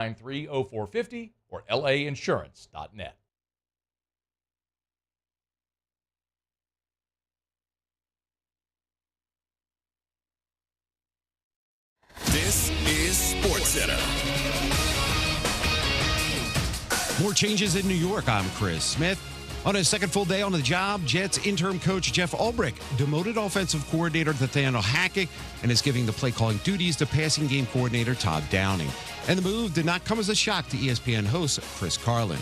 993-0450 or lainsurance.net. This is SportsCenter. More changes in New York. I'm Chris Smith. On his second full day on the job, Jets interim coach Jeff Ulbrich demoted offensive coordinator Nathaniel Hackett and is giving the play-calling duties to passing game coordinator Todd Downing. And the move did not come as a shock to ESPN host Chris Carlin.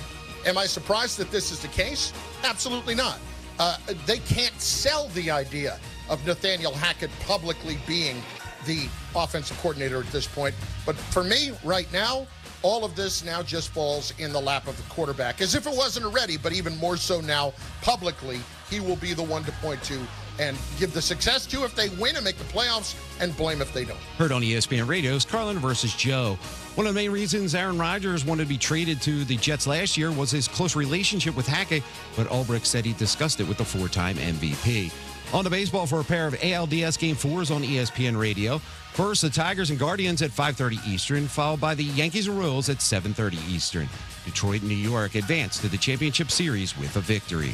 Am I surprised that this is the case? Absolutely not. They can't sell the idea of Nathaniel Hackett publicly being the offensive coordinator at this point. But for me, right now, all of this now just falls in the lap of the quarterback, as if it wasn't already, but even more so now, publicly, he will be the one to point to and give the success to if they win and make the playoffs, and blame if they don't. Heard on ESPN Radio's Carlin versus Joe. One of the main reasons Aaron Rodgers wanted to be traded to the Jets last year was his close relationship with Hackett, but Ulbrich said he discussed it with the four-time MVP. On the baseball for a pair of ALDS Game 4s on ESPN Radio. First, the Tigers and Guardians at 5:30 Eastern, followed by the Yankees and Royals at 7:30 Eastern. Detroit and New York advanced to the championship series with a victory.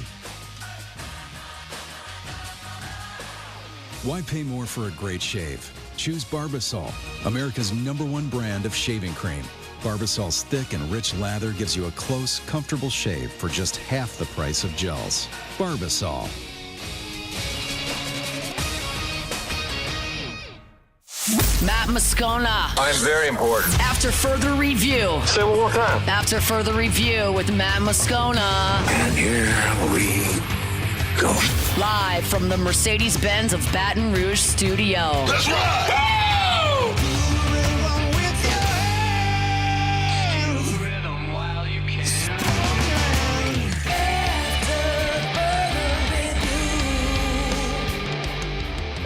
Why pay more for a great shave? Choose Barbasol, America's #1 brand of shaving cream. Barbasol's thick and rich lather gives you a close, comfortable shave for just half the price of gels. Barbasol. Matt Moscona. I'm very important. After further review. Say it one more time. After further review with Matt Moscona. And here we go. Live from the Mercedes-Benz of Baton Rouge studio. Let's ride! Go!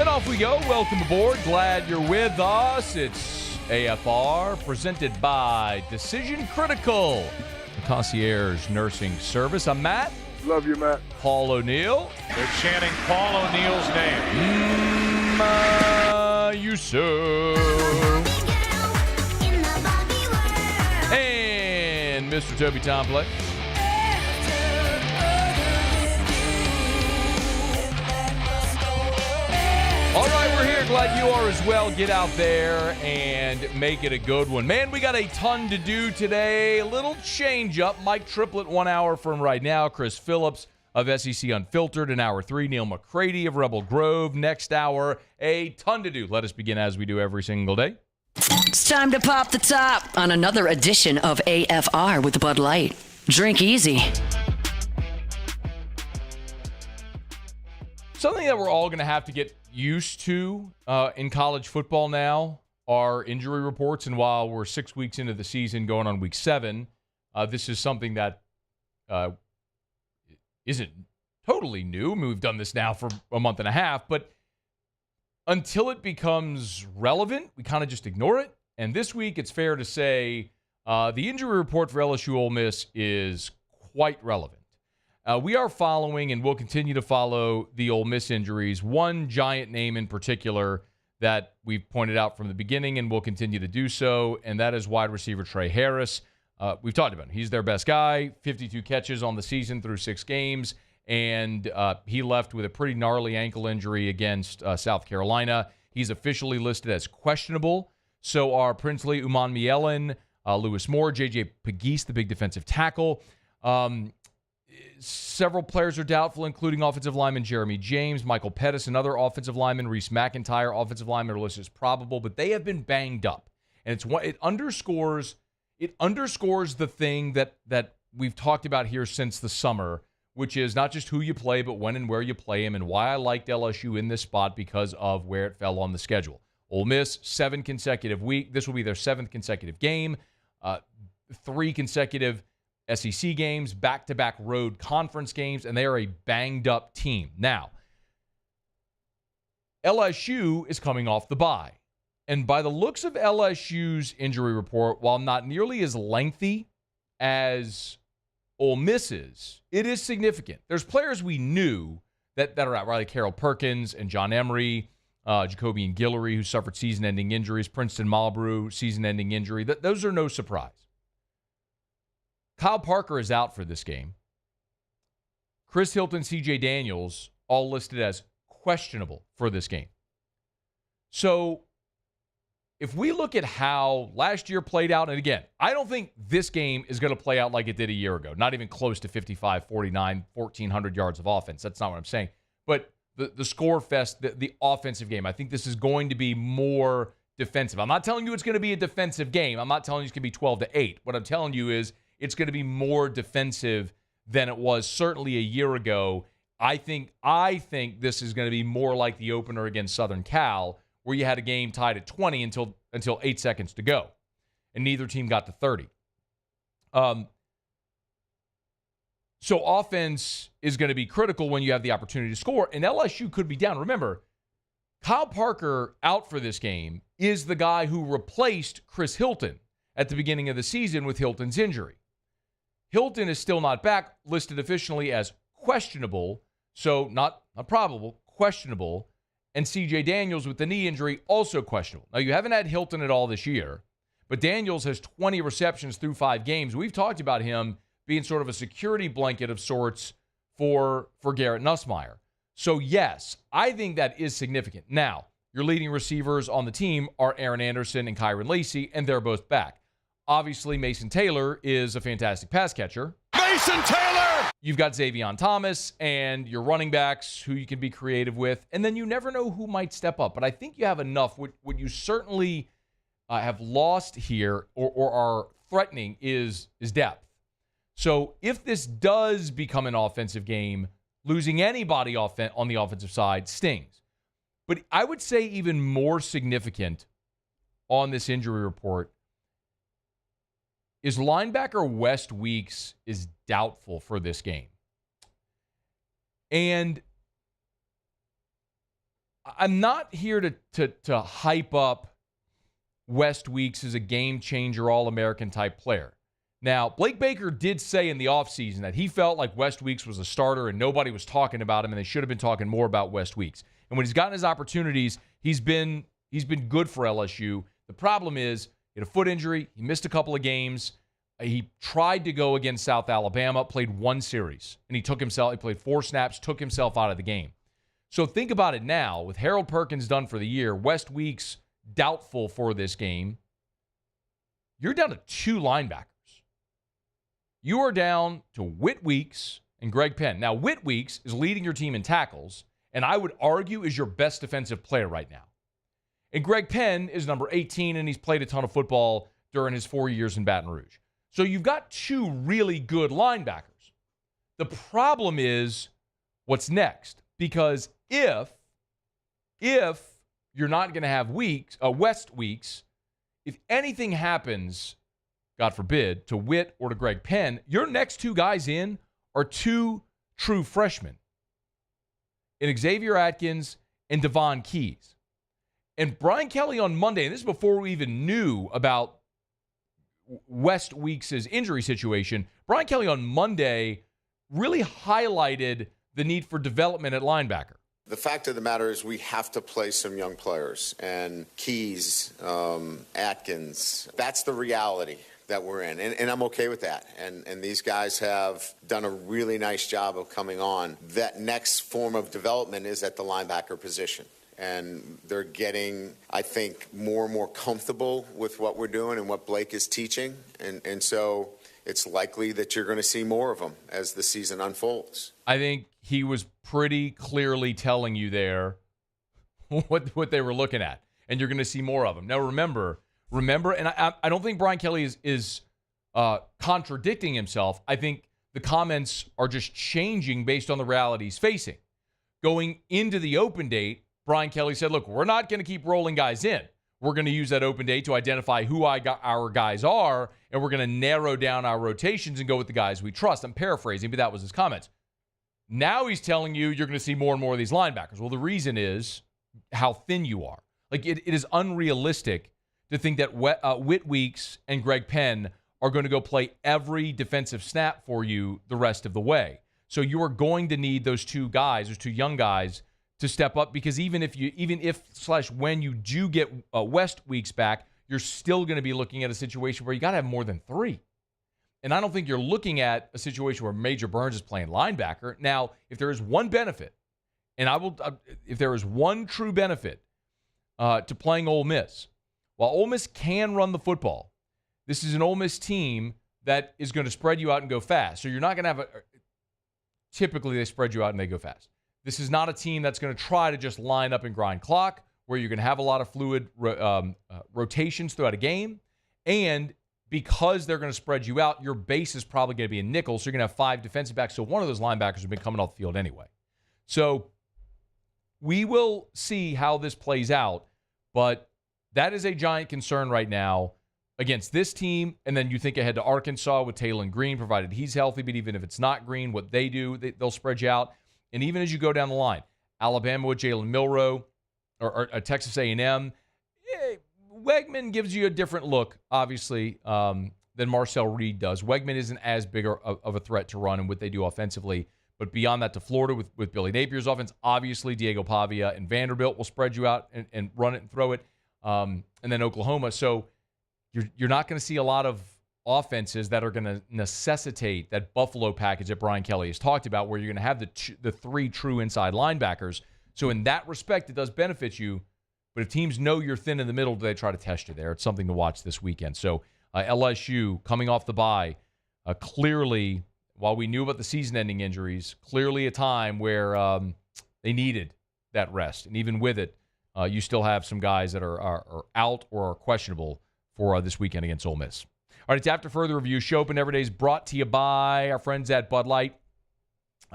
And off we go. Welcome aboard. Glad you're with us. It's AFR presented by Decision Critical, the concierge nursing service. I'm Matt. Love you, Matt. Paul O'Neill. They're chanting Paul O'Neill's name. You so. And Mr. Toby Triplett. All right, we're here. Glad you are as well. Get out there and make it a good one. Man, we got a ton to do today. A little change up. Mike Triplet 1 hour from right now. Chris Phillips of SEC Unfiltered in hour 3. Neal McCready of Rebel Grove next hour. A ton to do. Let us begin as we do every single day. It's time to pop the top on another edition of AFR with Bud Light. Drink easy. Something that we're all going to have to get used to in college football now are injury reports. And while we're 6 weeks into the season going on week 7, this is something that isn't totally new. I mean, we've done this now for a month and a half, but until it becomes relevant, we kind of just ignore it. And this week, it's fair to say the injury report for LSU-Ole Miss is quite relevant. We are following and will continue to follow the Ole Miss injuries. One giant name in particular that we've pointed out from the beginning and will continue to do so, and that is wide receiver Trey Harris. We've talked about him. He's their best guy, 52 catches on the season through 6 games, and he left with a pretty gnarly ankle injury against South Carolina. He's officially listed as questionable. So are Princely Umanmielen, Lewis Moore, J.J. Pegues, the big defensive tackle. Several players are doubtful, including offensive lineman Jeremy James, Michael Pettis, another offensive lineman, Reese McIntyre, offensive lineman are listed as probable, but they have been banged up. And it underscores the thing that we've talked about here since the summer, which is not just who you play, but when and where you play him, and why I liked LSU in this spot because of where it fell on the schedule. Ole Miss, 7 consecutive week. This will be their 7th consecutive game. 3 consecutive SEC games, back-to-back road conference games, and they are a banged-up team. Now, LSU is coming off the bye. And by the looks of LSU's injury report, while not nearly as lengthy as Ole Miss's, it is significant. There's players we knew that are out, Riley Carroll Perkins and John Emery, Jacobian Guillory, who suffered season-ending injuries, Princeton Marlborough, season-ending injury. Those are no surprise. Kyle Parker is out for this game. Chris Hilton, CJ Daniels, all listed as questionable for this game. So if we look at how last year played out, and again, I don't think this game is going to play out like it did a year ago. Not even close to 55, 49, 1,400 yards of offense. That's not what I'm saying. But the score fest, the offensive game, I think this is going to be more defensive. I'm not telling you it's going to be a defensive game. I'm not telling you it's going to be 12-8. What I'm telling you is it's going to be more defensive than it was certainly a year ago. I think this is going to be more like the opener against Southern Cal, where you had a game tied at 20 until 8 seconds to go, and neither team got to 30. So offense is going to be critical when you have the opportunity to score, and LSU could be down. Remember, Kyle Parker out for this game is the guy who replaced Chris Hilton at the beginning of the season with Hilton's injury. Hilton is still not back, listed officially as questionable, so not probable, questionable. And CJ Daniels with the knee injury, also questionable. Now, you haven't had Hilton at all this year, but Daniels has 20 receptions through 5 games. We've talked about him being sort of a security blanket of sorts for Garrett Nussmeier. So, yes, I think that is significant. Now, your leading receivers on the team are Aaron Anderson and Kyron Lacey, and they're both back. Obviously, Mason Taylor is a fantastic pass catcher. Mason Taylor! You've got Xavion Thomas and your running backs who you can be creative with. And then you never know who might step up. But I think you have enough. What you certainly have lost here or are threatening is depth. So if this does become an offensive game, losing anybody on the offensive side stings. But I would say even more significant on this injury report is linebacker West Weeks is doubtful for this game. And I'm not here to hype up West Weeks as a game-changer, All-American type player. Now, Blake Baker did say in the offseason that he felt like West Weeks was a starter and nobody was talking about him, and they should have been talking more about West Weeks. And when he's gotten his opportunities, he's been good for LSU. The problem is, he had a foot injury. He missed a couple of games. He tried to go against South Alabama, played 1 series, and he played 4 snaps, took himself out of the game. So think about it now. With Harold Perkins done for the year, West Weeks doubtful for this game, you're down to 2 linebackers. You are down to Whit Weeks and Greg Penn. Now, Whit Weeks is leading your team in tackles, and I would argue is your best defensive player right now. And Greg Penn is number 18, and he's played a ton of football during his 4 years in Baton Rouge. So you've got 2 really good linebackers. The problem is what's next. Because if you're not going to have West Weeks, if anything happens, God forbid, to Whit or to Greg Penn, your next 2 guys in are 2 true freshmen in Xavier Atkins and Devon Keys. And Brian Kelly on Monday, and this is before we even knew about West Weeks' injury situation, Brian Kelly on Monday really highlighted the need for development at linebacker. The fact of the matter is we have to play some young players. And Keys, Atkins, that's the reality that we're in. And I'm okay with that. And these guys have done a really nice job of coming on. That next form of development is at the linebacker position. And they're getting, I think, more and more comfortable with what we're doing and what Blake is teaching. And so it's likely that you're going to see more of them as the season unfolds. I think he was pretty clearly telling you there what they were looking at. And you're going to see more of them. Now, remember, and I don't think Brian Kelly is contradicting himself. I think the comments are just changing based on the reality he's facing. Going into the open date, Brian Kelly said, look, we're not going to keep rolling guys in. We're going to use that open date to identify who our guys are, and we're going to narrow down our rotations and go with the guys we trust. I'm paraphrasing, but that was his comments. Now he's telling you you're going to see more and more of these linebackers. Well, the reason is how thin you are. Like, it is unrealistic to think that Whit Weeks and Greg Penn are going to go play every defensive snap for you the rest of the way. So you are going to need those 2 guys, those 2 young guys, to step up, because even if when you do get West Weeks back, you're still going to be looking at a situation where you got to have more than 3. And I don't think you're looking at a situation where Major Burns is playing linebacker. Now, if there is one benefit, and if there is one true benefit to playing Ole Miss, while Ole Miss can run the football, this is an Ole Miss team that is going to spread you out and go fast. So you're not going to have typically they spread you out and they go fast. This is not a team that's going to try to just line up and grind clock, where you're going to have a lot of fluid rotations throughout a game. And because they're going to spread you out, your base is probably going to be a nickel, so you're going to have 5 defensive backs. So one of those linebackers have been coming off the field anyway. So we will see how this plays out, but that is a giant concern right now against this team. And then you think ahead to Arkansas with Taylon Green, provided he's healthy, but even if it's not Green, what they do, they'll spread you out. And even as you go down the line, Alabama with Jalen Milroe, or Texas A&M, Wegman gives you a different look, obviously, than Marcel Reed does. Wegman isn't as big of a threat to run and what they do offensively. But beyond that, to Florida with Billy Napier's offense, obviously Diego Pavia and Vanderbilt will spread you out and run it and throw it. And then Oklahoma. So you're not going to see a lot of offenses that are going to necessitate that Buffalo package that Brian Kelly has talked about, where you're going to have the 3 true inside linebackers. So in that respect, it does benefit you. But if teams know you're thin in the middle, do they try to test you there? It's something to watch this weekend. So LSU coming off the bye, clearly, while we knew about the season-ending injuries, clearly a time where they needed that rest. And even with it, you still have some guys that are out or are questionable for this weekend against Ole Miss. All right, it's After Further Review. Show Open Every Day is brought to you by our friends at Bud Light.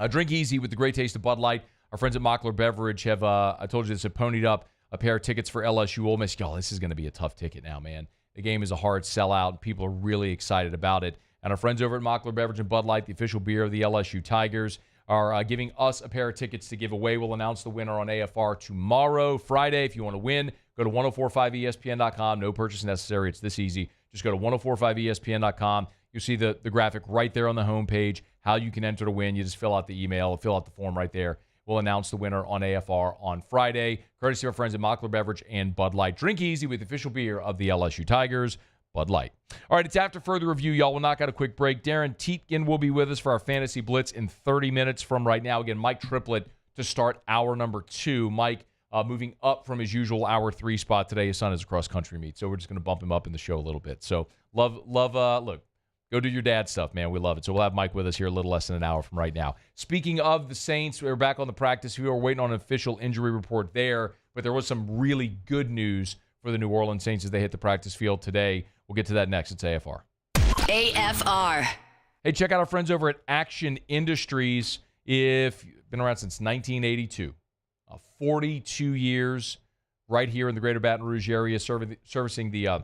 Drink easy with the great taste of Bud Light. Our friends at Mockler Beverage have, I told you this, have ponied up a pair of tickets for LSU-Ole Miss. Y'all, this is going to be a tough ticket now, man. The game is a hard sellout, and people are really excited about it. And our friends over at Mockler Beverage and Bud Light, the official beer of the LSU Tigers, are giving us a pair of tickets to give away. We'll announce the winner on AFR tomorrow, Friday. If you want to win, go to 1045ESPN.com. No purchase necessary. It's this easy. Just go to 1045ESPN.com. You'll see the graphic right there on the homepage, how you can enter to win. You just fill out the email, fill out the form right there. We'll announce the winner on AFR on Friday. Courtesy of our friends at Mockler Beverage and Bud Light. Drink easy with the official beer of the LSU Tigers, Bud Light. All right, it's After Further Review. Y'all, we'll knock out a quick break. Darin Tietgen will be with us for our Fantasy Blitz in 30 minutes from right now. Again, Mike Triplet to start hour number 2. Mike moving up from his usual hour 3 spot today. His son is a cross-country meet, so we're just going to bump him up in the show a little bit. So love, look, go do your dad stuff, man. We love it. So we'll have Mike with us here a little less than an hour from right now. Speaking of the Saints, we're back on the practice field. We're waiting on an official injury report there, but there was some really good news for the New Orleans Saints as they hit the practice field today. We'll get to that next. It's AFR. AFR. Hey, check out our friends over at Action Industries. If you've been around since 1982, 42 years right here in the greater Baton Rouge area, servicing the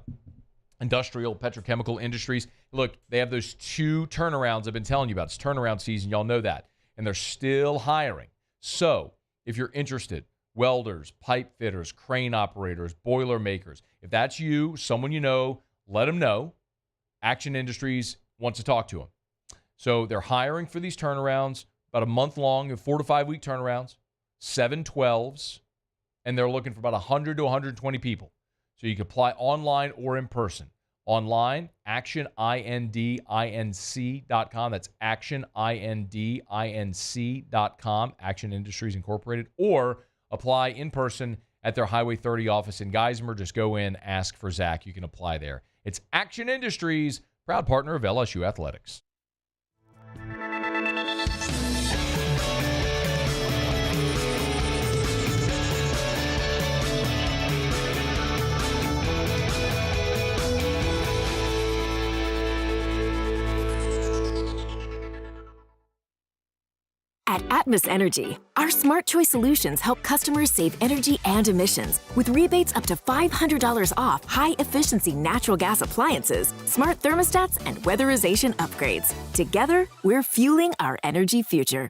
industrial petrochemical industries. Look, they have those 2 turnarounds I've been telling you about. It's turnaround season. Y'all know that. And they're still hiring. So if you're interested, welders, pipe fitters, crane operators, boiler makers, if that's you, someone you know, let them know. Action Industries wants to talk to them. So they're hiring for these turnarounds, about a month long, 4 to 5 week turnarounds, 7/12s, and they're looking for about 100 to 120 people. So you can apply online or in person. Online, actionindinc.com. That's actionindinc.com, Action Industries Incorporated. Or apply in person at their Highway 30 office in Geisinger. Just go in, ask for Zach. You can apply there. It's Action Industries, proud partner of LSU Athletics. At Atmos Energy, our smart choice solutions help customers save energy and emissions with rebates up to $500 off high-efficiency natural gas appliances, smart thermostats, and weatherization upgrades. Together, we're fueling our energy future.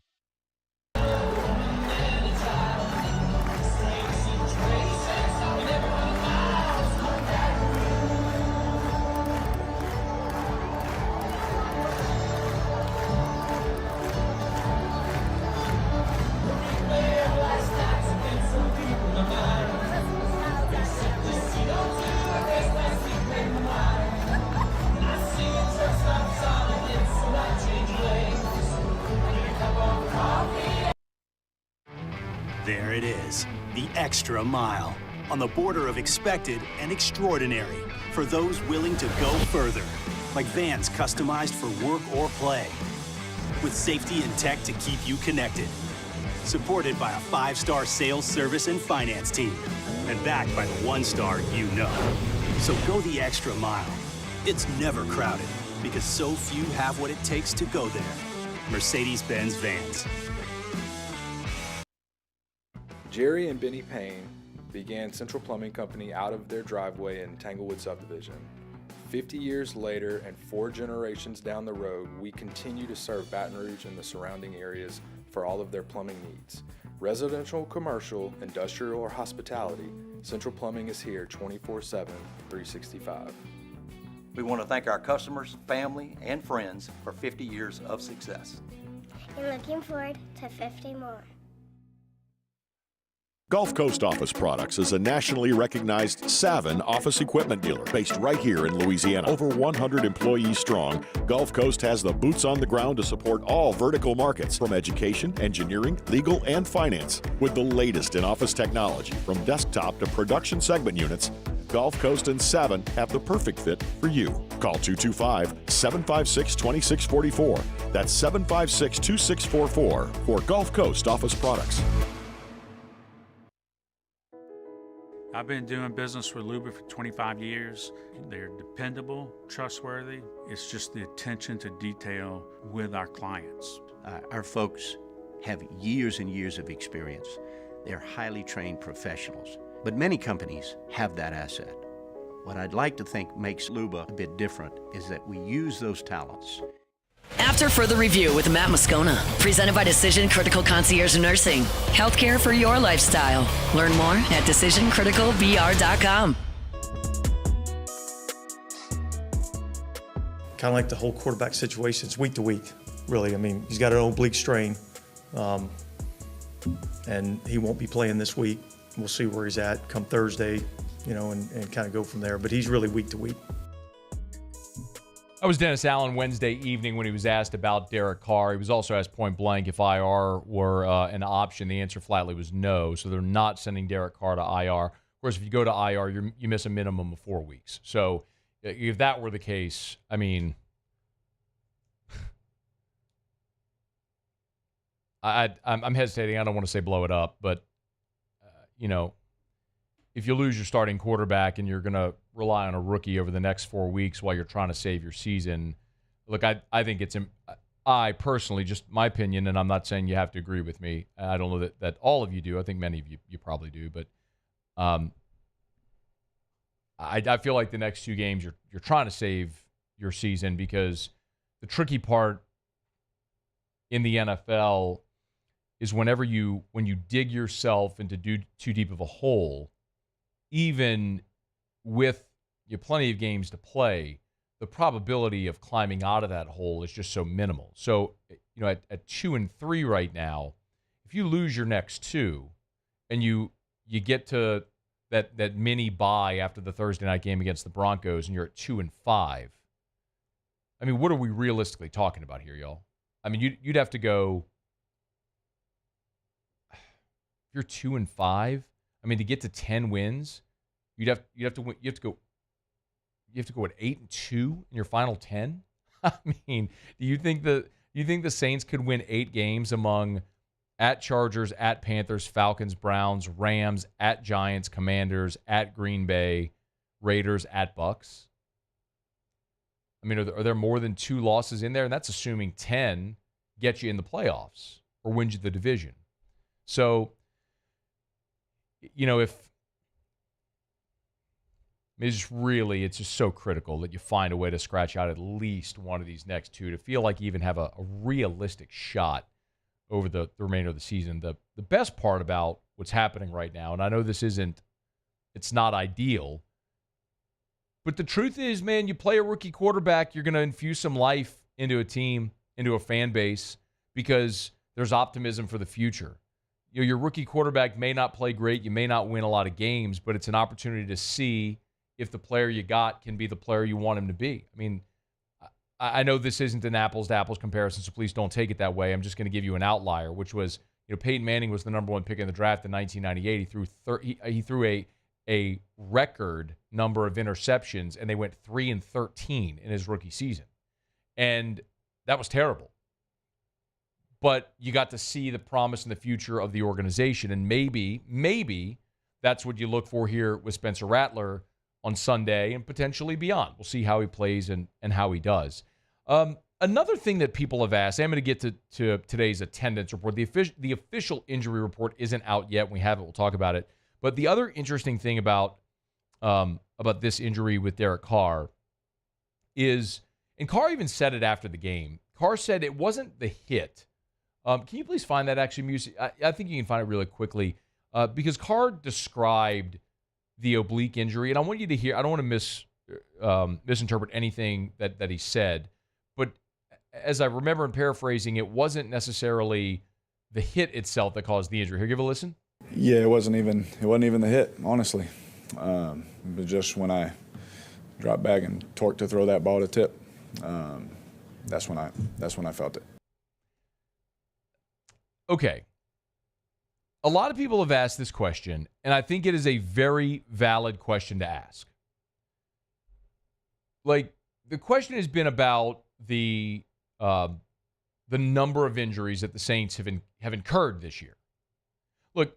There it is, the extra mile, on the border of expected and extraordinary for those willing to go further, like vans customized for work or play, with safety and tech to keep you connected, supported by a 5-star sales, service, and finance team, and backed by the 1-star you know. So go the extra mile. It's never crowded, because so few have what it takes to go there. Mercedes-Benz Vans. Jerry and Benny Payne began Central Plumbing Company out of their driveway in Tanglewood subdivision. 50 years later and 4 generations down the road, we continue to serve Baton Rouge and the surrounding areas for all of their plumbing needs. Residential, commercial, industrial, or hospitality, Central Plumbing is here 24/7, 365. We want to thank our customers, family, and friends for 50 years of success. And looking forward to 50 more. Gulf Coast Office Products is a nationally recognized Savin office equipment dealer based right here in Louisiana. Over 100 employees strong, Gulf Coast has the boots on the ground to support all vertical markets, from education, engineering, legal, and finance. With the latest in office technology, from desktop to production segment units, Gulf Coast and Savin have the perfect fit for you. Call 225-756-2644. That's 756-2644 for Gulf Coast Office Products. I've been doing business with Luba for 25 years. They're dependable, trustworthy. It's just the attention to detail with our clients. Our folks have years and years of experience. They're highly trained professionals, but many companies have that asset. What I'd like to think makes Luba a bit different is that we use those talents. After further review with Matt Moscona, presented by Decision Critical Concierge Nursing. Healthcare for your lifestyle. Learn more at decisioncriticalbr.com. Kind of like the whole quarterback situation. It's week to week, really. I mean, he's got an oblique strain, and he won't be playing this week. We'll see where he's at come Thursday, and kind of go from there. But he's really week to week. That was Dennis Allen Wednesday evening when he was asked about Derek Carr. He was also asked point blank if IR were an option. The answer flatly was no, so they're not sending Derek Carr to IR. Of course, if you go to IR, you miss a minimum of 4 weeks. So if that were the case, I mean, I'm hesitating. I don't want to say blow it up, but, if you lose your starting quarterback and you're going to rely on a rookie over the next 4 weeks while you're trying to save your season, look, I think I personally, just my opinion, and I'm not saying you have to agree with me. I don't know that all of you do. I think many of you probably do, but I feel like the next 2 games you're trying to save your season, because the tricky part in the NFL is when you dig yourself into too deep of a hole, even with plenty of games to play, the probability of climbing out of that hole is just so minimal. So, at 2-3 right now, if you lose your next 2 and you get to that mini bye after the Thursday night game against the Broncos and you're at 2-5, I mean, what are we realistically talking about here, y'all? I mean, you'd have to go, if you're 2-5, I mean, to get to 10 wins, you have to go at 8-2 in your final 10. I mean, do you think the Saints could win 8 games among at Chargers, at Panthers, Falcons, Browns, Rams, at Giants, Commanders, at Green Bay, Raiders, at Bucks? I mean, are there more than 2 losses in there? And that's assuming 10 get you in the playoffs or wins you the division. So, it's just so critical that you find a way to scratch out at least one of these next 2 to feel like you even have a realistic shot over the remainder of the season. The best part about what's happening right now, and I know it's not ideal, but the truth is, man, you play a rookie quarterback, you're going to infuse some life into a team, into a fan base, because there's optimism for the future. Your rookie quarterback may not play great, you may not win a lot of games, but it's an opportunity to see if the player you got can be the player you want him to be. I mean, I know this isn't an apples-to-apples comparison, so please don't take it that way. I'm just going to give you an outlier, which was, Peyton Manning was the number one pick in the draft in 1998. He threw a record number of interceptions, and they went 3-13 in his rookie season. And that was terrible. But you got to see the promise and the future of the organization, and maybe that's what you look for here with Spencer Rattler on Sunday and potentially beyond. We'll see how he plays and how he does. Another thing that people have asked, I'm going to get to today's attendance report. The official injury report isn't out yet. When we have it, we'll talk about it. But the other interesting thing about this injury with Derek Carr is, and Carr even said it after the game, Carr said it wasn't the hit. Can you please find that actually, music? I think you can find it really quickly because Carr described the oblique injury, and I want you to hear, I don't want to misinterpret anything that he said, but as I remember in paraphrasing, it wasn't necessarily the hit itself that caused the injury. Here, give a listen. Yeah, it wasn't even the hit, honestly. It was just when I dropped back and torqued to throw that ball to tip. That's when I felt it. Okay. A lot of people have asked this question, and I think it is a very valid question to ask. Like, the question has been about the number of injuries that the Saints have incurred this year. Look,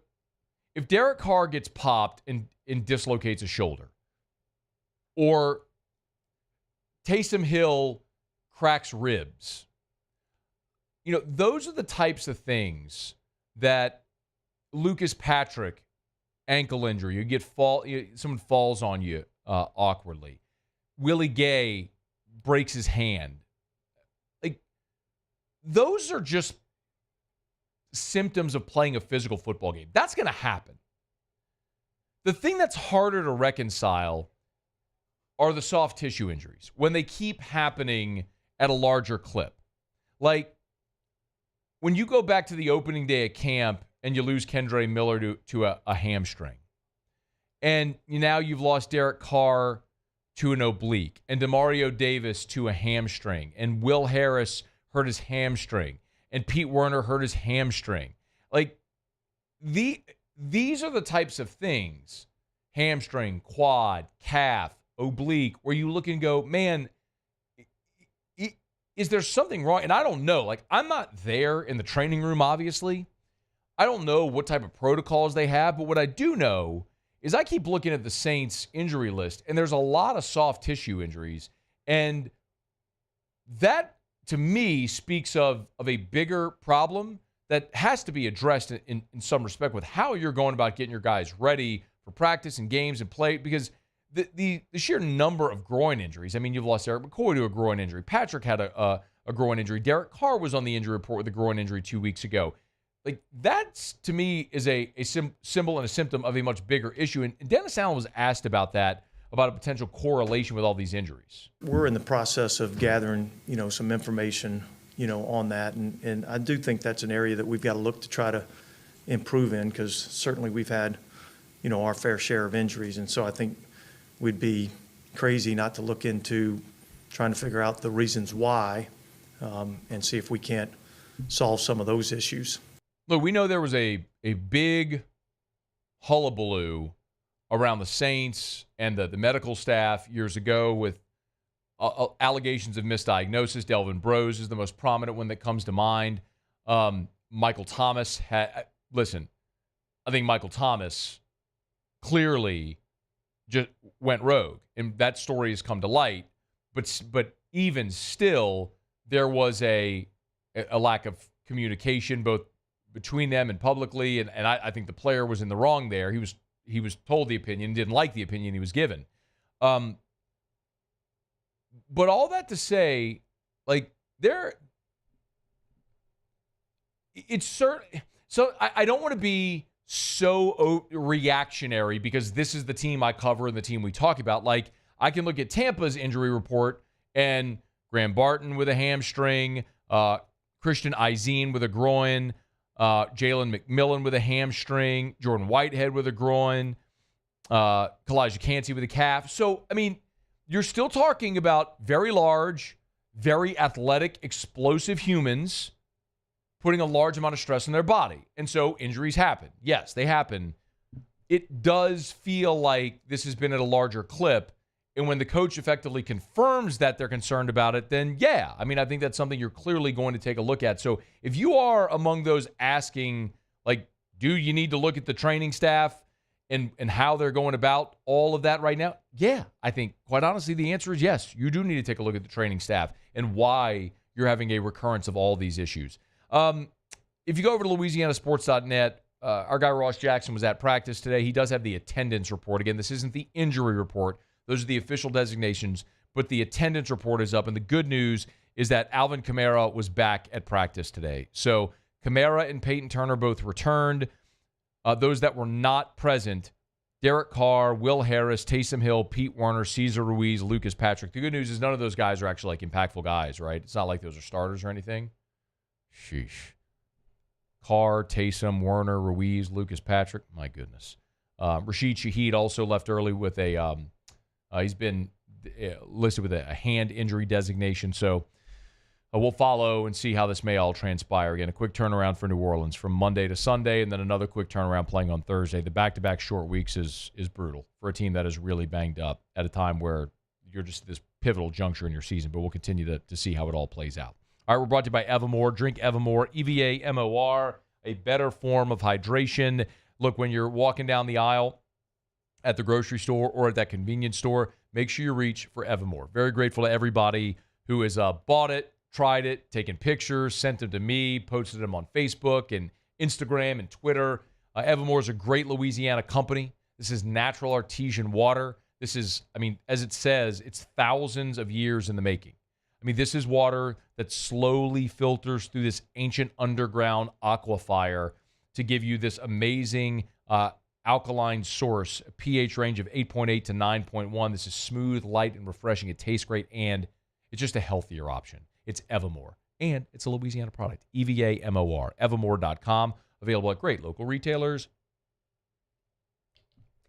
if Derek Carr gets popped and dislocates a shoulder, or Taysom Hill cracks ribs, those are the types of things that Lucas Patrick, ankle injury, someone falls on you awkwardly. Willie Gay breaks his hand. Like, those are just symptoms of playing a physical football game. That's going to happen. The thing that's harder to reconcile are the soft tissue injuries when they keep happening at a larger clip. Like, when you go back to the opening day of camp and you lose Kendre Miller to a hamstring, and now you've lost Derek Carr to an oblique, and Demario Davis to a hamstring, and Will Harris hurt his hamstring, and Pete Werner hurt his hamstring. Like, these are the types of things, hamstring, quad, calf, oblique, where you look and go, man, is there something wrong? And I don't know. Like, I'm not there in the training room, obviously. I don't know what type of protocols they have, but what I do know is I keep looking at the Saints injury list, and there's a lot of soft tissue injuries. And that, to me, speaks of a bigger problem that has to be addressed in some respect with how you're going about getting your guys ready for practice and games and play, because the sheer number of groin injuries. I mean, you've lost Eric McCoy to a groin injury. Patrick had a groin injury. Derek Carr was on the injury report with a groin injury 2 weeks ago. Like, that's, to me, is a symbol and a symptom of a much bigger issue. And Dennis Allen was asked about that, about a potential correlation with all these injuries. We're in the process of gathering, some information, on that. And I do think that's an area that we've got to look to try to improve in, because certainly we've had, our fair share of injuries. And so I think we'd be crazy not to look into trying to figure out the reasons why and see if we can't solve some of those issues. Look, we know there was a big hullabaloo around the Saints and the medical staff years ago with allegations of misdiagnosis. Delvin Brose is the most prominent one that comes to mind. Michael Thomas listen, I think Michael Thomas clearly just went rogue, and that story has come to light. But even still, there was a lack of communication both between them and publicly, and I think the player was in the wrong there. He was told the opinion, didn't like the opinion he was given. But all that to say, like, it's certain. So I don't want to be so reactionary, because this is the team I cover and the team we talk about. Like, I can look at Tampa's injury report and Graham Barton with a hamstring, Christian Izine with a groin, Jalen McMillan with a hamstring, Jordan Whitehead with a groin, Kalijah Cansey with a calf. So, I mean, you're still talking about very large, very athletic, explosive humans putting a large amount of stress on their body. And so injuries happen. Yes, they happen. It does feel like this has been at a larger clip. And when the coach effectively confirms that they're concerned about it, then yeah, I mean, I think that's something you're clearly going to take a look at. So if you are among those asking, like, do you need to look at the training staff and how they're going about all of that right now? Yeah, I think, quite honestly, the answer is yes. You do need to take a look at the training staff and why you're having a recurrence of all these issues. If you go over to LouisianaSports.net, our guy Ross Jackson was at practice today. He does have the attendance report. Again, this isn't the injury report. Those are the official designations, but the attendance report is up. And the good news is that Alvin Kamara was back at practice today. So Kamara and Peyton Turner both returned. Those that were not present, Derek Carr, Will Harris, Taysom Hill, Pete Werner, Cesar Ruiz, Lucas Patrick. The good news is none of those guys are actually like impactful guys, right? It's not like those are starters or anything. Sheesh. Carr, Taysom, Werner, Ruiz, Lucas Patrick. My goodness. Rashid Shaheed also left early with a he's been listed with a hand injury designation. So we'll follow and see how this may all transpire. Again, a quick turnaround for New Orleans from Monday to Sunday, and then another quick turnaround playing on Thursday. The back-to-back short weeks is brutal for a team that is really banged up at a time where you're just at this pivotal juncture in your season. But we'll continue to see how it all plays out. All right, we're brought to you by Evamore. Drink Evamore, EVAMOR, a better form of hydration. Look, when you're walking down the aisle at the grocery store or at that convenience store, make sure you reach for Evamore. Very grateful to everybody who has bought it, tried it, taken pictures, sent them to me, posted them on Facebook and Instagram and Twitter. Evamore is a great Louisiana company. This is natural artesian water. This is, I mean, as it says, it's thousands of years in the making. I mean, this is water that slowly filters through this ancient underground aquifer to give you this amazing alkaline source, a pH range of 8.8 to 9.1. This is smooth, light, and refreshing. It tastes great, and it's just a healthier option. It's Evamore, and it's a Louisiana product. EVAMOR, Evamore.com, available at great local retailers.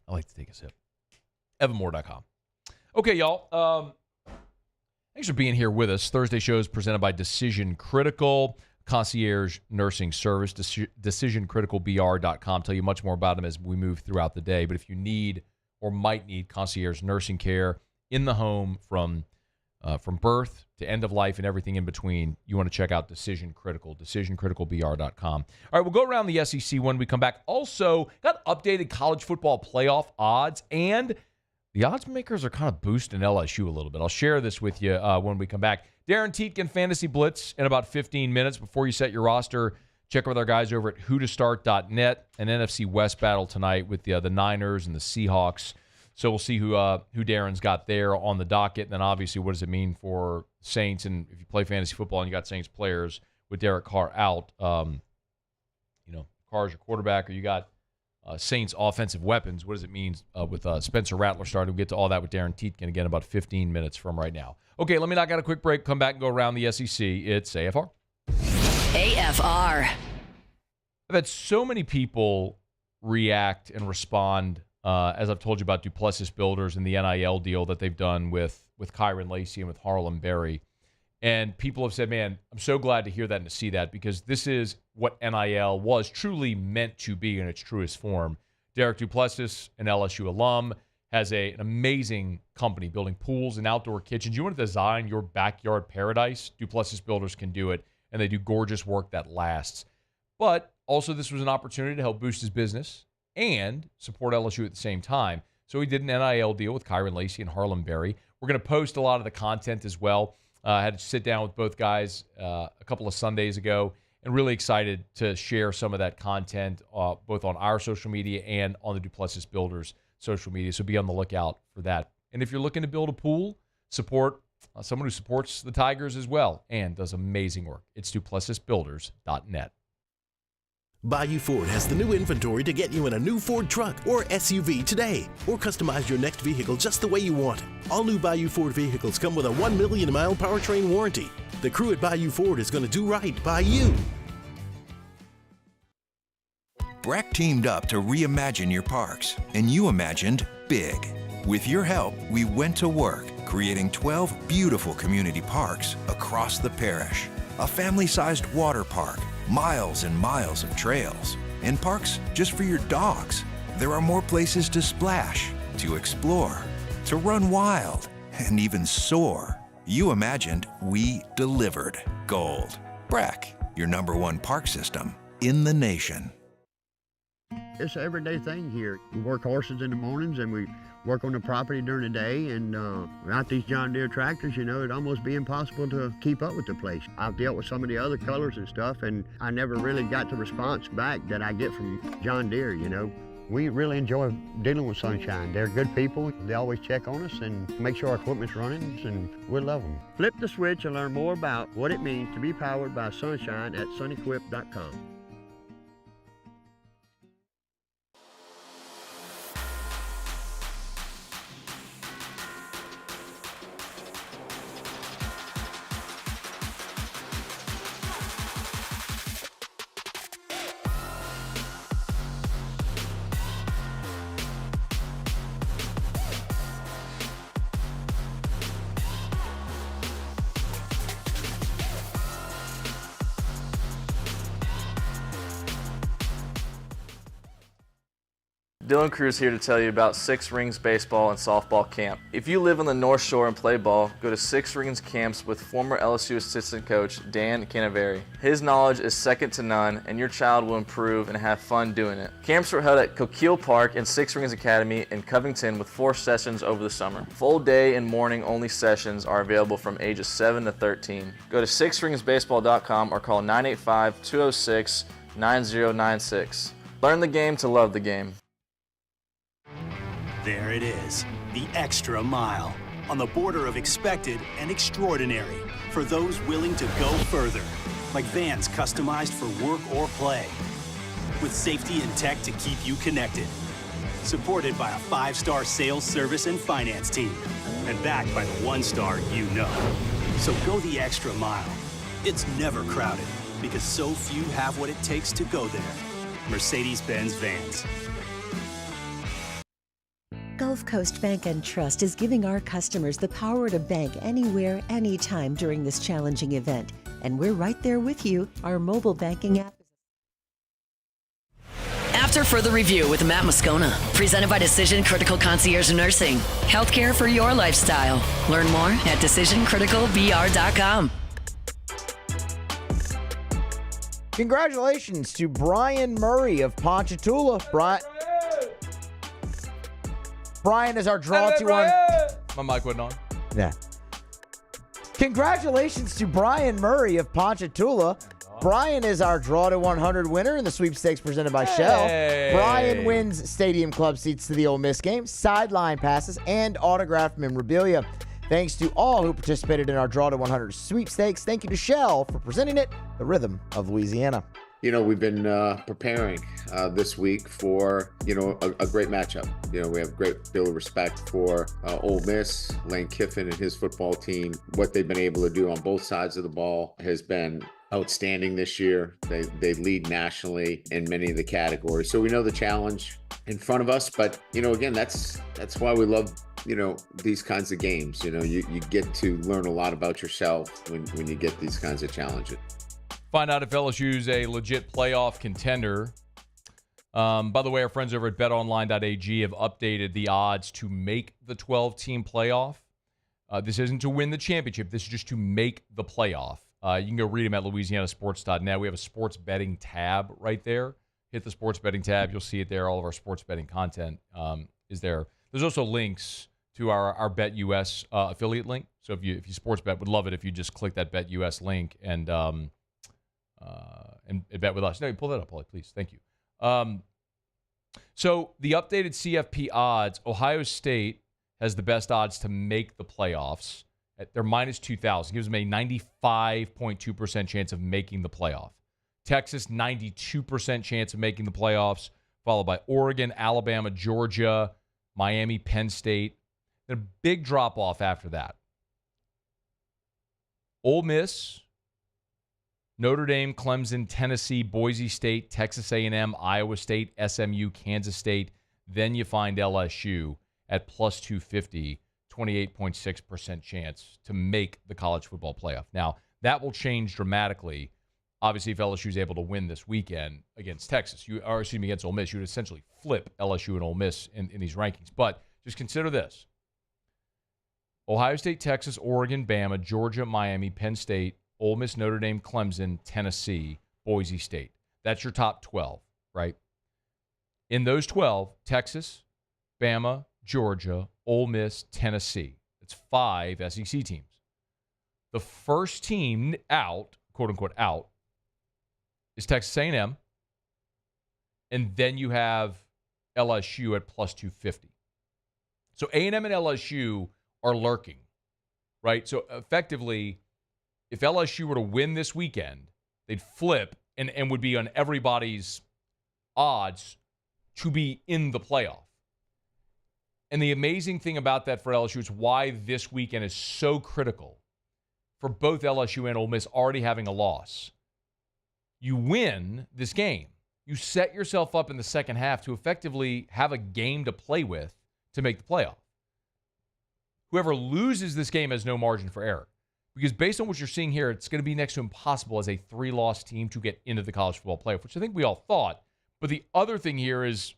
I like to take a sip. Evamore.com. Okay, y'all. Thanks for being here with us. Thursday show is presented by Decision Critical, concierge nursing service, decisioncriticalbr.com. Tell you much more about them as we move throughout the day. But if you need or might need concierge nursing care in the home from birth to end of life and everything in between, you want to check out Decision Critical, decisioncriticalbr.com. All right, we'll go around the SEC when we come back. Also, got updated college football playoff odds, and the odds makers are kind of boosting LSU a little bit. I'll share this with you when we come back. Darin Tietgen Fantasy Blitz in about 15 minutes. Before you set your roster, check with our guys over at whotostart.net. An NFC West battle tonight with the Niners and the Seahawks. So we'll see who Darin's got there on the docket. And then obviously, what does it mean for Saints? And if you play fantasy football and you got Saints players with Derek Carr out, Carr's your quarterback, or you got Saints offensive weapons. What does it mean with Spencer Rattler starting? We'll get to all that with Darin Tietgen again about 15 minutes from right now. Okay, let me knock out a quick break, come back and go around the SEC. It's AFR. AFR. I've had so many people react and respond, as I've told you about Duplessis Builders and the NIL deal that they've done with Kyron Lacey and with Harlem Berry. And people have said, man, I'm so glad to hear that and to see that, because this is what NIL was truly meant to be in its truest form. Derek Duplessis, an LSU alum, has an amazing company building pools and outdoor kitchens. You want to design your backyard paradise? Duplessis Builders can do it, and they do gorgeous work that lasts. But also, this was an opportunity to help boost his business and support LSU at the same time. So he did an NIL deal with Kyron Lacey and Harlem Berry. We're going to post a lot of the content as well. I had to sit down with both guys a couple of Sundays ago, and really excited to share some of that content both on our social media and on the Duplessis Builders social media. So be on the lookout for that. And if you're looking to build a pool, support someone who supports the Tigers as well and does amazing work. It's DuplessisBuilders.net. Bayou Ford has the new inventory to get you in a new Ford truck or SUV today, or customize your next vehicle just the way you want it. All new Bayou Ford vehicles come with a 1 million mile powertrain warranty. The crew at Bayou Ford is going to do right by you. Breck teamed up to reimagine your parks, and you imagined big. With your help, we went to work, creating 12 beautiful community parks across the parish. A family-sized water park, miles and miles of trails, and parks just for your dogs. There are more places to splash, to explore, to run wild, and even soar. You imagined, we delivered. Gold. Brack, your #1 park system in the nation. It's an everyday thing here. We work horses in the mornings and we work on the property during the day, and without these John Deere tractors, it'd almost be impossible to keep up with the place. I've dealt with some of the other colors and stuff, and I never really got the response back that I get from John Deere, We really enjoy dealing with Sunshine. They're good people. They always check on us and make sure our equipment's running, and we love them. Flip the switch and learn more about what it means to be powered by Sunshine at sunequip.com. Dylan Cruz here to tell you about Six Rings Baseball and Softball Camp. If you live on the North Shore and play ball, go to Six Rings Camps with former LSU assistant coach Dan Canaveri. His knowledge is second to none, and your child will improve and have fun doing it. Camps were held at Coquille Park and Six Rings Academy in Covington with 4 sessions over the summer. Full day and morning only sessions are available from ages 7 to 13. Go to sixringsbaseball.com or call 985-206-9096. Learn the game to love the game. There it is, the extra mile, on the border of expected and extraordinary for those willing to go further, like vans customized for work or play, with safety and tech to keep you connected, supported by a 5-star sales, service, and finance team, and backed by the 1-star you know. So go the extra mile. It's never crowded, because so few have what it takes to go there. Mercedes-Benz Vans. Gulf Coast Bank and Trust is giving our customers the power to bank anywhere, anytime during this challenging event. And we're right there with you. Our mobile banking app. After further review with Matt Moscona, presented by Decision Critical Concierge Nursing. Healthcare for your lifestyle. Learn more at decisioncriticalbr.com. Congratulations to Brian Murray of Ponchatoula. Brian is our draw to one. My mic wasn't on. Yeah. Congratulations to Brian Murray of Ponchatoula. Brian is our draw to 100 winner in the sweepstakes presented by Shell. Brian wins stadium club seats to the Ole Miss game, sideline passes, and autographed memorabilia. Thanks to all who participated in our draw to 100 sweepstakes. Thank you to Shell for presenting it, the rhythm of Louisiana. We've been preparing this week for, a great matchup. We have a great deal of respect for Ole Miss, Lane Kiffin and his football team. What they've been able to do on both sides of the ball has been outstanding this year. They lead nationally in many of the categories. So we know the challenge in front of us, but, again, that's why we love, these kinds of games. You get to learn a lot about yourself when you get these kinds of challenges. Find out if LSU's a legit playoff contender. By the way, our friends over at betonline.ag have updated the odds to make the 12-team playoff. This isn't to win the championship. This is just to make the playoff. You can go read them at louisianasports.net. We have a sports betting tab right there. Hit the sports betting tab. You'll see it there. All of our sports betting content is there. There's also links to our BetUS affiliate link. So if you sports bet, would love it if you just click that BetUS link and bet with us. No, pull that up, Paulie, please. Thank you. So the updated CFP odds, Ohio State has the best odds to make the playoffs. They're minus 2,000. Gives them a 95.2% chance of making the playoff. Texas, 92% chance of making the playoffs, followed by Oregon, Alabama, Georgia, Miami, Penn State. Then a big drop-off after that. Ole Miss, Notre Dame, Clemson, Tennessee, Boise State, Texas A&M, Iowa State, SMU, Kansas State. Then you find LSU at plus 250, 28.6% chance to make the college football playoff. Now, that will change dramatically. Obviously, if LSU is able to win this weekend against Texas, against Ole Miss, you would essentially flip LSU and Ole Miss in these rankings. But just consider this. Ohio State, Texas, Oregon, Bama, Georgia, Miami, Penn State, Ole Miss, Notre Dame, Clemson, Tennessee, Boise State. That's your top 12, right? In those 12, Texas, Bama, Georgia, Ole Miss, Tennessee. It's 5 SEC teams. The first team out, quote-unquote out, is Texas A&M. And then you have LSU at plus 250. So A&M and LSU are lurking, right? So effectively, if LSU were to win this weekend, they'd flip and would be on everybody's odds to be in the playoff. And the amazing thing about that for LSU is why this weekend is so critical for both LSU and Ole Miss already having a loss. You win this game. You set yourself up in the second half to effectively have a game to play with to make the playoff. Whoever loses this game has no margin for error. Because based on what you're seeing here, it's going to be next to impossible as a 3-loss team to get into the college football playoff, which I think we all thought. But the other thing here is,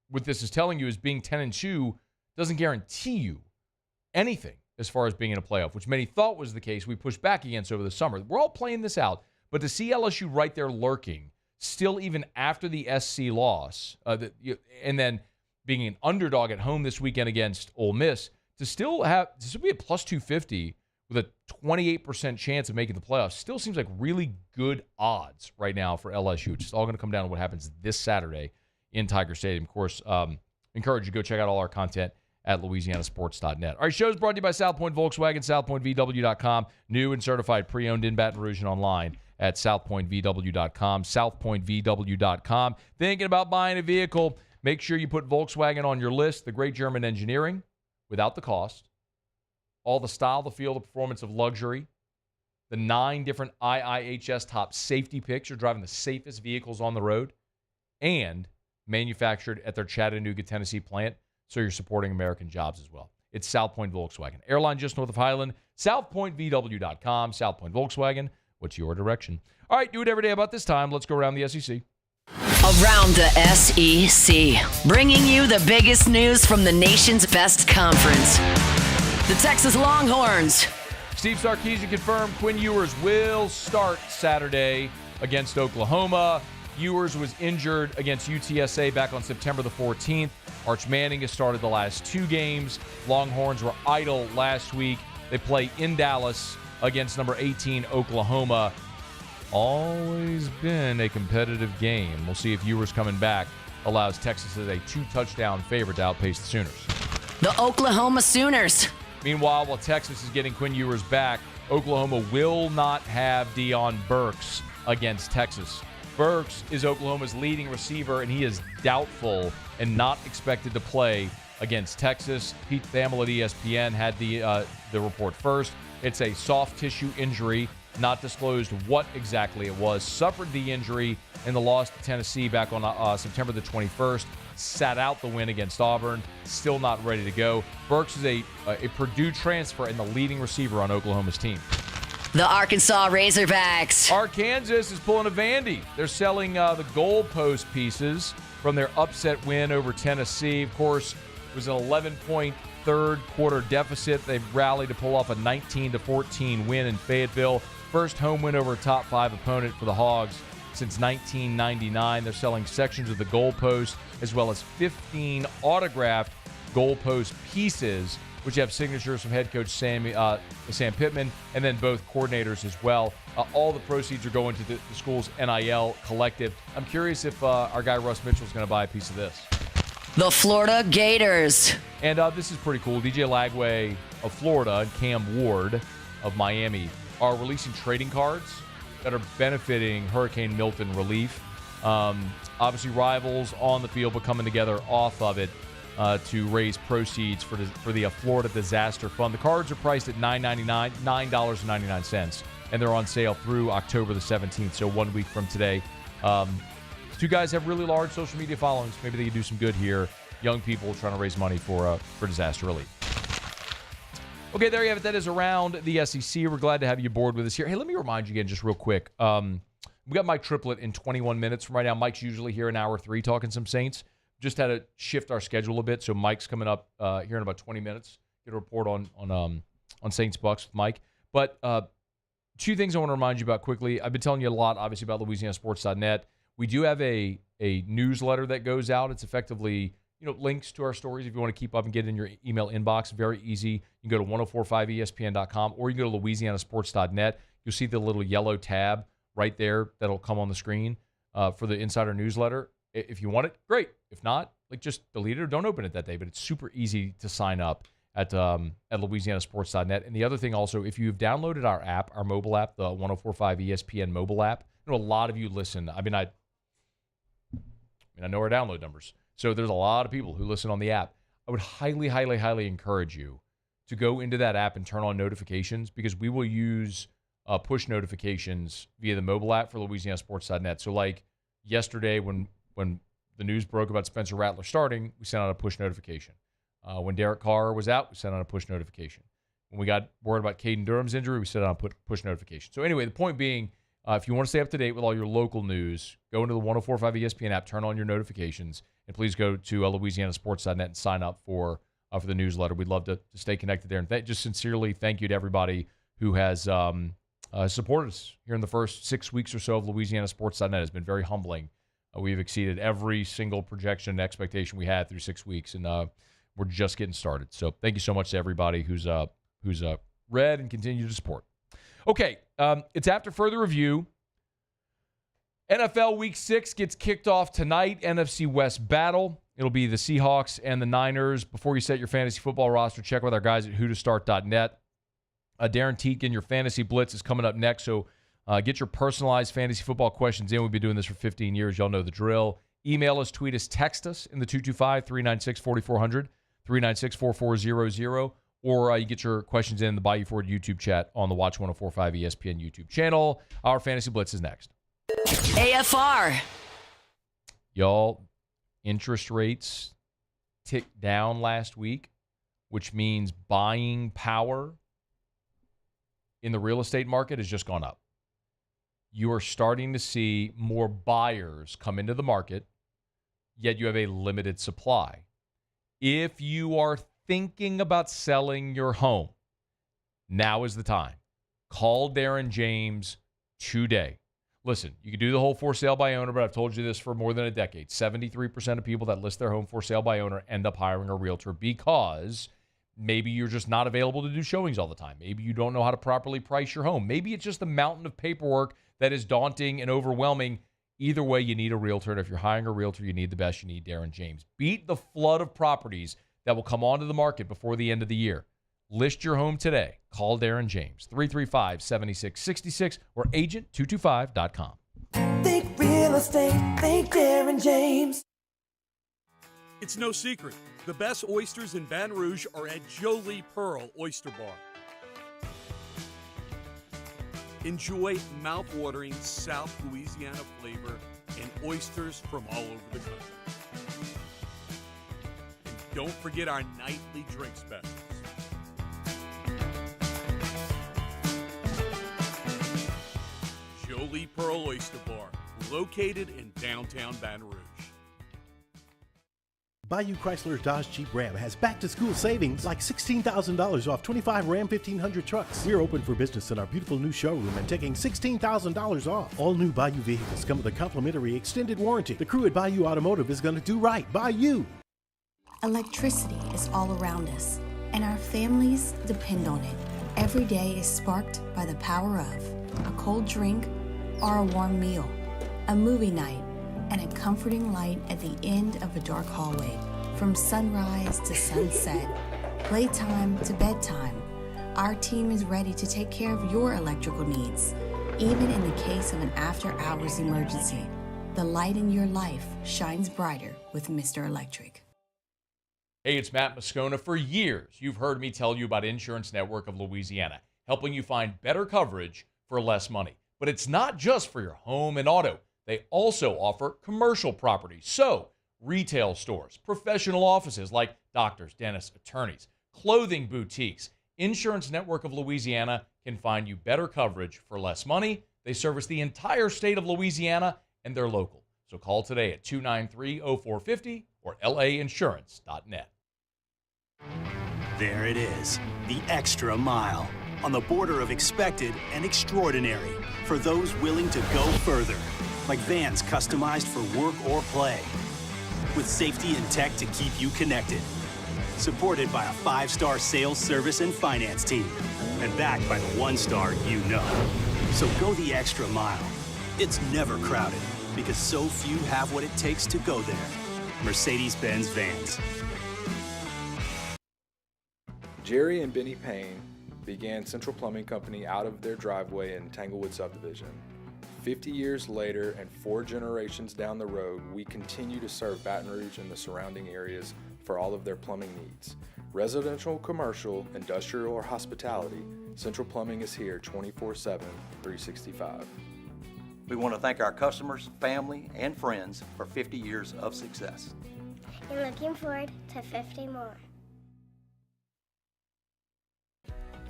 what this is telling you is being 10-2 doesn't guarantee you anything as far as being in a playoff, which many thought was the case. We pushed back against over the summer. We're all playing this out. But to see LSU right there lurking, still even after the SC loss, and then being an underdog at home this weekend against Ole Miss, to still be at plus 250 with a 28% chance of making the playoffs still seems like really good odds right now for LSU. It's all going to come down to what happens this Saturday in Tiger Stadium. Of course, encourage you to go check out all our content at louisianasports.net. All right, show's brought to you by South Point Volkswagen, southpointvw.com. New and certified pre-owned in Baton Rouge and online at southpointvw.com, southpointvw.com. Thinking about buying a vehicle, make sure you put Volkswagen on your list. The great German engineering without the cost. All the style, the feel, the performance of luxury. The 9 different IIHS top safety picks. You're driving the safest vehicles on the road. And manufactured at their Chattanooga, Tennessee plant. So you're supporting American jobs as well. It's South Point Volkswagen. Airline just north of Highland. southpointvw.com. South Point Volkswagen. What's your direction? All right, do it every day about this time. Let's go around the SEC. Around the SEC, bringing you the biggest news from the nation's best conference. The Texas Longhorns. Steve Sarkisian confirmed Quinn Ewers will start Saturday against Oklahoma. Ewers was injured against UTSA back on September the 14th. Arch Manning has started the last 2 games. Longhorns were idle last week. They play in Dallas against number 18 Oklahoma. Always been a competitive game. We'll see if Ewers coming back allows Texas as a 2-touchdown favorite to outpace the Sooners. The Oklahoma Sooners. Meanwhile, while Texas is getting Quinn Ewers back, Oklahoma will not have Deion Burks against Texas. Burks is Oklahoma's leading receiver, and he is doubtful and not expected to play against Texas. Pete Thamel at ESPN had the report first. It's a soft tissue injury, not disclosed what exactly it was. Suffered the injury in the loss to Tennessee back on September the 21st. Sat out the win against Auburn. Still not ready to go. Burks is a Purdue transfer and the leading receiver on Oklahoma's team. The Arkansas Razorbacks. Arkansas is pulling a Vandy. They're selling the goalpost pieces from their upset win over Tennessee. Of course, it was an 11-point third-quarter deficit. They've rallied to pull off a 19-14 win in Fayetteville. First home win over a top-5 opponent for the Hogs since 1999. They're selling sections of the goalpost as well as 15 autographed goalpost pieces, which have signatures from head coach Sam Pittman and then both coordinators as well. All the proceeds are going to the school's NIL collective. I'm curious if our guy Russ Mitchell is going to buy a piece of this. The Florida Gators. And this is pretty cool. DJ Lagway of Florida and Cam Ward of Miami are releasing trading cards that are benefiting Hurricane Milton relief. Obviously, rivals on the field, but coming together off of it to raise proceeds for the Florida Disaster Fund. The cards are priced at $9.99, and they're on sale through October the 17th, so 1 week from today. 2 guys have really large social media followings. Maybe they can do some good here. Young people trying to raise money for disaster relief. Okay, there you have it. That is around the SEC. We're glad to have you aboard with us here. Hey, let me remind you again just real quick. We got Mike Triplet in 21 minutes from right now. Mike's usually here in hour 3 talking some Saints. Just had to shift our schedule a bit, so Mike's coming up here in about 20 minutes. Get a report on Saints Bucks with Mike. But 2 things I want to remind you about quickly. I've been telling you a lot, obviously, about LouisianaSports.net. We do have a newsletter that goes out. It's effectively links to our stories if you want to keep up and get in your email inbox. Very easy. You can go to 1045ESPN.com or you can go to LouisianaSports.net. You'll see the little yellow tab right there that'll come on the screen for the insider newsletter. If you want it, great. If not, just delete it or don't open it that day. But it's super easy to sign up at LouisianaSports.net. And the other thing also, if you've downloaded our app, our mobile app, the 1045 ESPN mobile app, I know a lot of you listen. I know our download numbers. So there's a lot of people who listen on the app. I would highly, highly, highly encourage you to go into that app and turn on notifications because we will use push notifications via the mobile app for LouisianaSports.net. So like yesterday when the news broke about Spencer Rattler starting, we sent out a push notification. When Derek Carr was out, we sent out a push notification. When we got worried about Caden Durham's injury, we sent out a push notification. So anyway, the point being, if you want to stay up to date with all your local news, go into the 1045 ESPN app, turn on your notifications, and please go to LouisianaSports.net and sign up for the newsletter. We'd love to stay connected there. And just sincerely thank you to everybody who has supported us here in the first 6 weeks or so of LouisianaSports.net. It's been very humbling. We've exceeded every single projection and expectation we had through 6 weeks, and we're just getting started. So thank you so much to everybody who's read and continued to support. Okay, it's after further review. NFL Week 6 gets kicked off tonight. NFC West battle. It'll be the Seahawks and the Niners. Before you set your fantasy football roster, check with our guys at whotostart.net. Darin Tietgen, your fantasy blitz is coming up next, so get your personalized fantasy football questions in. We've been doing this for 15 years. Y'all know the drill. Email us, tweet us, text us in the 225-396-4400, 396-4400, or you get your questions in the Bayou Ford YouTube chat on the Watch 1045 ESPN YouTube channel. Our fantasy blitz is next. AFR. Y'all, interest rates ticked down last week, which means buying power in the real estate market has just gone up. You are starting to see more buyers come into the market, yet you have a limited supply. If you are thinking about selling your home, now is the time. Call Darin James today. Listen, you can do the whole for sale by owner, but I've told you this for more than a decade. 73% of people that list their home for sale by owner end up hiring a realtor because maybe you're just not available to do showings all the time. Maybe you don't know how to properly price your home. Maybe it's just a mountain of paperwork that is daunting and overwhelming. Either way, you need a realtor. And if you're hiring a realtor, you need the best. You need Darin James. Beat the flood of properties that will come onto the market before the end of the year. List your home today. Call Darin James, 335-7666 or agent225.com. Think real estate, think Darin James. It's no secret. The best oysters in Baton Rouge are at Jolie Pearl Oyster Bar. Enjoy mouth-watering South Louisiana flavor and oysters from all over the country. And don't forget our nightly drink specials. Jolie Pearl Oyster Bar, located in downtown Baton Rouge. Bayou Chrysler Dodge Jeep Ram has back-to-school savings like $16,000 off 25 Ram 1500 trucks. We're open for business in our beautiful new showroom and taking $16,000 off. All new Bayou vehicles come with a complimentary extended warranty. The crew at Bayou Automotive is going to do right by you. Electricity is all around us, and our families depend on it. Every day is sparked by the power of a cold drink or a warm meal, a movie night, and a comforting light at the end of a dark hallway. From sunrise to sunset, playtime to bedtime, our team is ready to take care of your electrical needs. Even in the case of an after-hours emergency, the light in your life shines brighter with Mr. Electric. Hey, it's Matt Moscona. For years, you've heard me tell you about Insurance Network of Louisiana, helping you find better coverage for less money. But it's not just for your home and auto. They also offer commercial properties, so retail stores, professional offices like doctors, dentists, attorneys, clothing boutiques. Insurance Network of Louisiana can find you better coverage for less money. They service the entire state of Louisiana, and they're local. So call today at 293-0450 or lainsurance.net. There it is, the extra mile, on the border of expected and extraordinary for those willing to go further, like vans customized for work or play, with safety and tech to keep you connected, supported by a 5-star sales, service, and finance team, and backed by the 1-star you know. So go the extra mile. It's never crowded, because so few have what it takes to go there. Mercedes-Benz Vans. Jerry and Benny Payne began Central Plumbing Company out of their driveway in Tanglewood subdivision. 50 years later and 4 generations down the road, we continue to serve Baton Rouge and the surrounding areas for all of their plumbing needs. Residential, commercial, industrial, or hospitality, Central Plumbing is here 24/7, 365. We want to thank our customers, family, and friends for 50 years of success. And looking forward to 50 more.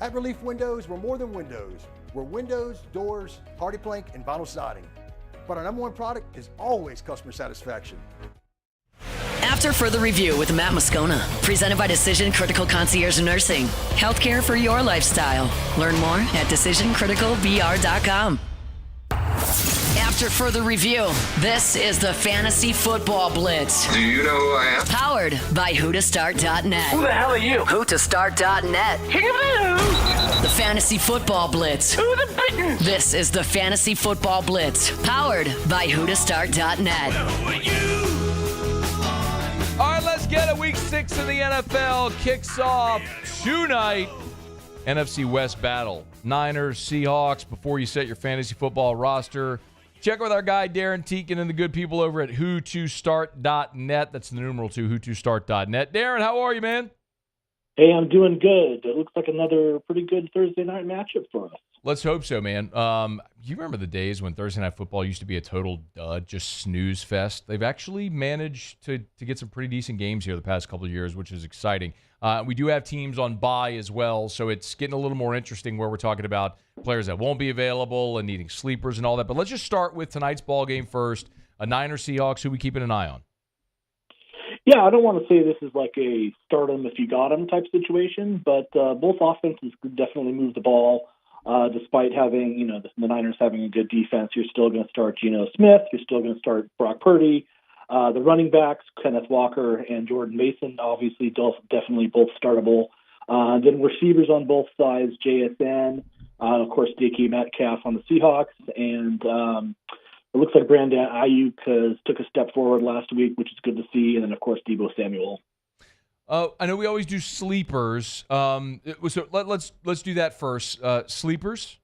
At Relief Windows, we're more than windows. We're windows, doors, hardy plank, and vinyl siding. But our #1 product is always customer satisfaction. After further review with Matt Moscona, presented by Decision Critical Concierge Nursing. Healthcare for your lifestyle. Learn more at decisioncriticalbr.com. After further review, this is the Fantasy Football Blitz. Do you know who I am? Powered by whotostart.net. Who the hell are you? Whotostart.net. The Fantasy Football Blitz. This is the Fantasy Football Blitz. Powered by whotostart.net. All right, let's get it. Week 6 in the NFL kicks off tonight. NFC West battle. Niners, Seahawks. Before you set your fantasy football roster, check with our guy Darin, Tietgen, and the good people over at whotostart.net. That's the numeral 2, whotostart.net. Darin, how are you, man? Hey, I'm doing good. It looks like another pretty good Thursday night matchup for us. Let's hope so, man. You remember the days when Thursday Night Football used to be a total dud, just snooze fest? They've actually managed to get some pretty decent games here the past couple of years, which is exciting. We do have teams on bye as well, so it's getting a little more interesting where we're talking about players that won't be available and needing sleepers and all that. But let's just start with tonight's ball game first. A Niners Seahawks, who we keeping an eye on? Yeah, I don't want to say this is like a start 'em if you got 'em type situation, but both offenses could definitely move the ball. Despite having, the Niners having a good defense, you're still going to start Geno Smith. You're still going to start Brock Purdy. The running backs, Kenneth Walker and Jordan Mason, obviously definitely both startable. Then receivers on both sides, JSN, of course, DK Metcalf on the Seahawks, and it looks like Brandon Ayuk took a step forward last week, which is good to see, and then, of course, Deebo Samuel. I know we always do sleepers. So let's do that first. Sleepers?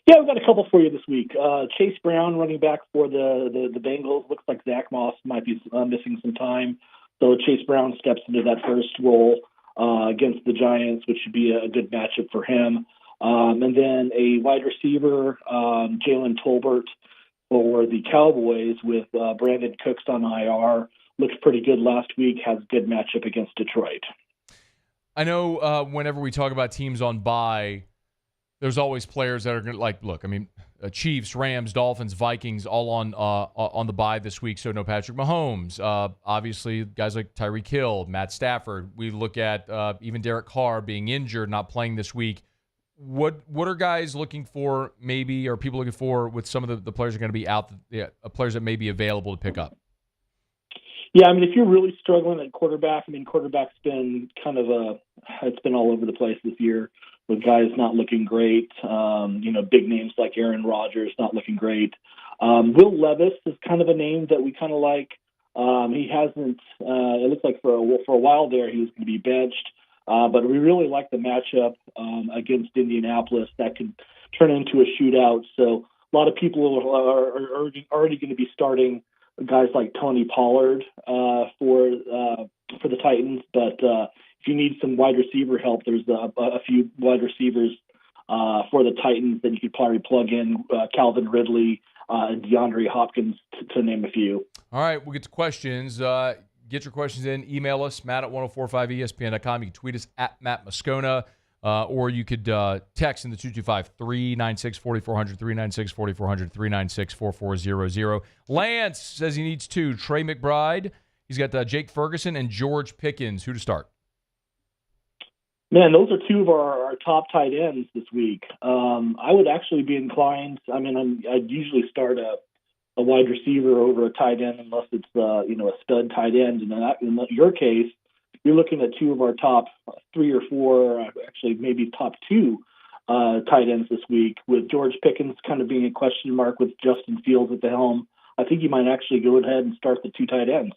Yeah, we've got a couple for you this week. Chase Brown, running back for the Bengals. Looks like Zach Moss might be missing some time. So Chase Brown steps into that first role against the Giants, which should be a good matchup for him. And then a wide receiver, Jalen Tolbert for the Cowboys with Brandon Cooks on IR. Looked pretty good last week, has a good matchup against Detroit. I know whenever we talk about teams on bye, there's always players that are going to, look, Chiefs, Rams, Dolphins, Vikings, all on the bye this week, so no Patrick Mahomes. Obviously, guys like Tyreek Hill, Matt Stafford. We look at even Derek Carr being injured, not playing this week. What are guys looking for maybe, or people looking for with some of the players are going to be out, players that may be available to pick up? Yeah, if you're really struggling at quarterback, quarterback's been it's been all over the place this year with guys not looking great. Big names like Aaron Rodgers not looking great. Will Levis is kind of a name that we kind of like. He hasn't, it looks like for a while there he was going to be benched, but we really like the matchup against Indianapolis. That could turn into a shootout. So a lot of people are already going to be starting guys like Tony Pollard for the Titans, but if you need some wide receiver help, there's a few wide receivers for the Titans that you could probably plug in, Calvin Ridley and DeAndre Hopkins, to name a few. All right, we'll get to questions. Get your questions in. Email us, Matt at 1045ESPN.com. You can tweet us at Matt Moscona. Or you could text in the 225-396-4400, 396-4400, 396-4400. Lance says he needs 2. Trey McBride. He's got Jake Ferguson and George Pickens. Who to start? Man, those are 2 of our top tight ends this week. I would actually be inclined. I mean, I'd usually start a wide receiver over a tight end unless it's a stud tight end. And in your case, you're looking at 2 of our top 3 or 4, actually maybe top 2 tight ends this week, with George Pickens kind of being a question mark with Justin Fields at the helm. I think you might actually go ahead and start the 2 tight ends.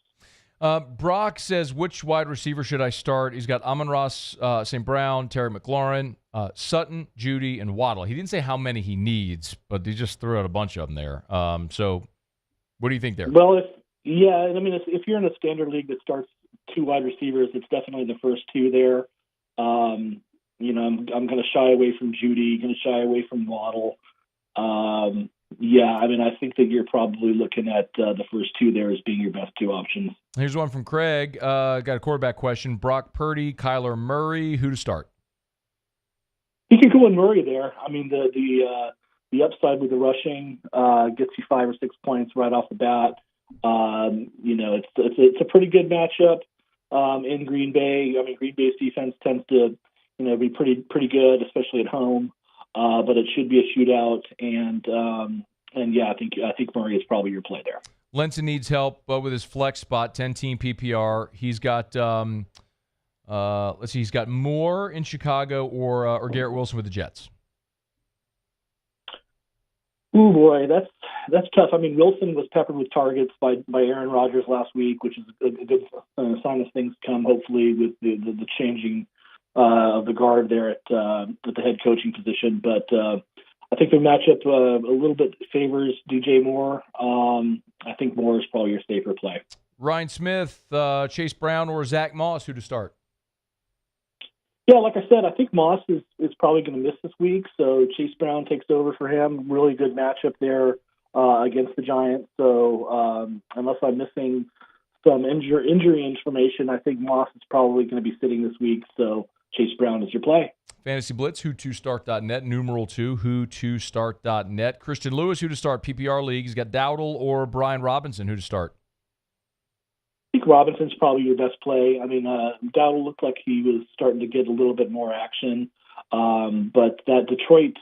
Brock says, which wide receiver should I start? He's got Amon-Ross St. Brown, Terry McLaurin, Sutton, Judy, and Waddle. He didn't say how many he needs, but he just threw out a bunch of them there. So what do you think there? Well, if you're in a standard league that starts 2 wide receivers, it's definitely the first 2 there. I'm going to shy away from Judy, going to shy away from Waddle. I think that you're probably looking at the first 2 there as being your best 2 options. Here's one from Craig. Got a quarterback question. Brock Purdy, Kyler Murray. Who to start? You can go with Murray there. I mean, the upside with the rushing gets you 5 or 6 points right off the bat. It's a pretty good matchup in Green Bay. I mean, Green Bay's defense tends to be pretty good, especially at home. But it should be a shootout, and I think Murray is probably your play there. Lenson needs help with his flex spot, 10-team PPR. He's got he's got Moore in Chicago or Garrett Wilson with the Jets. Oh boy, that's tough. I mean, Wilson was peppered with targets by Aaron Rodgers last week, which is a good sign of things to come. Hopefully, with the changing of the guard there at the head coaching position, but I think the matchup a little bit favors DJ Moore. I think Moore is probably your safer play. Ryan Smith, Chase Brown, or Zach Moss, who to start? Yeah, like I said, I think Moss is probably going to miss this week, so Chase Brown takes over for him. Really good matchup there against the Giants. So unless I'm missing some injury information, I think Moss is probably going to be sitting this week. So Chase Brown is your play. Fantasy Blitz, who2start.net, numeral 2, who2start.net. Christian Lewis, who to start, PPR League. He's got Dowdle or Brian Robinson, who to start? I think Robinson's probably your best play. I mean, Dowdle looked like he was starting to get a little bit more action, but that Detroit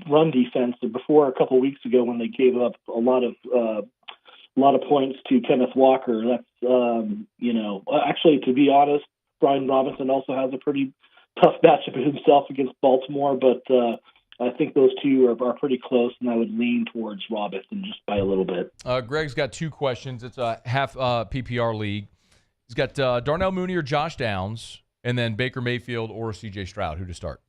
run defense before a couple of weeks ago when they gave up a lot of points to Kenneth Walker. That's actually, to be honest, Brian Robinson also has a pretty tough matchup himself against Baltimore, but I think those 2 are pretty close, and I would lean towards Robinson just by a little bit. Greg's got 2 questions. It's a half PPR league. He's got Darnell Mooney or Josh Downs, and then Baker Mayfield or C.J. Stroud. Who to start?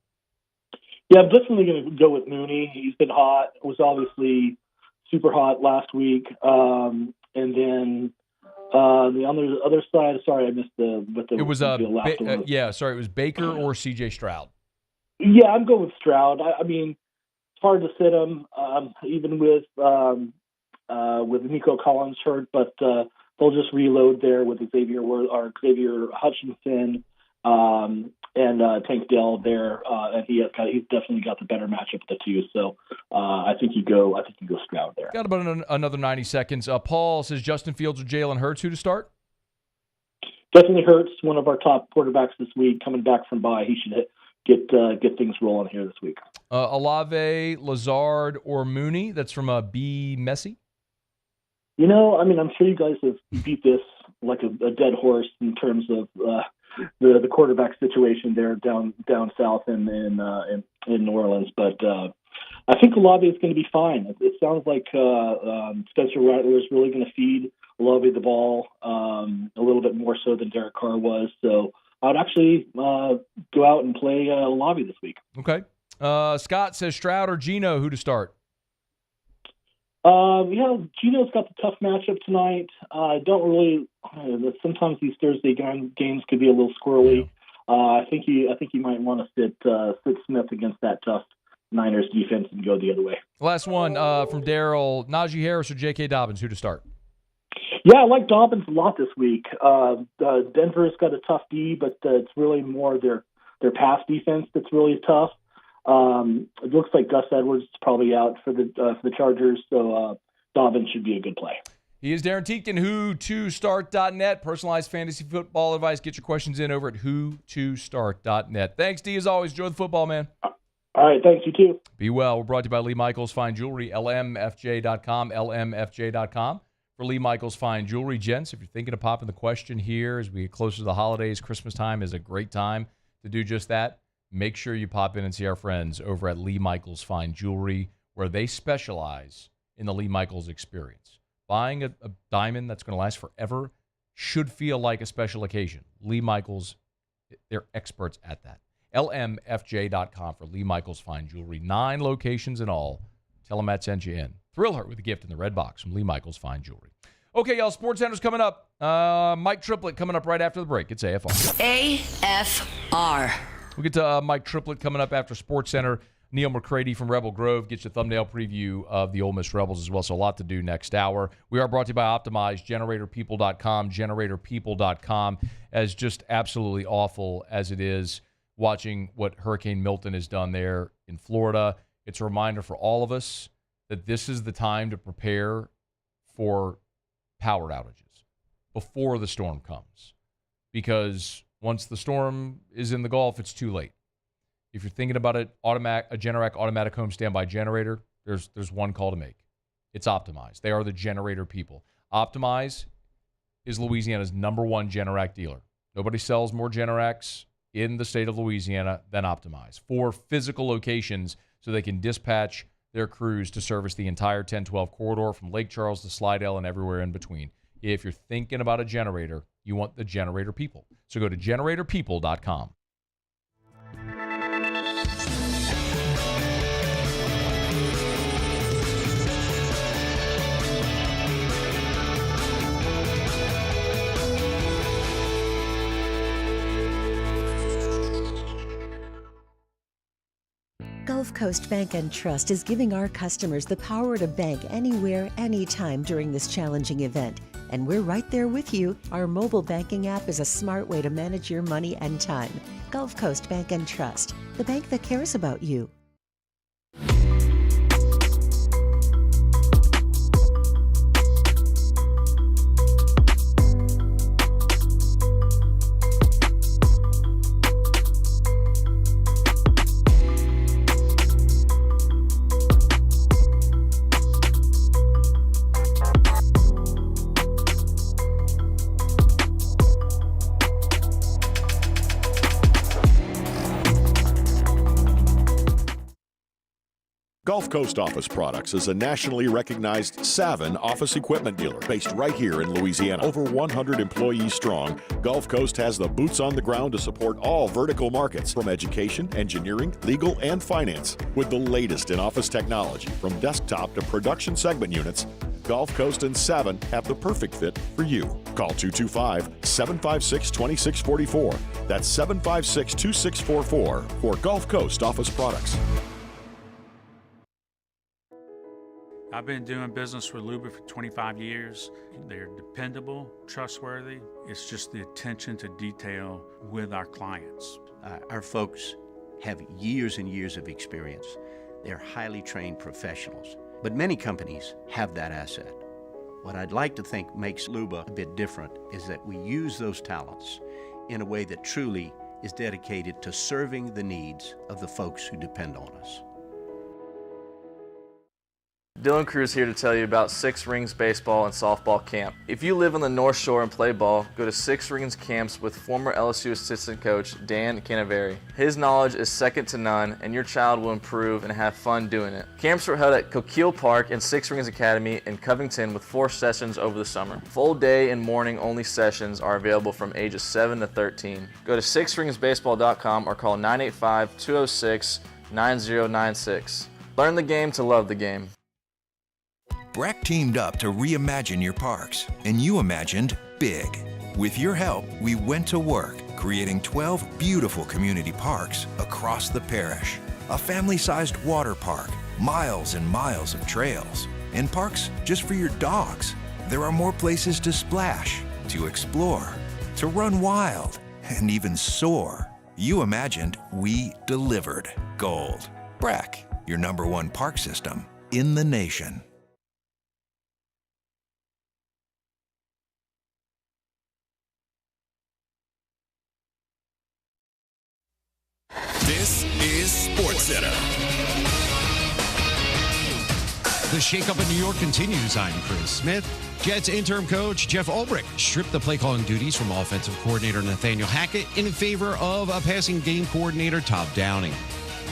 Yeah, I'm definitely going to go with Mooney. He's been hot. Was obviously super hot last week. And then on the other side, sorry, I missed it was it was Baker or C.J. Stroud. Yeah, I'm going with Stroud. I mean, it's hard to sit him, even with Nico Collins hurt, but they'll just reload there with Xavier Hutchinson and Tank Dell there, and he's definitely got the better matchup of the 2. So I think you go Stroud there. Got about another 90 seconds. Paul says Justin Fields or Jalen Hurts. Who to start? Definitely Hurts, one of our top quarterbacks this week, coming back from bye. He should get things rolling here this week. Olave, Lazard, or Mooney. That's from B. Messi. I'm sure you guys have beat this like a dead horse in terms of the quarterback situation there down south in New Orleans, but I think Olave is going to be fine. It sounds like Spencer Rattler is really going to feed Olave the ball a little bit more so than Derek Carr was. So I would actually go out and play Olave this week. Okay. Scott says Stroud or Geno, who to start? Geno's got the tough matchup tonight. Don't really. Sometimes these Thursday games could be a little squirrely. I think you might want to sit Smith against that tough Niners defense and go the other way. Last one from Daryl: Najee Harris or J.K. Dobbins, who to start? Yeah, I like Dobbins a lot this week. Denver's got a tough D, but it's really more their their pass defense that's really tough. It looks like Gus Edwards is probably out for the Chargers, so Dobbins should be a good play. He is Darin Tietgen, who2start.net. Personalized fantasy football advice. Get your questions in over at who2start.net. Thanks, D, as always. Enjoy the football, man. All right, thanks. You too. Be well. We're brought to you by Lee Michaels Fine Jewelry, lmfj.com, lmfj.com. For Lee Michaels Fine Jewelry. Gents, if you're thinking of popping the question here as we get closer to the holidays, Christmas time is a great time to do just that. Make sure you pop in and see our friends over at Lee Michaels Fine Jewelry, where they specialize in the Lee Michaels experience. Buying a diamond that's going to last forever should feel like a special occasion. Lee Michaels, they're experts at that. lmfj.com for Lee Michaels Fine Jewelry. 9 locations in all. Tell them Matt sent you in. Thrill her with a gift in the red box from Lee Michaels Fine Jewelry. Okay, y'all, SportsCenter's coming up. Mike Triplet coming up right after the break. It's AFR. AFR. We'll get to Mike Triplet coming up after SportsCenter. Neal McCready from Rebel Grove gets your thumbnail preview of the Ole Miss Rebels as well, so a lot to do next hour. We are brought to you by Optimize, GeneratorPeople.com, GeneratorPeople.com. As just absolutely awful as it is watching what Hurricane Milton has done there in Florida, it's a reminder for all of us that this is the time to prepare for power outages before the storm comes. Because once the storm is in the Gulf, it's too late. If you're thinking about a Generac automatic home standby generator, there's one call to make. It's Optimize. They are the generator people. Optimize is Louisiana's #1 Generac dealer. Nobody sells more Generacs in the state of Louisiana than Optimize. 4 physical locations so they can dispatch their crews to service the entire 1012 corridor from Lake Charles to Slidell and everywhere in between. If you're thinking about a generator, you want the generator people. So go to GeneratorPeople.com. Gulf Coast Bank and Trust is giving our customers the power to bank anywhere, anytime during this challenging event. And we're right there with you. Our mobile banking app is a smart way to manage your money and time. Gulf Coast Bank and Trust, the bank that cares about you. Gulf Coast Office Products is a nationally recognized Savin office equipment dealer based right here in Louisiana. Over 100 employees strong, Gulf Coast has the boots on the ground to support all vertical markets from education, engineering, legal, and finance. With the latest in office technology from desktop to production segment units, Gulf Coast and Savin have the perfect fit for you. Call 225-756-2644. That's 756-2644 for Gulf Coast Office Products. I've been doing business with Luba for 25 years. They're dependable, trustworthy. It's just the attention to detail with our clients. Our folks have years and years of experience. They're highly trained professionals, but many companies have that asset. What I'd like to think makes Luba a bit different is that we use those talents in a way that truly is dedicated to serving the needs of the folks who depend on us. Dylan Cruz here to tell you about Six Rings Baseball and Softball Camp. If you live on the North Shore and play ball, go to Six Rings Camps with former LSU assistant coach Dan Canaveri. His knowledge is second to none, and your child will improve and have fun doing it. Camps are held at Coquille Park and Six Rings Academy in Covington with 4 sessions over the summer. Full day and morning only sessions are available from ages 7 to 13. Go to sixringsbaseball.com or call 985-206-9096. Learn the game to love the game. Brack teamed up to reimagine your parks, and you imagined big. With your help, we went to work, creating 12 beautiful community parks across the parish. A family-sized water park, miles and miles of trails, and parks just for your dogs. There are more places to splash, to explore, to run wild, and even soar. You imagined, we delivered gold. Brack, your #1 park system in the nation. This is SportsCenter. The shakeup in New York continues. I'm Chris Smith. Jets interim coach Jeff Ulbrich stripped the play calling duties from offensive coordinator Nathaniel Hackett in favor of a passing game coordinator Todd Downing.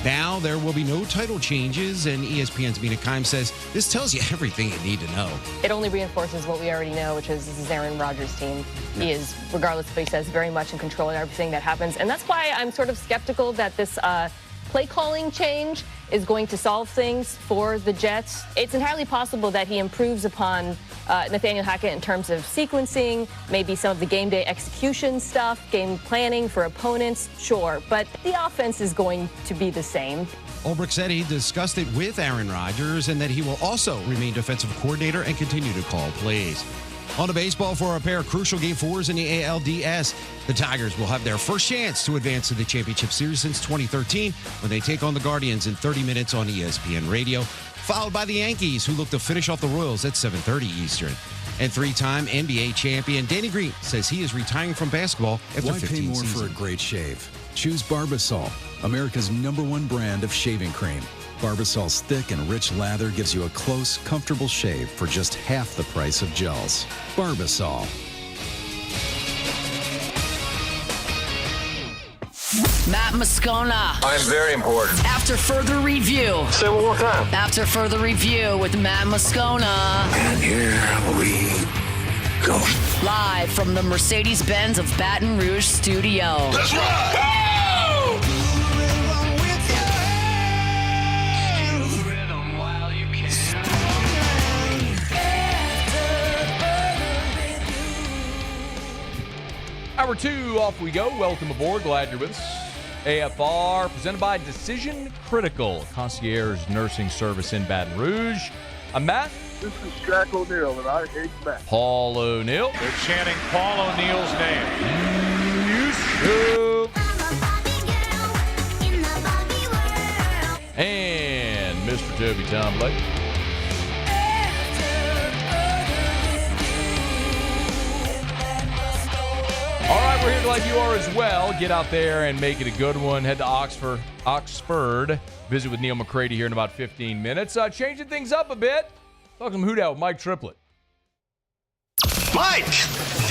Now there will be no title changes, and ESPN's Mina Kimes says this tells you everything you need to know. It only reinforces what we already know, which is this is Aaron Rodgers' team. Yeah. He is, regardless of what he says, very much in control of everything that happens. And that's why I'm sort of skeptical that this play calling change is going to solve things for the Jets. It's entirely possible that he improves upon Nathaniel Hackett in terms of sequencing, maybe some of the game day execution stuff, game planning for opponents, sure. But the offense is going to be the same. Ulbrich said he discussed it with Aaron Rodgers and that he will also remain defensive coordinator and continue to call plays. On to baseball for a pair of crucial Game 4s in the ALDS. The Tigers will have their first chance to advance to the championship series since 2013 when they take on the Guardians in 30 minutes on ESPN Radio, followed by the Yankees, who look to finish off the Royals at 7:30 Eastern. And three-time NBA champion Danny Green says he is retiring from basketball after 15 Why pay more seasons. for a great shave? Choose Barbasol, America's #1 brand of shaving cream. Barbasol's thick and rich lather gives you a close, comfortable shave for just half the price of gels. Barbasol. Matt Moscona. I'm very important. After further review. Say it one more time. After further review with Matt Moscona. And here we go. Live from the Mercedes-Benz of Baton Rouge studio. That's right. Hour 2, off we go. Welcome aboard. Glad you're with us. AFR, presented by Decision Critical, concierge nursing service in Baton Rouge. I'm Matt. This is Shaq O'Neal, and I hate Matt. Paul O'Neal. They're chanting Paul O'Neal's name. And Mr. Toby Tomblake. All right, we're here glad you are as well. Get out there and make it a good one. Head to Oxford. Visit with Neal McCready here in about 15 minutes. Changing things up a bit. Talk some hoot out with Mike Triplet. Mike!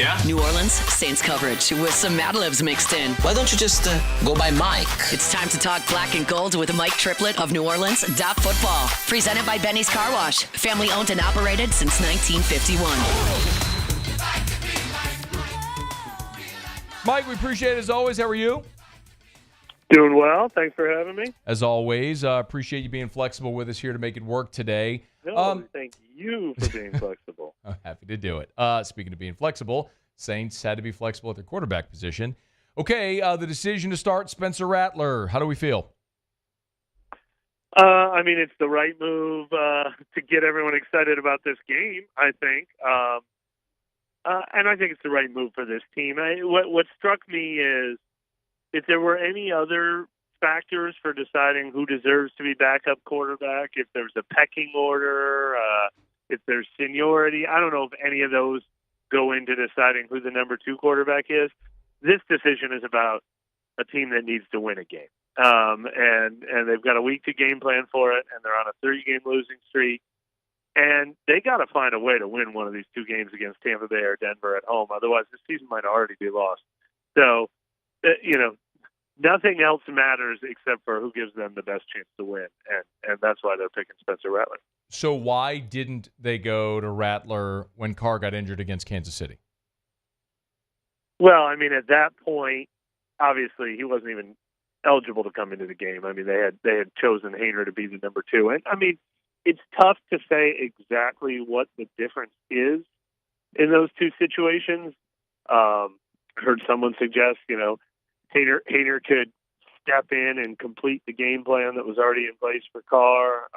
Yeah? New Orleans Saints coverage with some Mad Libs mixed in. Why don't you just go by Mike? It's time to talk black and gold with Mike Triplet of New Orleans Football. Presented by Benny's Car Wash. Family owned and operated since 1951. Mike, we appreciate it as always. How are you? Doing well. Thanks for having me. As always, appreciate you being flexible with us here to make it work today. No, thank you for being flexible. I'm happy to do it. Speaking of being flexible, Saints had to be flexible at their quarterback position. Okay, the decision to start Spencer Rattler. How do we feel? I mean, it's the right move to get everyone excited about this game, I think. And I think it's the right move for this team. What struck me is if there were any other factors for deciding who deserves to be backup quarterback, if there's a pecking order, if there's seniority, I don't know if any of those go into deciding who the number 2 quarterback is. This decision is about a team that needs to win a game. And they've got a week to game plan for it, and they're on a 30-game losing streak. And they got to find a way to win one of these 2 games against Tampa Bay or Denver at home. Otherwise, the season might already be lost. So, nothing else matters except for who gives them the best chance to win. And that's why they're picking Spencer Rattler. So why didn't they go to Rattler when Carr got injured against Kansas City? Well, I mean, at that point, obviously, he wasn't even eligible to come into the game. I mean, they had chosen Haener to be the number 2. And, I mean, it's tough to say exactly what the difference is in those 2 situations. Heard someone suggest, Haener could step in and complete the game plan that was already in place for Carr.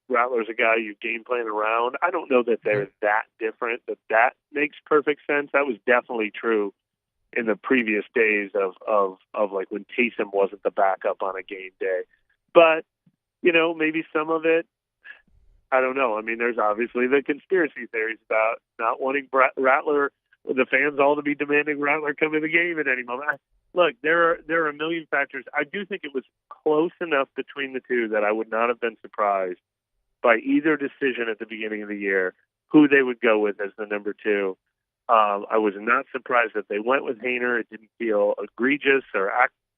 Rattler's a guy you game plan around. I don't know that they're that different, that makes perfect sense. That was definitely true in the previous days of like when Taysom wasn't the backup on a game day. But, maybe some of it, I don't know. I mean, there's obviously the conspiracy theories about not wanting Rattler, the fans all to be demanding Rattler come in the game at any moment. Look, there are a million factors. I do think it was close enough between the two that I would not have been surprised by either decision at the beginning of the year who they would go with as the number 2. I was not surprised that they went with Haener. It didn't feel egregious or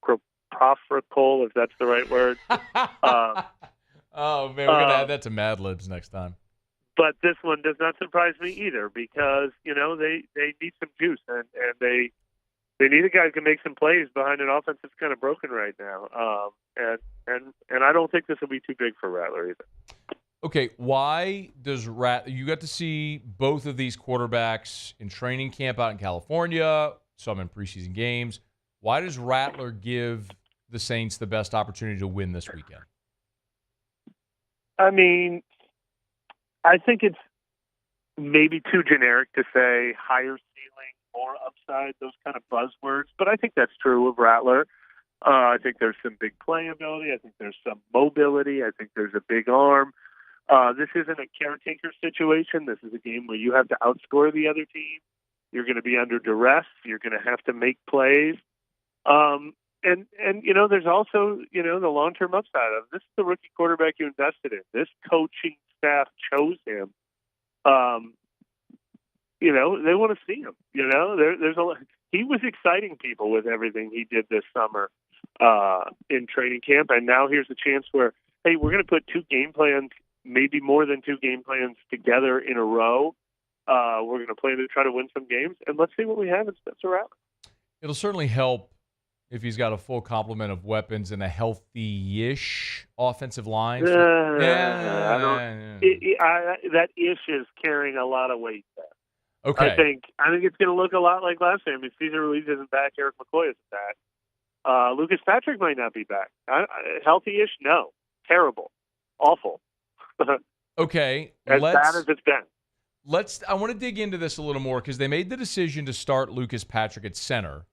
acroprofrical, if that's the right word. Oh, man, we're going to add that to Mad Libs next time. But this one does not surprise me either because, they need some juice and they need a guy who can make some plays behind an offense that's kind of broken right now. And I don't think this will be too big for Rattler either. Okay, why does you got to see both of these quarterbacks in training camp out in California, some in preseason games. Why does Rattler give the Saints the best opportunity to win this weekend? I mean, I think it's maybe too generic to say higher ceiling, more upside, those kind of buzzwords, but I think that's true of Rattler. I think there's some big playability. I think there's some mobility. I think there's a big arm. This isn't a caretaker situation. This is a game where you have to outscore the other team. You're going to be under duress. You're going to have to make plays. And there's also, the long-term upside of this is the rookie quarterback you invested in. This coaching staff chose him. They want to see him. He was exciting people with everything he did this summer in training camp. And now here's a chance where, hey, we're going to put 2 game plans, maybe more than 2 game plans together in a row. We're going to plan to try to win some games, and let's see what we have in Spencer Rattler. It'll certainly help if he's got a full complement of weapons and a healthy-ish offensive line. That ish is carrying a lot of weight there. Okay. I think it's going to look a lot like last time. If Cesar Ruiz isn't back, Eric McCoy isn't back. Lucas Patrick might not be back. Healthy-ish? No. Terrible. Awful. Okay. As bad as it's been. I want to dig into this a little more because they made the decision to start Lucas Patrick at center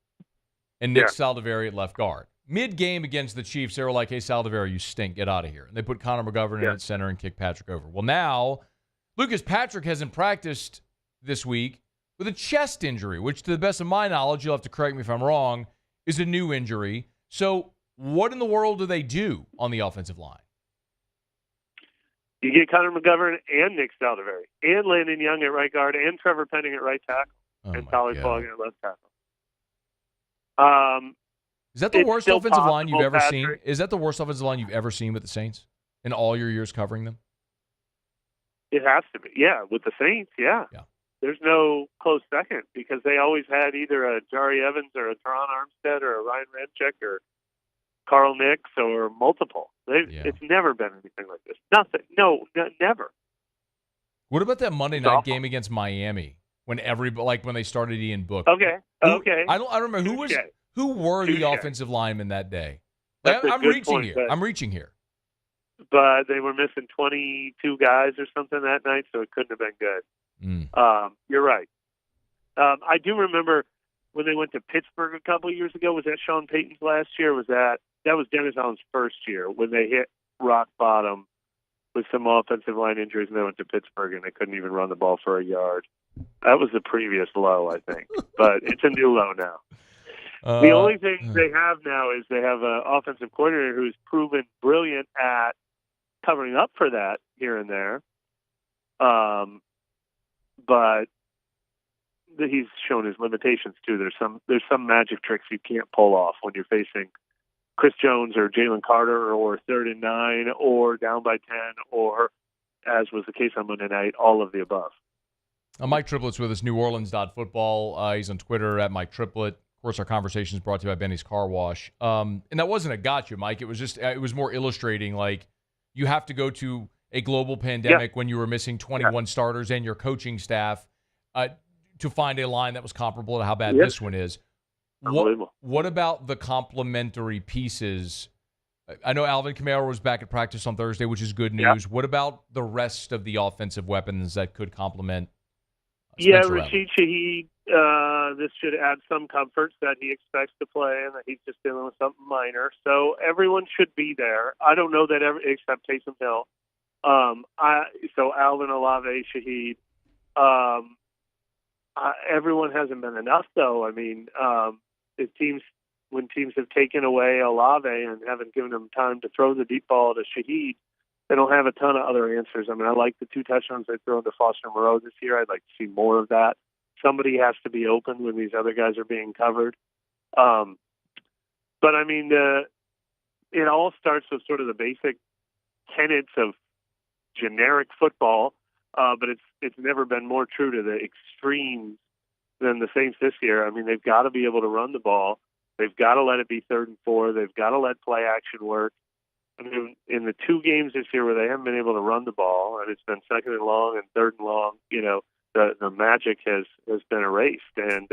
and Nick Saldiveri at left guard. Mid-game against the Chiefs, they were like, hey, Saldiveri, you stink. Get out of here. And they put Connor McGovern in at center and kicked Patrick over. Well, now Lucas Patrick hasn't practiced this week with a chest injury, which to the best of my knowledge, you'll have to correct me if I'm wrong, is a new injury. So what in the world do they do on the offensive line? You get Connor McGovern and Nick Saldiveri and Landon Young at right guard and Trevor Penning at right tackle and Tyler Fogg at left tackle. Is that the worst offensive line you've ever seen? Is that the worst offensive line you've ever seen with the Saints in all your years covering them? It has to be. Yeah, with the Saints, yeah. There's no close second because they always had either a Jari Evans or a Teron Armstead or a Ryan Ramczyk or Carl Nix or multiple. It's never been anything like this. Nothing. No, never. What about that Monday night game against Miami when when they started Ian Book? Okay. I don't remember who were the offensive linemen that day. I'm reaching here. But they were missing 22 guys or something that night, so it couldn't have been good. You're right. I do remember when they went to Pittsburgh a couple of years ago. Was that Sean Payton's last year? That was Dennis Allen's first year when they hit rock bottom with some offensive line injuries and they went to Pittsburgh and they couldn't even run the ball for a yard. That was the previous low, I think. But it's a new low now. The only thing they have now is they have an offensive coordinator who's proven brilliant at covering up for that here and there. But he's shown his limitations too. There's some magic tricks you can't pull off when you're facing Chris Jones or Jalen Carter or 3rd and 9 or down by 10 or, as was the case on Monday night, all of the above. Mike Triplet's with us, NewOrleans.football. He's on Twitter at Mike Triplett. Of course, our conversation is brought to you by Benny's Car Wash. And that wasn't a gotcha, Mike. It was more illustrating, like, you have to go to a global pandemic when you were missing 21 starters and your coaching staff to find a line that was comparable to how bad this one is. What about the complementary pieces? I know Alvin Kamara was back at practice on Thursday, which is good news. What about the rest of the offensive weapons that could complement Spencer Rashid Shaheed, this should add some comfort that he expects to play and that he's just dealing with something minor. So everyone should be there. I don't know that except Taysom Hill. So Alvin, Olave, Shaheed. Everyone hasn't been enough, though. I mean, when teams have taken away Olave and haven't given him time to throw the deep ball to Shaheed, they don't have a ton of other answers. I mean, I like the 2 touchdowns they throw to Foster Moreau this year. I'd like to see more of that. Somebody has to be open when these other guys are being covered. But, I mean, it all starts with sort of the basic tenets of generic football, but it's never been more true to the extremes than the Saints this year. I mean, they've got to be able to run the ball. They've got to let it be 3rd and 4. They've got to let play action work. I mean, in the 2 games this year where they haven't been able to run the ball, and it's been 2nd and long and 3rd and long, the magic has been erased. And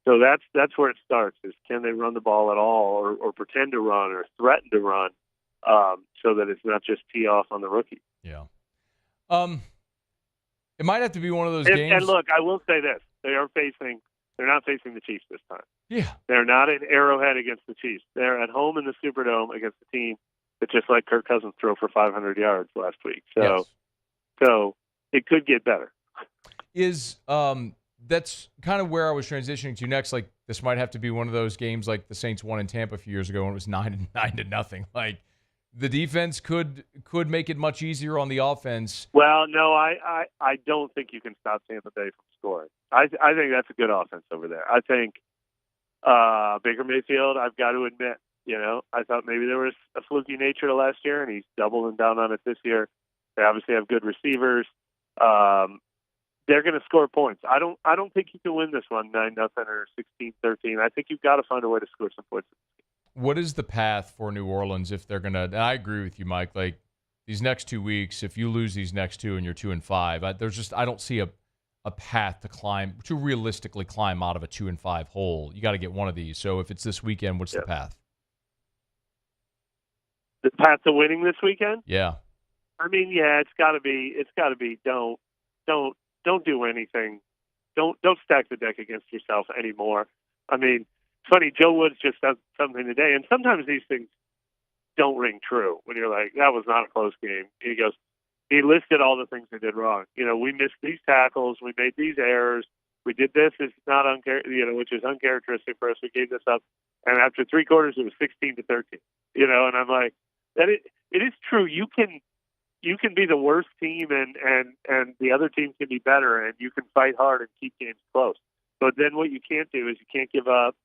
so that's where it starts, is can they run the ball at all or pretend to run or threaten to run so that it's not just tee off on the rookie. Yeah. It might have to be one of those games. And look, I will say this. They're not facing the Chiefs this time. Yeah. They're not in Arrowhead against the Chiefs. They're at home in the Superdome against a team that just let Kirk Cousins throw for 500 yards last week. So it could get better. That's kind of where I was transitioning to next. Like, this might have to be one of those games like the Saints won in Tampa a few years ago when it was 9-9. Like, the defense could make it much easier on the offense. Well, no, I don't think you can stop Tampa Bay from scoring. I think that's a good offense over there. I think Baker Mayfield, I've got to admit, I thought maybe there was a fluky nature to last year, and he's doubling down on it this year. They obviously have good receivers. They're going to score points. I don't think you can win this one 9-0 or 16-13. I think you've got to find a way to score some points. What is the path for New Orleans if they're going to – and I agree with you, Mike. Like, these next 2 weeks, if you lose these next 2 and you're 2-5, I don't see a path to realistically climb out of a 2-5 hole. You got to get one of these. So if it's this weekend, what's the path? The path to winning this weekend? Yeah. I mean, yeah, it's got to be don't do anything. Don't stack the deck against yourself anymore. I mean, it's funny, Joe Woods just said something today, and sometimes these things don't ring true when you're like, that was not a close game. He listed all the things they did wrong. We missed these tackles, we made these errors, we did this, it's not which is uncharacteristic for us. We gave this up, and after 3 quarters, it was 16-13. And I'm like, that it is true. You can be the worst team, and the other team can be better, and you can fight hard and keep games close. But then what you can't do is you can't give up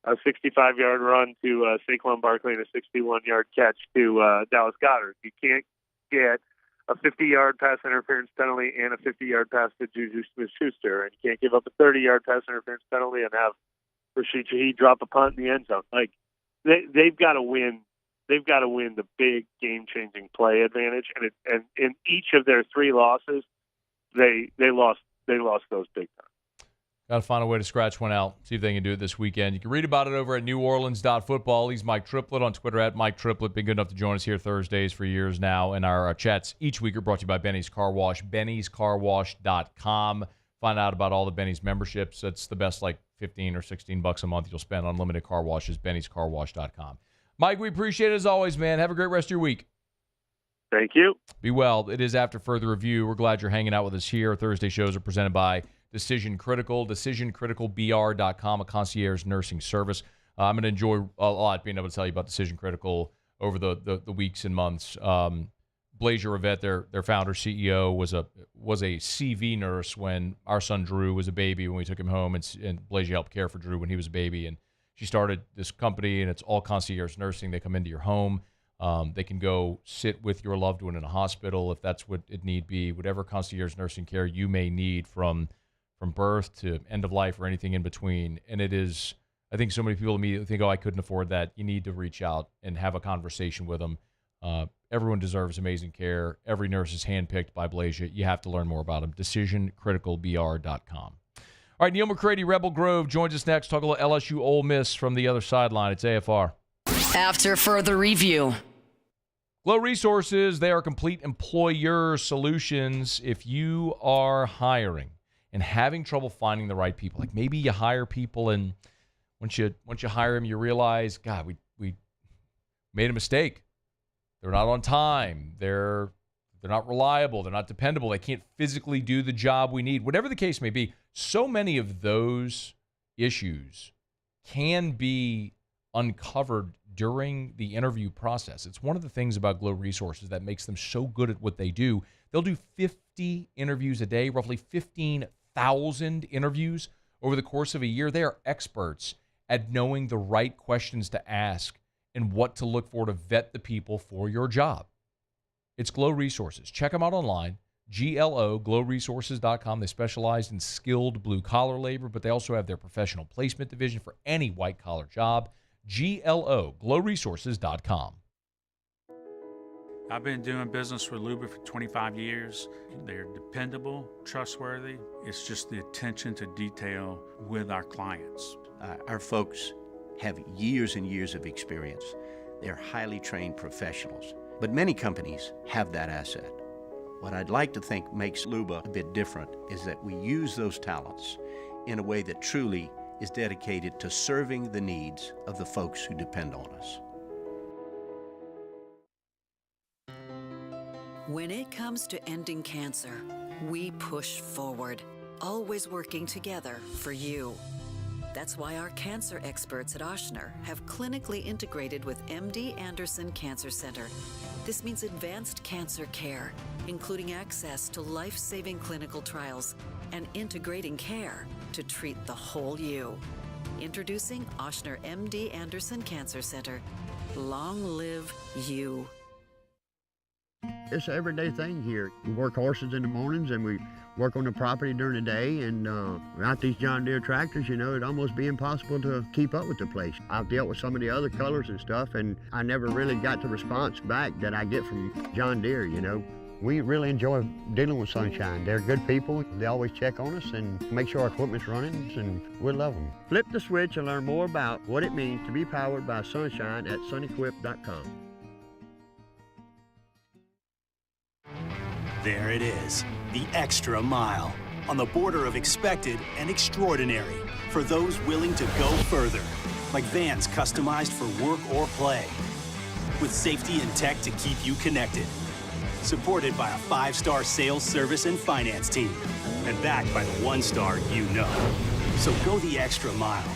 a 65-yard run to Saquon Barkley and a 61-yard catch to Dallas Goedert. You can't get a 50-yard pass interference penalty and a 50-yard pass to Juju Smith-Schuster, and you can't give up a 30-yard pass interference penalty and have Rashid Shaheed drop a punt in the end zone. Like, they've got to win. They've got to win the big game-changing play advantage, and in each of their 3 losses, they lost those big time. Got to find a way to scratch one out, see if they can do it this weekend. You can read about it over at neworleans.football. He's Mike Triplet on Twitter at Mike Triplet. Been good enough to join us here Thursdays for years now. And our chats each week are brought to you by Benny's Car Wash, bennyscarwash.com. Find out about all the Benny's memberships. That's the best, like $15 or $16 a month you'll spend on unlimited car washes, bennyscarwash.com. Mike, we appreciate it as always, man. Have a great rest of your week. Thank you. Be well. It is After Further Review. We're glad you're hanging out with us here. Thursday shows are presented by Decision Critical, decisioncriticalbr.com, a concierge nursing service. I'm going to enjoy a lot being able to tell you about Decision Critical over the weeks and months. Blazier Rivette, their founder, CEO, was a CV nurse when our son Drew was a baby when we took him home, and Blazier helped care for Drew when he was a baby. And she started this company, and it's all concierge nursing. They come into your home. They can go sit with your loved one in a hospital if that's what it need be, whatever concierge nursing care you may need from birth to end of life or anything in between. And it is, I think so many people immediately think, oh, I couldn't afford that. You need to reach out and have a conversation with them. Everyone deserves amazing care. Every nurse is handpicked by Blazier. You have to learn more about them. DecisionCriticalBR.com. All right, Neal McCready, Rebel Grove, joins us next. Talk a little LSU-Ole Miss from the other sideline. It's AFR. After Further Review. Glow Resources, they are complete employer solutions. If you are hiring, and having trouble finding the right people. Like maybe you hire people, and once you hire them, you realize, God, we made a mistake. They're not on time. They're not reliable. They're not dependable. They can't physically do the job we need. Whatever the case may be, so many of those issues can be uncovered during the interview process. It's one of the things about Glow Resources that makes them so good at what they do. They'll do 50 interviews a day, roughly 15,000 interviews over the course of a year. They are experts at knowing the right questions to ask and what to look for to vet the people for your job. It's Glow Resources. Check them out online, glowresources.com. They specialize in skilled blue-collar labor, but they also have their professional placement division for any white-collar job. glowresources.com. I've been doing business with Luba for 25 years. They're dependable, trustworthy. It's just the attention to detail with our clients. Our folks have years and years of experience. They're highly trained professionals, but many companies have that asset. What I'd like to think makes Luba a bit different is that we use those talents in a way that truly is dedicated to serving the needs of the folks who depend on us. When it comes to ending cancer, we push forward, always working together for you. That's why our cancer experts at Ochsner have clinically integrated with MD Anderson Cancer Center. This means advanced cancer care, including access to life-saving clinical trials and integrating care to treat the whole you. Introducing Ochsner MD Anderson Cancer Center. Long live you. It's an everyday thing here. We work horses in the mornings and we work on the property during the day, and without these John Deere tractors, it'd almost be impossible to keep up with the place. I've dealt with some of the other colors and stuff, and I never really got the response back that I get from John Deere, We really enjoy dealing with Sunshine. They're good people. They always check on us and make sure our equipment's running, and we love them. Flip the switch and learn more about what it means to be powered by Sunshine at sunequip.com. There it is, the extra mile, on the border of expected and extraordinary for those willing to go further, like vans customized for work or play, with safety and tech to keep you connected, supported by a 5-star sales, service, and finance team, and backed by the 1-star you know. So go the extra mile.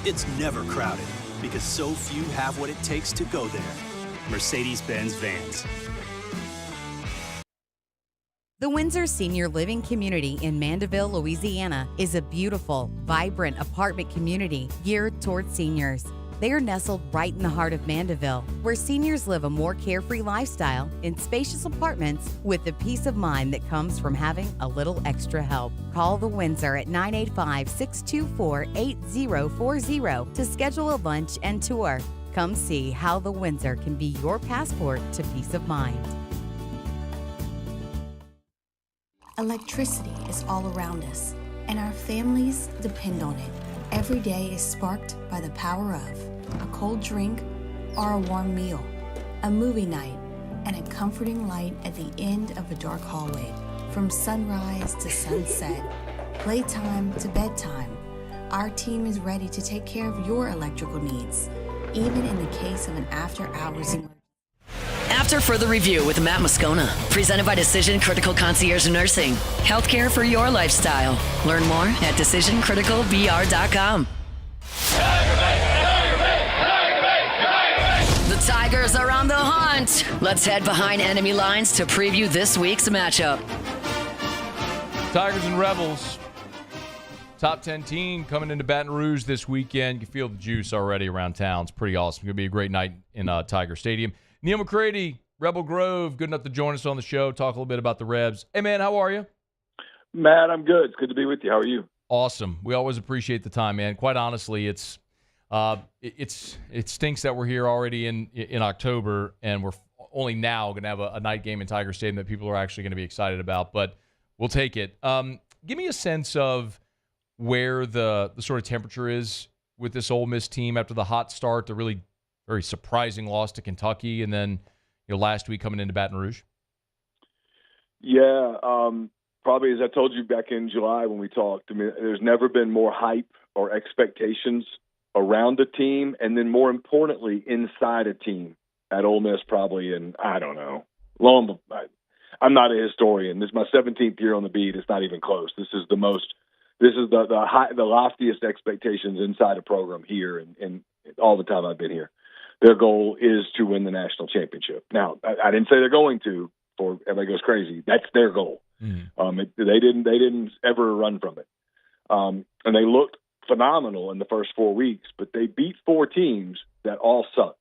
It's never crowded, because so few have what it takes to go there. Mercedes-Benz Vans. The Windsor Senior Living Community in Mandeville, Louisiana is a beautiful, vibrant apartment community geared toward seniors. They are nestled right in the heart of Mandeville, where seniors live a more carefree lifestyle in spacious apartments with the peace of mind that comes from having a little extra help. Call the Windsor at 985-624-8040 to schedule a lunch and tour. Come see how the Windsor can be your passport to peace of mind. Electricity is all around us, and our families depend on it. Every day is sparked by the power of a cold drink or a warm meal, a movie night, and a comforting light at the end of a dark hallway. From sunrise to sunset, playtime to bedtime, our team is ready to take care of your electrical needs, even in the case of an after-hours emergency. After Further Review with Matt Moscona, presented by Decision Critical Concierge Nursing. Healthcare for your lifestyle. Learn more at decisioncriticalbr.com. The Tigers are on the hunt. Let's head behind enemy lines to preview this week's matchup. Tigers and Rebels. Top 10 team coming into Baton Rouge this weekend. You can feel the juice already around town. It's pretty awesome. It's going to be a great night in Tiger Stadium. Neal McCready, Rebel Grove, good enough to join us on the show, talk a little bit about the Rebs. Hey, man, how are you? Matt, I'm good. It's good to be with you. How are you? Awesome. We always appreciate the time, man. Quite honestly, it stinks that we're here already in October, and we're only now going to have a night game in Tiger Stadium that people are actually going to be excited about, but we'll take it. Give me a sense of where the sort of temperature is with this Ole Miss team after the hot start, the really very surprising loss to Kentucky, and then last week coming into Baton Rouge. Yeah, probably, as I told you back in July when we talked, I mean, there's never been more hype or expectations around a team, and then more importantly, inside a team at Ole Miss probably. And I don't know. I'm not a historian. This is my 17th year on the beat. It's not even close. This is the loftiest expectations inside a program here, and all the time I've been here. Their goal is to win the national championship. Now, I didn't say they're going to. Before everybody goes crazy, that's their goal. They didn't ever run from it, and they looked phenomenal in the first 4 weeks. But they beat 4 teams that all sucked.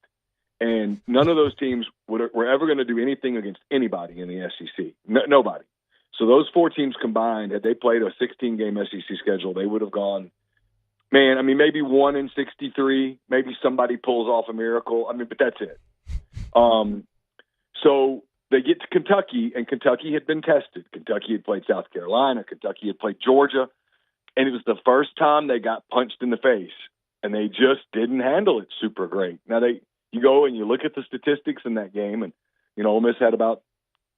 And none of those teams were ever going to do anything against anybody in the SEC. Nobody. So those 4 teams combined, had they played a 16-game SEC schedule, they would have gone, man, I mean, maybe 1-63. Maybe somebody pulls off a miracle. I mean, but that's it. So they get to Kentucky, and Kentucky had been tested. Kentucky had played South Carolina. Kentucky had played Georgia. And it was the first time they got punched in the face, and they just didn't handle it super great. Now, you go and you look at the statistics in that game, and, Ole Miss had about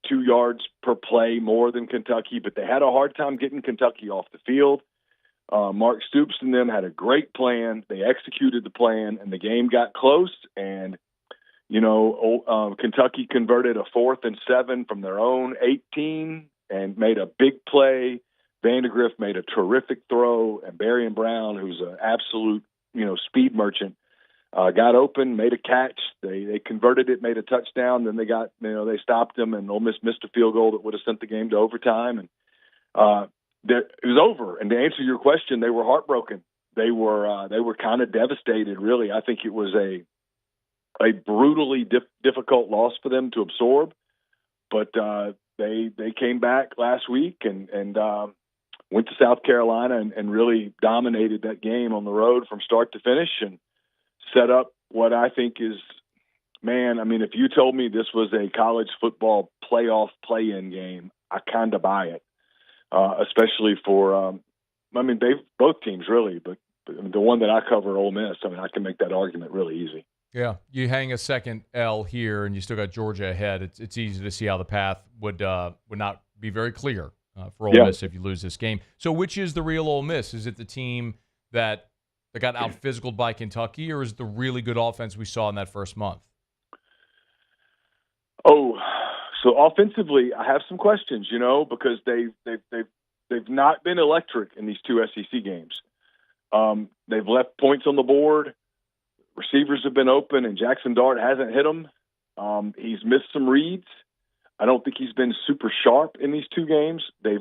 2 yards per play more than Kentucky, but they had a hard time getting Kentucky off the field. Mark Stoops and them had a great plan. They executed the plan, and the game got close. And, Kentucky converted a 4th and 7 from their own 18 and made a big play. Vandegrift made a terrific throw, and Barry and Brown, who's an absolute, speed merchant, got open, made a catch. They converted it, made a touchdown. Then they stopped them, and Ole Miss missed a field goal that would have sent the game to overtime. And it was over. And to answer your question, they were heartbroken. They were kind of devastated, really. I think it was a brutally difficult loss for them to absorb. But they came back last week and went to South Carolina and really dominated that game on the road from start to finish and set up what I think is, man, I mean, if you told me this was a college football playoff play-in game, I kind of buy it, especially for, both teams really, but the one that I cover, Ole Miss, I can make that argument really easy. Yeah, you hang a second L here, and you still got Georgia ahead. It's easy to see how the path would not be very clear for Ole Miss if you lose this game. So which is the real Ole Miss? Is it the team that got out-physicaled by Kentucky, or is it the really good offense we saw in that first month? Oh, so offensively, I have some questions, because they've not been electric in these 2 SEC games. They've left points on the board. Receivers have been open, and Jackson Dart hasn't hit them. He's missed some reads. I don't think he's been super sharp in these 2 games. They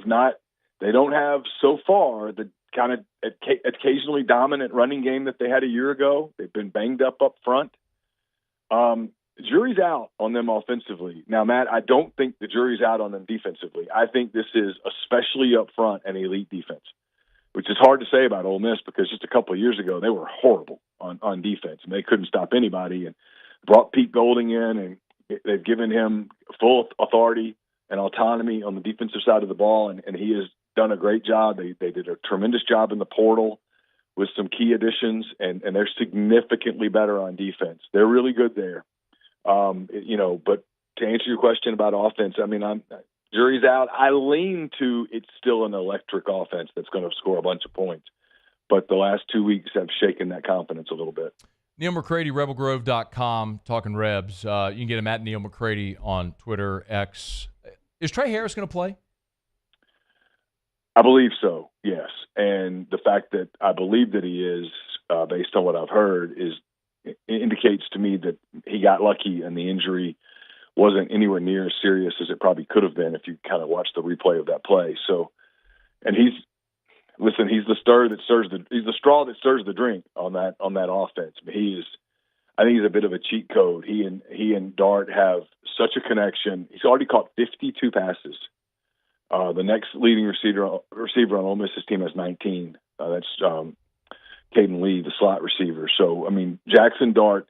don't have so far the kind of occasionally dominant running game that they had a year ago. They've been banged up front. Jury's out on them offensively. Now, Matt, I don't think the jury's out on them defensively. I think this is, especially up front, an elite defense, which is hard to say about Ole Miss because just a couple of years ago they were horrible on defense, and they couldn't stop anybody, and brought Pete Golding in, and they've given him full authority and autonomy on the defensive side of the ball, and he has done a great job. They did a tremendous job in the portal with some key additions, and they're significantly better on defense. They're really good there. But to answer your question about offense, jury's out. I lean to it's still an electric offense that's going to score a bunch of points. But the last 2 weeks have shaken that confidence a little bit. Neal McCready, rebelgrove.com, talking Rebs. You can get him at Neal McCready on Twitter, X. Is Trey Harris going to play? I believe so, yes. And the fact that I believe that he is, based on what I've heard, indicates to me that he got lucky and the injury wasn't anywhere near as serious as it probably could have been if you kind of watch the replay of that play. So, and he's the straw that stirs the drink on that offense. I think he's a bit of a cheat code. He and Dart have such a connection. He's already caught 52 passes. The next leading receiver on Ole Miss's team has 19. That's Caden Lee, the slot receiver. So, Jackson Dart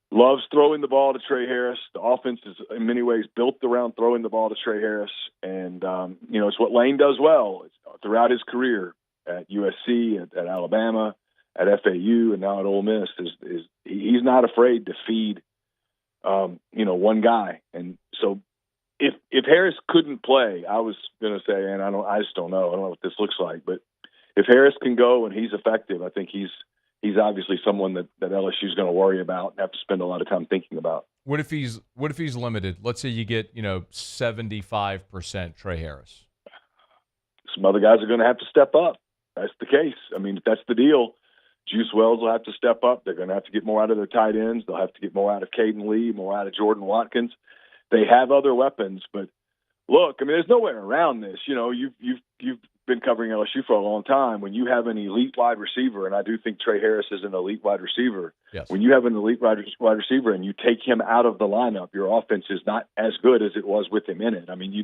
loves throwing the ball to Trey Harris. The offense is in many ways built around throwing the ball to Trey Harris. And, it's what Lane does well throughout his career at USC, at Alabama, at FAU, and now at Ole Miss. He's not afraid to feed, one guy. And so if Harris couldn't play, I was going to say, and I just don't know. I don't know what this looks like, but if Harris can go and he's effective, I think he's obviously someone that LSU is going to worry about and have to spend a lot of time thinking about. What if he's limited? Let's say you get 75% Trey Harris. Some other guys are going to have to step up. That's the case. I mean, if that's the deal, Juice Wells will have to step up. They're going to have to get more out of their tight ends. They'll have to get more out of Caden Lee, more out of Jordan Watkins. They have other weapons, but look, I mean, there's no way around this. You've been covering LSU for a long time. When you have an elite wide receiver, and I do think Trey Harris is an elite wide receiver. Yes. When you have an elite wide receiver and you take him out of the lineup, your offense is not as good as it was with him in it. I mean, you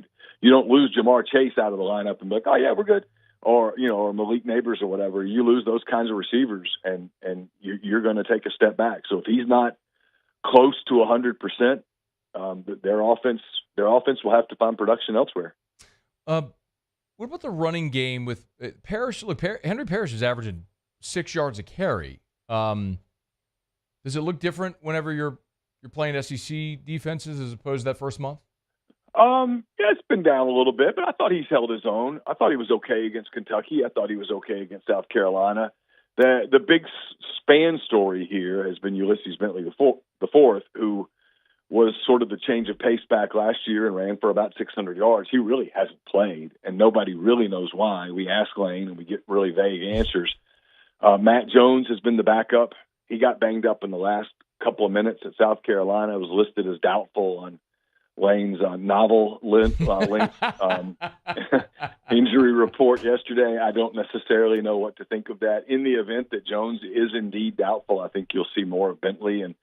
don't lose Jamar Chase out of the lineup and be like, oh yeah, we're good, or Malik Neighbors or whatever. You lose those kinds of receivers, and you're going to take a step back. So if he's not close to 100%. Their offense will have to find production elsewhere. What about the running game with Parrish? Look, Henry Parrish is averaging 6 yards a carry. Does it look different whenever you're playing SEC defenses as opposed to that first month? Yeah, it's been down a little bit, but I thought he's held his own. I thought he was okay against Kentucky. I thought he was okay against South Carolina. The big span story here has been Ulysses Bentley the fourth, who was sort of the change of pace back last year and ran for about 600 yards. He really hasn't played, and nobody really knows why. We ask Lane, and we get really vague answers. Matt Jones has been the backup. He got banged up in the last couple of minutes at South Carolina. It was listed as doubtful on Lane's novel length injury report yesterday. I don't necessarily know what to think of that. In the event that Jones is indeed doubtful, I think you'll see more of Bentley, and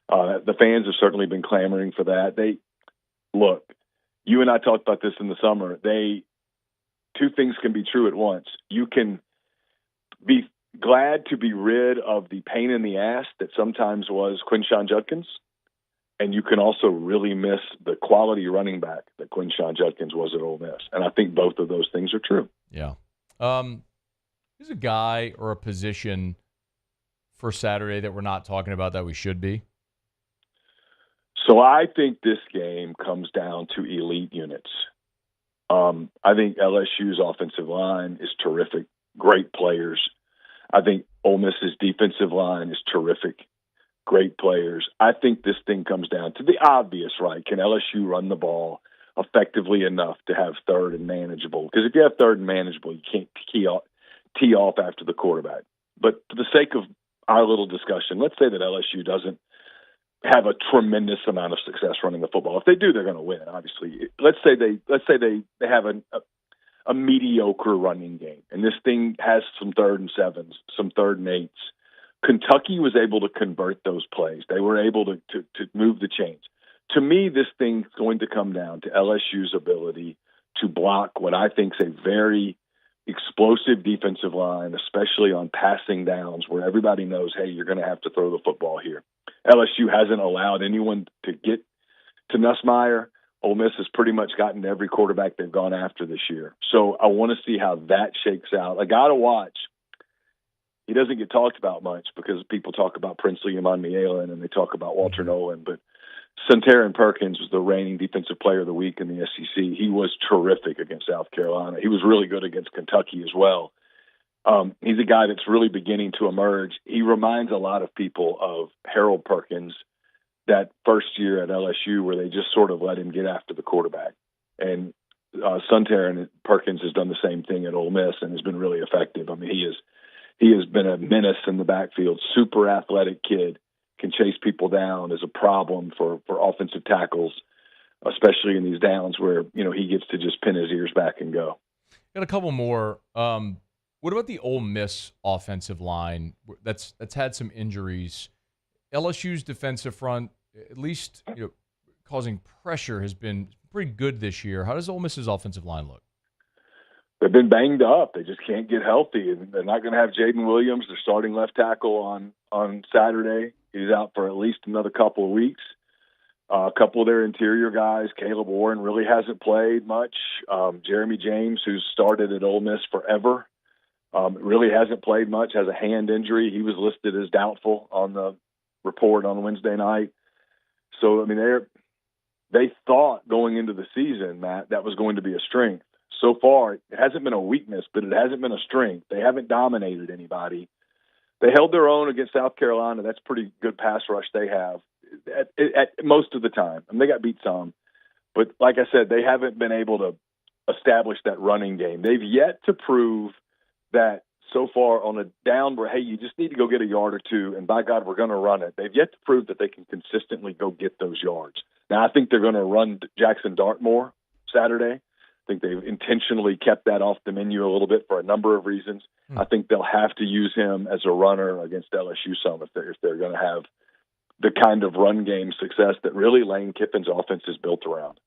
the fans have certainly been clamoring for that. Look, you and I talked about this in the summer. Two things can be true at once. You can be glad to be rid of the pain in the ass that sometimes was Quinshon Judkins, and you can also really miss the quality running back that Quinshon Judkins was at Ole Miss. And I think both of those things are true. Yeah. Who's a guy or a position for Saturday that we're not talking about that we should be? So I think this game comes down to elite units. I think LSU's offensive line is terrific, great players. I think Ole Miss's defensive line is terrific, great players. I think this thing comes down to the obvious, right? Can LSU run the ball effectively enough to have third and manageable? Because if you have third and manageable, you can't tee off after the quarterback. But for the sake of our little discussion, let's say that LSU doesn't have a tremendous amount of success running the football. If they do, they're going to win, obviously. Let's say they have a mediocre running game, and this thing has some 3rd and 7s, some 3rd and 8s. Kentucky was able to convert those plays. They were able to move the chains. To me, this thing's going to come down to LSU's ability to block what I think is a very explosive defensive line, especially on passing downs where everybody knows, hey, you're going to have to throw the football here. LSU hasn't allowed anyone to get to Nussmeier. Ole Miss has pretty much gotten to every quarterback they've gone after this year. So I want to see how that shakes out. I got to watch. He doesn't get talked about much because people talk about Princely Imanmielen and they talk about Walter Nolan, but Santarin Perkins was the reigning defensive player of the week in the SEC. He was terrific against South Carolina. He was really good against Kentucky as well. He's a guy that's really beginning to emerge. He reminds a lot of people of Harold Perkins that first year at LSU where they just sort of let him get after the quarterback. And Santarin Perkins has done the same thing at Ole Miss and has been really effective. I mean, he has been a menace in the backfield, super athletic kid, can chase people down, is a problem for offensive tackles, especially in these downs where, he gets to just pin his ears back and go. Got a couple more. What about the Ole Miss offensive line that's had some injuries? LSU's defensive front, at least causing pressure, has been pretty good this year. How does Ole Miss's offensive line look? They've been banged up. They just can't get healthy. And they're not going to have Jaden Williams, their starting left tackle, on Saturday. He's out for at least another couple of weeks. A couple of their interior guys, Caleb Warren, really hasn't played much. Jeremy James, who's started at Ole Miss forever, really hasn't played much, has a hand injury. He was listed as doubtful on the report on Wednesday night. So, I mean, they thought going into the season, Matt, that was going to be a strength. So far, it hasn't been a weakness, but it hasn't been a strength. They haven't dominated anybody. They held their own against South Carolina. That's pretty good pass rush they have at most of the time. I mean, they got beat some. But like I said, they haven't been able to establish that running game. They've yet to prove that so far on a down where, hey, you just need to go get a yard or two, and by God, we're going to run it. They've yet to prove that they can consistently go get those yards. Now, I think they're going to run Jackson Dart more Saturday. I think they've intentionally kept that off the menu a little bit for a number of reasons. I think they'll have to use him as a runner against LSU some if they're going to have the kind of run game success that really Lane Kiffin's offense is built around.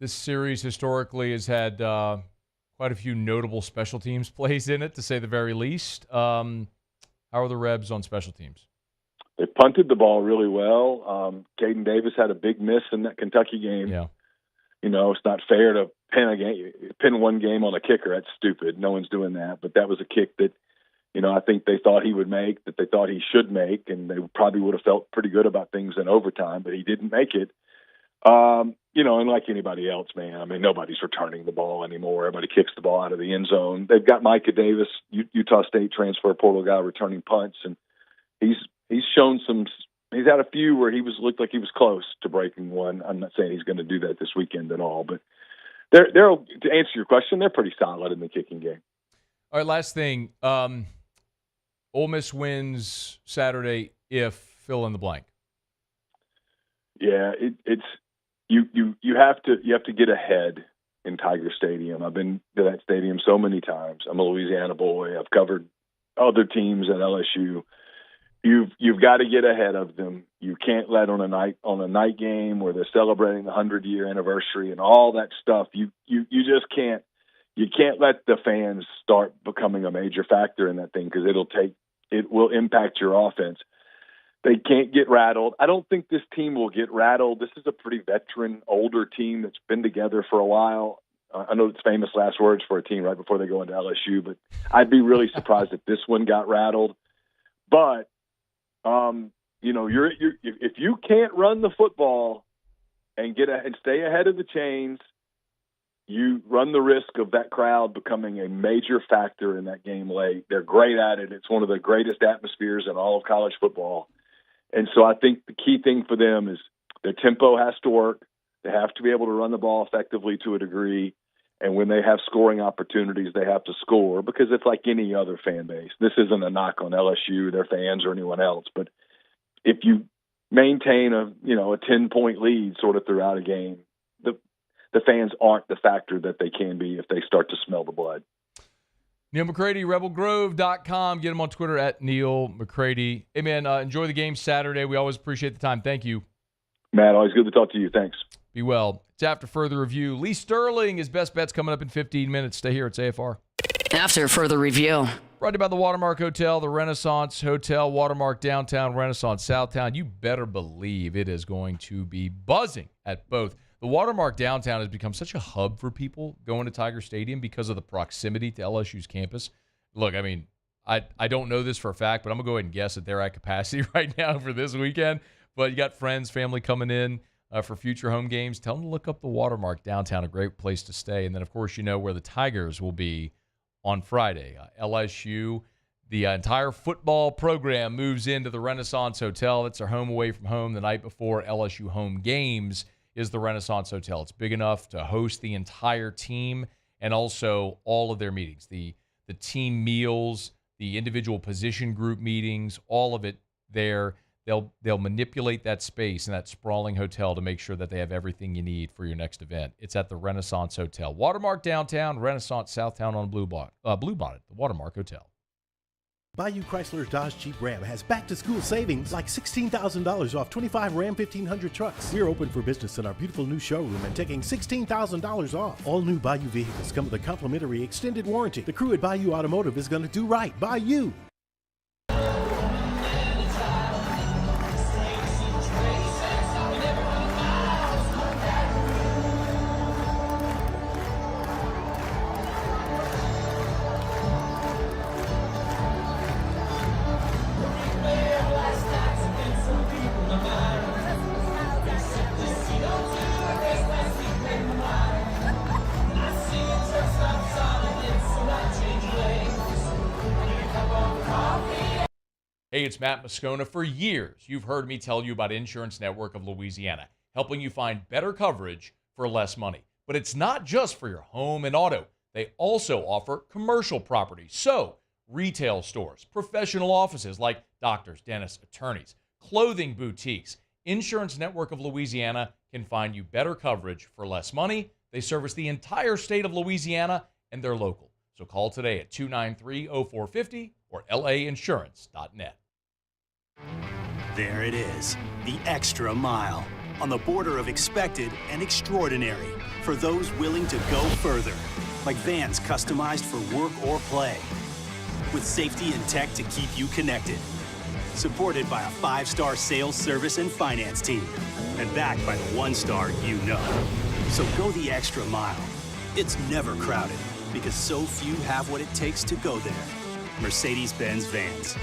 This series historically has had quite a few notable special teams plays in it, to say the very least. How are the Rebs on special teams? They punted the ball really well. Jaden Davis had a big miss in that Kentucky game. Yeah. You know, it's not fair to pin one game on a kicker. That's stupid. No one's doing that. But that was a kick that, you know, I think they thought he would make, that they thought he should make, and they probably would have felt pretty good about things in overtime, but he didn't make it. You know, and like anybody else, man, I mean, nobody's returning the ball anymore. Everybody kicks the ball out of the end zone. They've got Micah Davis, Utah State transfer portal guy, returning punts, and he's shown some. He's had a few where looked like he was close to breaking one. I'm not saying he's going to do that this weekend at all, but they're to answer your question, they're pretty solid in the kicking game. All right, last thing. Ole Miss wins Saturday if fill in the blank. Yeah, it's you have to get ahead in Tiger Stadium. I've been to that stadium so many times. I'm a Louisiana boy. I've covered other teams at LSU. You've got to get ahead of them. You can't let on a night game where they're celebrating the 100-year anniversary and all that stuff. You just can't. You can't let the fans start becoming a major factor in that thing, because it will impact your offense. They can't get rattled. I don't think this team will get rattled. This is a pretty veteran, older team that's been together for a while. I know it's famous last words for a team right before they go into LSU, but I'd be really surprised if this one got rattled. But you know, if you can't run the football and stay ahead of the chains, you run the risk of that crowd becoming a major factor in that game late. They're great at it. It's one of the greatest atmospheres in all of college football. And so I think the key thing for them is their tempo has to work. They have to be able to run the ball effectively to a degree. And when they have scoring opportunities, they have to score, because it's like any other fan base. This isn't a knock on LSU, their fans, or anyone else. But if you maintain a 10-point lead sort of throughout a game, the fans aren't the factor that they can be if they start to smell the blood. Neal McCready, rebelgrove.com. Get him on Twitter at Neal McCready. Hey, man, enjoy the game Saturday. We always appreciate the time. Thank you. Matt, always good to talk to you. Thanks. Be well. It's After Further Review. Lee Sterling, his best bet's coming up in 15 minutes. Stay here. It's AFR. After Further Review. Brought to you by the Watermark Hotel, the Renaissance Hotel, Watermark Downtown, Renaissance Southtown. You better believe it is going to be buzzing at both. The Watermark Downtown has become such a hub for people going to Tiger Stadium because of the proximity to LSU's campus. Look, I mean, I don't know this for a fact, but I'm going to go ahead and guess that they're at capacity right now for this weekend. But you got friends, family coming in for future home games. Tell them to look up the Watermark Downtown, a great place to stay. And then, of course, you know where the Tigers will be on Friday. LSU, the entire football program moves into the Renaissance Hotel. It's their home away from home the night before LSU home games is the Renaissance Hotel. It's big enough to host the entire team and also all of their meetings, the team meals, the individual position group meetings, all of it there. They'll manipulate that space in that sprawling hotel to make sure that they have everything you need for your next event. It's at the Renaissance Hotel. Watermark Downtown, Renaissance Southtown on Blue Bonnet, the Watermark Hotel. Bayou Chrysler Dodge Jeep Ram has back-to-school savings like $16,000 off 25 Ram 1500 trucks. We're open for business in our beautiful new showroom and taking $16,000 off. All new Bayou vehicles come with a complimentary extended warranty. The crew at Bayou Automotive is going to do right by you. it's Matt Moscona. For years, you've heard me tell you about Insurance Network of Louisiana, helping you find better coverage for less money. But it's not just for your home and auto. They also offer commercial property. So, retail stores, professional offices like doctors, dentists, attorneys, clothing boutiques. Insurance Network of Louisiana can find you better coverage for less money. They service the entire state of Louisiana, and they're local. So call today at 293-0450 or lainsurance.net. There it is, the extra mile, on the border of expected and extraordinary for those willing to go further, like vans customized for work or play, with safety and tech to keep you connected, supported by a 5-star sales, service, and finance team, and backed by the 1-star you know. So go the extra mile. It's never crowded, because so few have what it takes to go there. Mercedes-Benz Vans.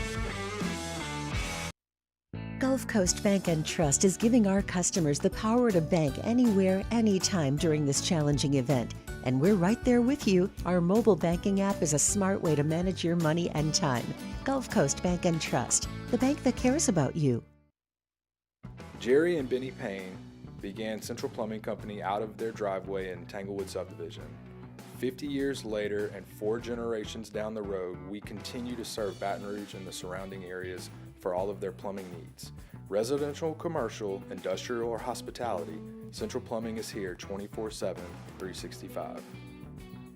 Gulf Coast Bank and Trust is giving our customers the power to bank anywhere, anytime during this challenging event. And we're right there with you. Our mobile banking app is a smart way to manage your money and time. Gulf Coast Bank and Trust, the bank that cares about you. Jerry and Benny Payne began Central Plumbing Company out of their driveway in Tanglewood Subdivision. 50 years later and 4 generations down the road, we continue to serve Baton Rouge and the surrounding areas for all of their plumbing needs. Residential, commercial, industrial, or hospitality, Central Plumbing is here 24/7, 365.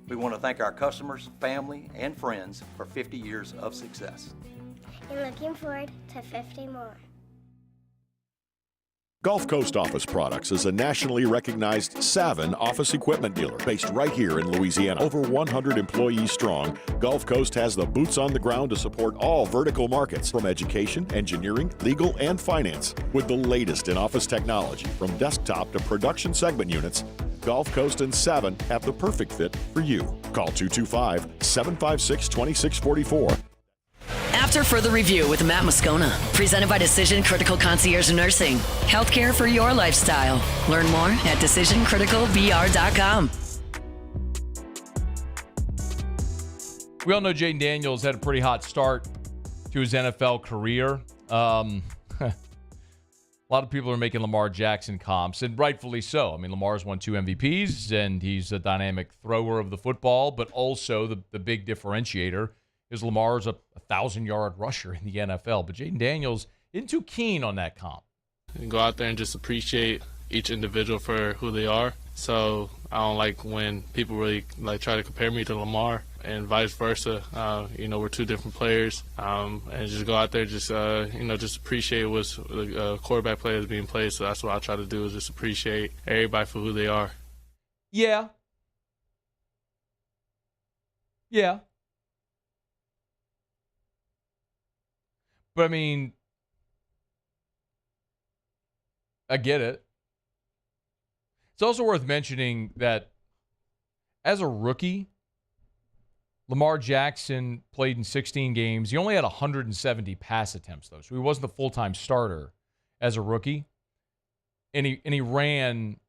We want to thank our customers, family, and friends for 50 years of success. And looking forward to 50 more. Gulf Coast Office Products is a nationally recognized Savin office equipment dealer based right here in Louisiana. Over 100 employees strong, Gulf Coast has the boots on the ground to support all vertical markets from education, engineering, legal, and finance. With the latest in office technology from desktop to production segment units, Gulf Coast and Savin have the perfect fit for you. Call 225-756-2644. After further review with Matt Moscona, presented by Decision Critical Concierge Nursing. Healthcare for your lifestyle. Learn more at decisioncriticalvr.com. We all know Jaden Daniels had a pretty hot start to his NFL career. A lot of people are making Lamar Jackson comps, and rightfully so. I mean, Lamar's won 2 MVPs, and he's a dynamic thrower of the football, but also the big differentiator is Lamar's a 1,000-yard rusher in the NFL. But Jaden Daniels isn't too keen on that comp. And go out there and just appreciate each individual for who they are. So I don't like when people really try to compare me to Lamar and vice versa. We're 2 different players, and just go out there, just appreciate what's the quarterback play is being played. So that's what I try to do, is just appreciate everybody for who they are. Yeah. But, I mean, I get it. It's also worth mentioning that as a rookie, Lamar Jackson played in 16 games. He only had 170 pass attempts, though, so he wasn't the full-time starter as a rookie. And he ran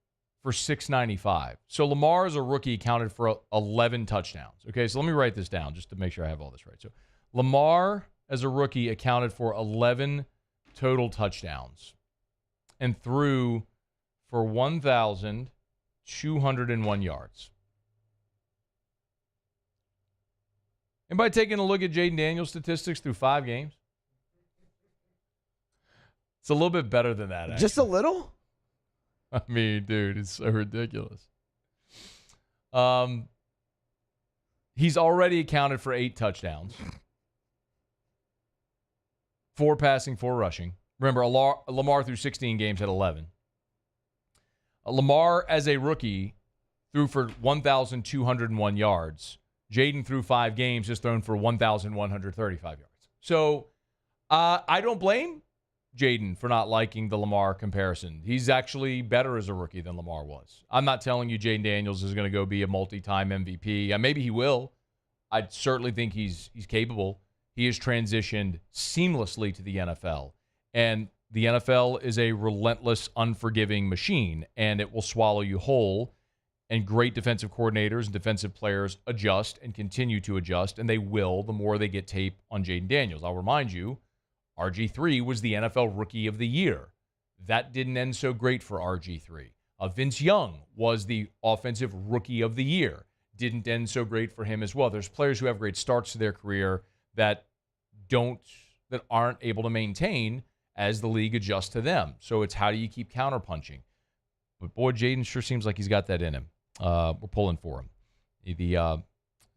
for 695. So Lamar as a rookie accounted for 11 touchdowns. Okay, so let me write this down just to make sure I have all this right. So Lamar as a rookie accounted for 11 total touchdowns and threw for 1,201 yards. And by taking a look at Jaden Daniels' statistics through 5 games, it's a little bit better than that, actually. Just a little? I mean, dude, it's so ridiculous. He's already accounted for 8 touchdowns. 4 passing, 4 rushing. Remember, Lamar through 16 games had 11. Lamar, as a rookie, threw for 1,201 yards. Jaden, through 5 games, has thrown for 1,135 yards. So I don't blame Jaden for not liking the Lamar comparison. He's actually better as a rookie than Lamar was. I'm not telling you Jaden Daniels is going to go be a multi-time MVP. Maybe he will. I certainly think he's capable. He has transitioned seamlessly to the NFL. And the NFL is a relentless, unforgiving machine, and it will swallow you whole. And great defensive coordinators and defensive players adjust and continue to adjust, and they will the more they get tape on Jaden Daniels. I'll remind you, RG3 was the NFL Rookie of the Year. That didn't end so great for RG3. Vince Young was the Offensive Rookie of the Year. Didn't end so great for him as well. There's players who have great starts to their career that aren't able to maintain as the league adjusts to them. So it's how do you keep counterpunching? But boy, Jaden sure seems like he's got that in him. We're pulling for him.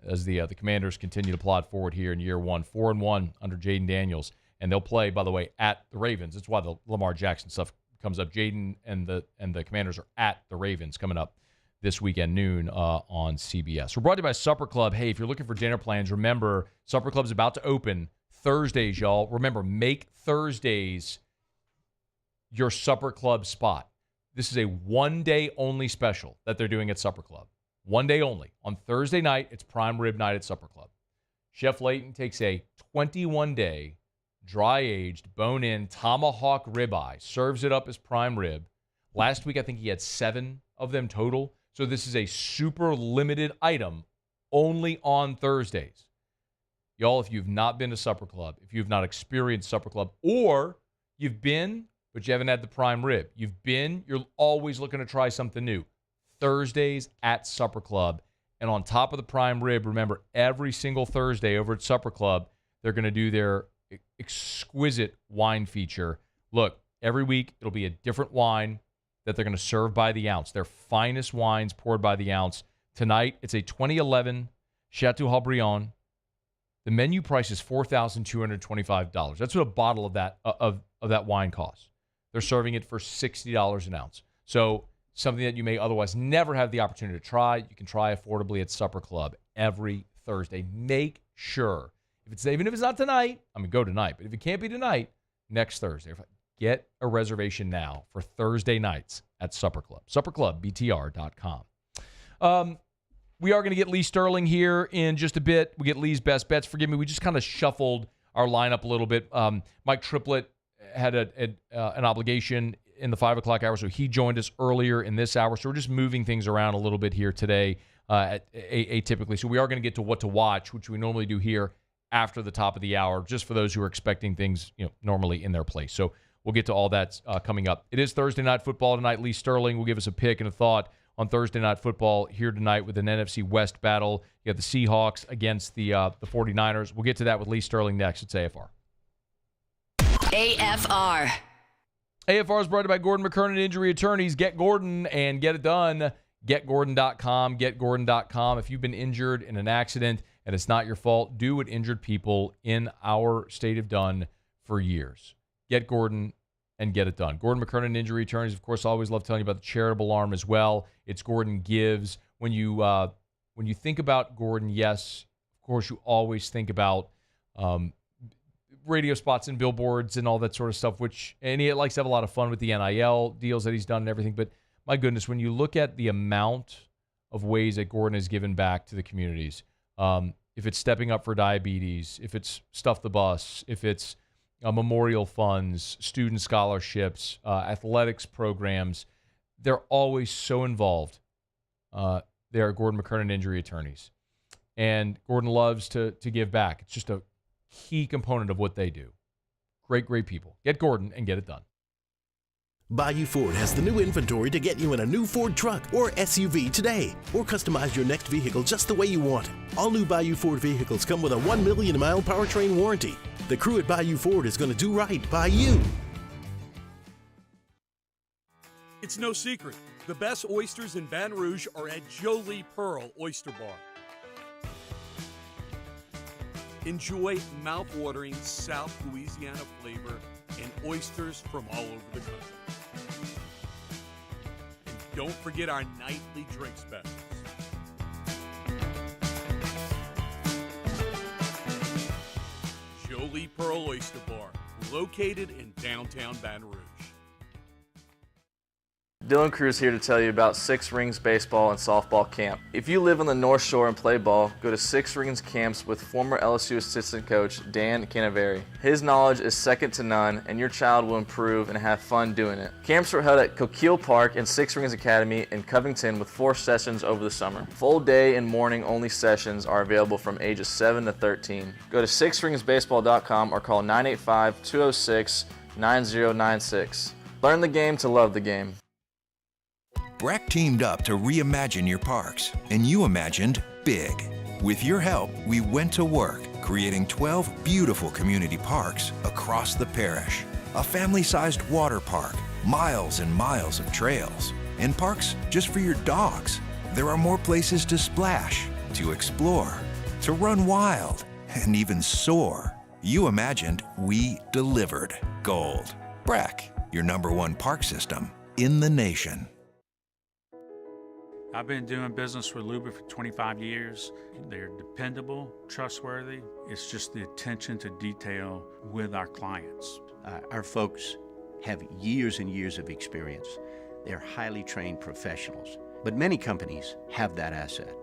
As the Commanders continue to plod forward here in year one, 4-1 under Jaden Daniels, and they'll play, by the way, at the Ravens. That's why the Lamar Jackson stuff comes up. Jaden and the Commanders are at the Ravens coming up this weekend, noon on CBS. We're brought to you by Supper Club. Hey, if you're looking for dinner plans, remember, Supper Club's about to open Thursdays, y'all. Remember, make Thursdays your Supper Club spot. This is a one-day-only special that they're doing at Supper Club. One day only. On Thursday night, it's prime rib night at Supper Club. Chef Layton takes a 21-day, dry-aged, bone-in tomahawk ribeye, serves it up as prime rib. Last week, I think he had 7 of them total. So this is a super limited item only on Thursdays. Y'all, if you've not been to Supper Club, if you've not experienced Supper Club, or you've been, but you haven't had the prime rib, you're always looking to try something new. Thursdays at Supper Club. And on top of the prime rib, remember, every single Thursday over at Supper Club, they're going to do their exquisite wine feature. Look, every week it'll be a different wine that they're going to serve by the ounce. Their finest wines poured by the ounce. Tonight, it's a 2011 Chateau Haut-Brion. The menu price is $4,225. That's what a bottle of that wine costs. They're serving it for $60 an ounce. So something that you may otherwise never have the opportunity to try, you can try affordably at Supper Club every Thursday. Make sure, even if it's not tonight, go tonight, but if it can't be tonight, next Thursday. Get a reservation now for Thursday nights at Supper Club. SupperClubBTR.com. We are going to get Lee Sterling here in just a bit. We get Lee's best bets. Forgive me, we just kind of shuffled our lineup a little bit. Mike Triplet had an obligation in the 5 o'clock hour, so he joined us earlier in this hour. So we're just moving things around a little bit here today, atypically. So we are going to get to what to watch, which we normally do here after the top of the hour, just for those who are expecting things, normally in their place. So we'll get to all that coming up. It is Thursday Night Football tonight. Lee Sterling will give us a pick and a thought on Thursday Night Football here tonight with an NFC West battle. You got the Seahawks against the 49ers. We'll get to that with Lee Sterling next. It's AFR. AFR. AFR is brought to you by Gordon McKernan Injury Attorneys. Get Gordon and get it done. GetGordon.com. GetGordon.com. If you've been injured in an accident and it's not your fault, do what injured people in our state have done for years. Get Gordon and get it done. Gordon McKernan Injury Attorneys, of course, always love telling you about the charitable arm as well. It's Gordon Gives. When you think about Gordon, yes, of course, you always think about radio spots and billboards and all that sort of stuff, and he likes to have a lot of fun with the NIL deals that he's done and everything. But my goodness, when you look at the amount of ways that Gordon has given back to the communities, if it's stepping up for diabetes, if it's Stuff the Bus, if it's memorial funds, student scholarships, athletics programs, they're always so involved. They are Gordon McKernan Injury Attorneys. And Gordon loves to give back. It's just a key component of what they do. Great, great people. Get Gordon and get it done. Bayou Ford has the new inventory to get you in a new Ford truck or SUV today, or customize your next vehicle just the way you want it. All new Bayou Ford vehicles come with a 1 million mile powertrain warranty. The crew at Bayou Ford is going to do right by you. It's no secret. The best oysters in Baton Rouge are at Jolie Pearl Oyster Bar. Enjoy mouth-watering South Louisiana flavor and oysters from all over the country. And don't forget our nightly drink specials. Jolie Pearl Oyster Bar, located in downtown Baton Rouge. Dylan Cruz here to tell you about Six Rings Baseball and Softball Camp. If you live on the North Shore and play ball, go to Six Rings Camps with former LSU assistant coach Dan Canaveri. His knowledge is second to none, and your child will improve and have fun doing it. Camps were held at Coquille Park and Six Rings Academy in Covington with 4 sessions over the summer. Full day and morning only sessions are available from ages 7 to 13. Go to sixringsbaseball.com or call 985-206-9096. Learn the game to love the game. Breck teamed up to reimagine your parks, and you imagined big. With your help, we went to work, creating 12 beautiful community parks across the parish. A family-sized water park, miles and miles of trails, and parks just for your dogs. There are more places to splash, to explore, to run wild, and even soar. You imagined, we delivered. Gold. Breck, your #1 park system in the nation. I've been doing business with Luba for 25 years. They're dependable, trustworthy. It's just the attention to detail with our clients. Our folks have years and years of experience. They're highly trained professionals, but many companies have that asset.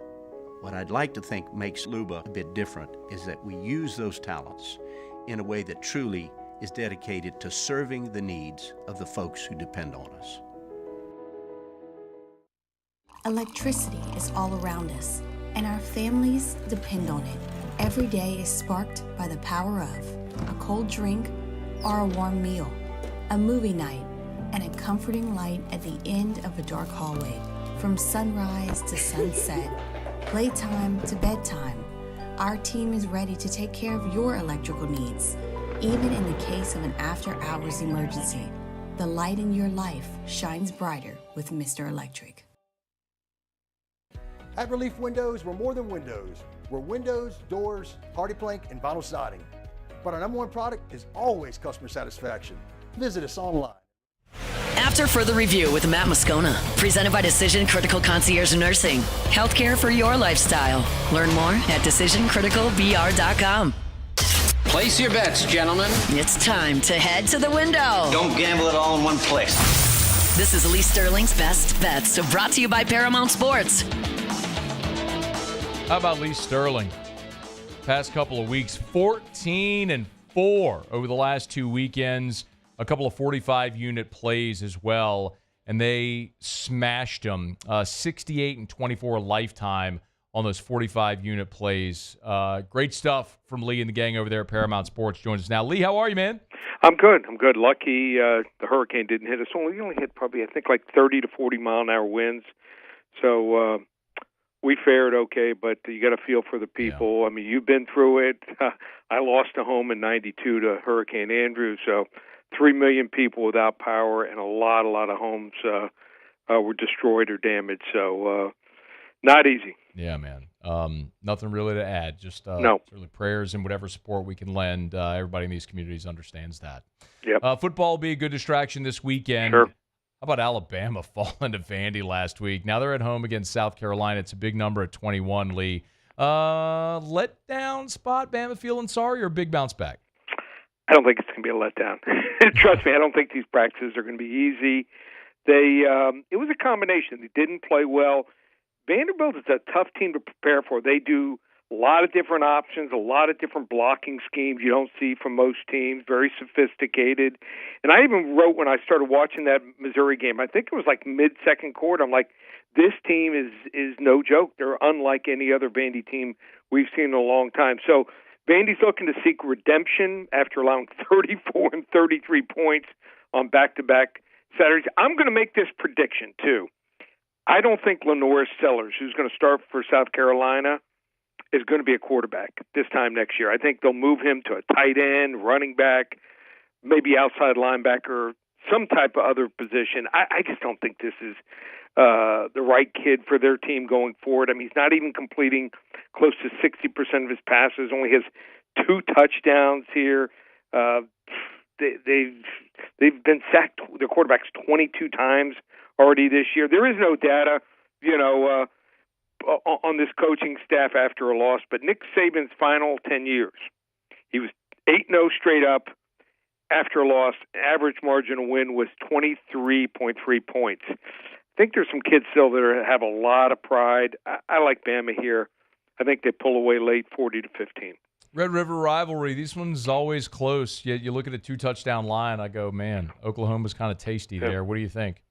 What I'd like to think makes Luba a bit different is that we use those talents in a way that truly is dedicated to serving the needs of the folks who depend on us. Electricity is all around us, and our families depend on it. Every day is sparked by the power of a cold drink or a warm meal, a movie night, and a comforting light at the end of a dark hallway. From sunrise to sunset, playtime to bedtime, our team is ready to take care of your electrical needs. Even in the case of an after-hours emergency, the light in your life shines brighter with Mr. Electric. At Relief Windows, we're more than windows. We're windows, doors, hardy plank, and vinyl siding. But our #1 product is always customer satisfaction. Visit us online. After further review with Matt Moscona, presented by Decision Critical Concierge Nursing. Healthcare for your lifestyle. Learn more at decisioncriticalvr.com. Place your bets, gentlemen. It's time to head to the window. Don't gamble it all in one place. This is Lee Sterling's Best Bets, brought to you by Paramount Sports. How about Lee Sterling? Past couple of weeks, 14-4 over the last 2 weekends. A couple of 45-unit plays as well, and they smashed them. 68-24 lifetime on those 45-unit plays. Great stuff from Lee and the gang over there at Paramount Sports. Joins us now. Lee, how are you, man? I'm good. Lucky the hurricane didn't hit us. We only hit probably, I think, like 30 to 40-mile-an-hour winds. So we fared okay, but you got to feel for the people. Yeah. I mean, you've been through it. I lost a home in '92 to Hurricane Andrew, so 3 million people without power, and a lot of homes were destroyed or damaged. So not easy. Yeah, man. Nothing really to add. Just no. Really prayers and whatever support we can lend. Everybody in these communities understands that. Yep. Football will be a good distraction this weekend. Sure. How about Alabama falling to Vandy last week? Now they're at home against South Carolina. It's a big number at 21, Lee. Letdown spot, Bama feeling sorry, or a big bounce back? I don't think it's going to be a letdown. Trust me, I don't think these practices are going to be easy. It was a combination. They didn't play well. Vanderbilt is a tough team to prepare for. They do a lot of different options, a lot of different blocking schemes you don't see from most teams, very sophisticated. And I even wrote when I started watching that Missouri game, I think it was like mid-second quarter, I'm like, this team is no joke. They're unlike any other Vandy team we've seen in a long time. So Vandy's looking to seek redemption after allowing 34 and 33 points on back-to-back Saturdays. I'm going to make this prediction, too. I don't think Lenoris Sellers, who's going to start for South Carolina, is going to be a quarterback this time next year. I think they'll move him to a tight end, running back, maybe outside linebacker, some type of other position. I just don't think this is the right kid for their team going forward. I mean, he's not even completing close to 60% of his passes, only has 2 touchdowns here. They've been sacked, their quarterbacks, 22 times already this year. There is no data, on this coaching staff after a loss, but Nick Saban's final 10 years, he was 8-0 straight up, after a loss, average margin of win was 23.3 points. I think there's some kids still that have a lot of pride. I like Bama here. I think they pull away late 40-15. Red River rivalry, this one's always close. You look at a 2-touchdown line, I go, man, Oklahoma's kind of tasty there. What do you think?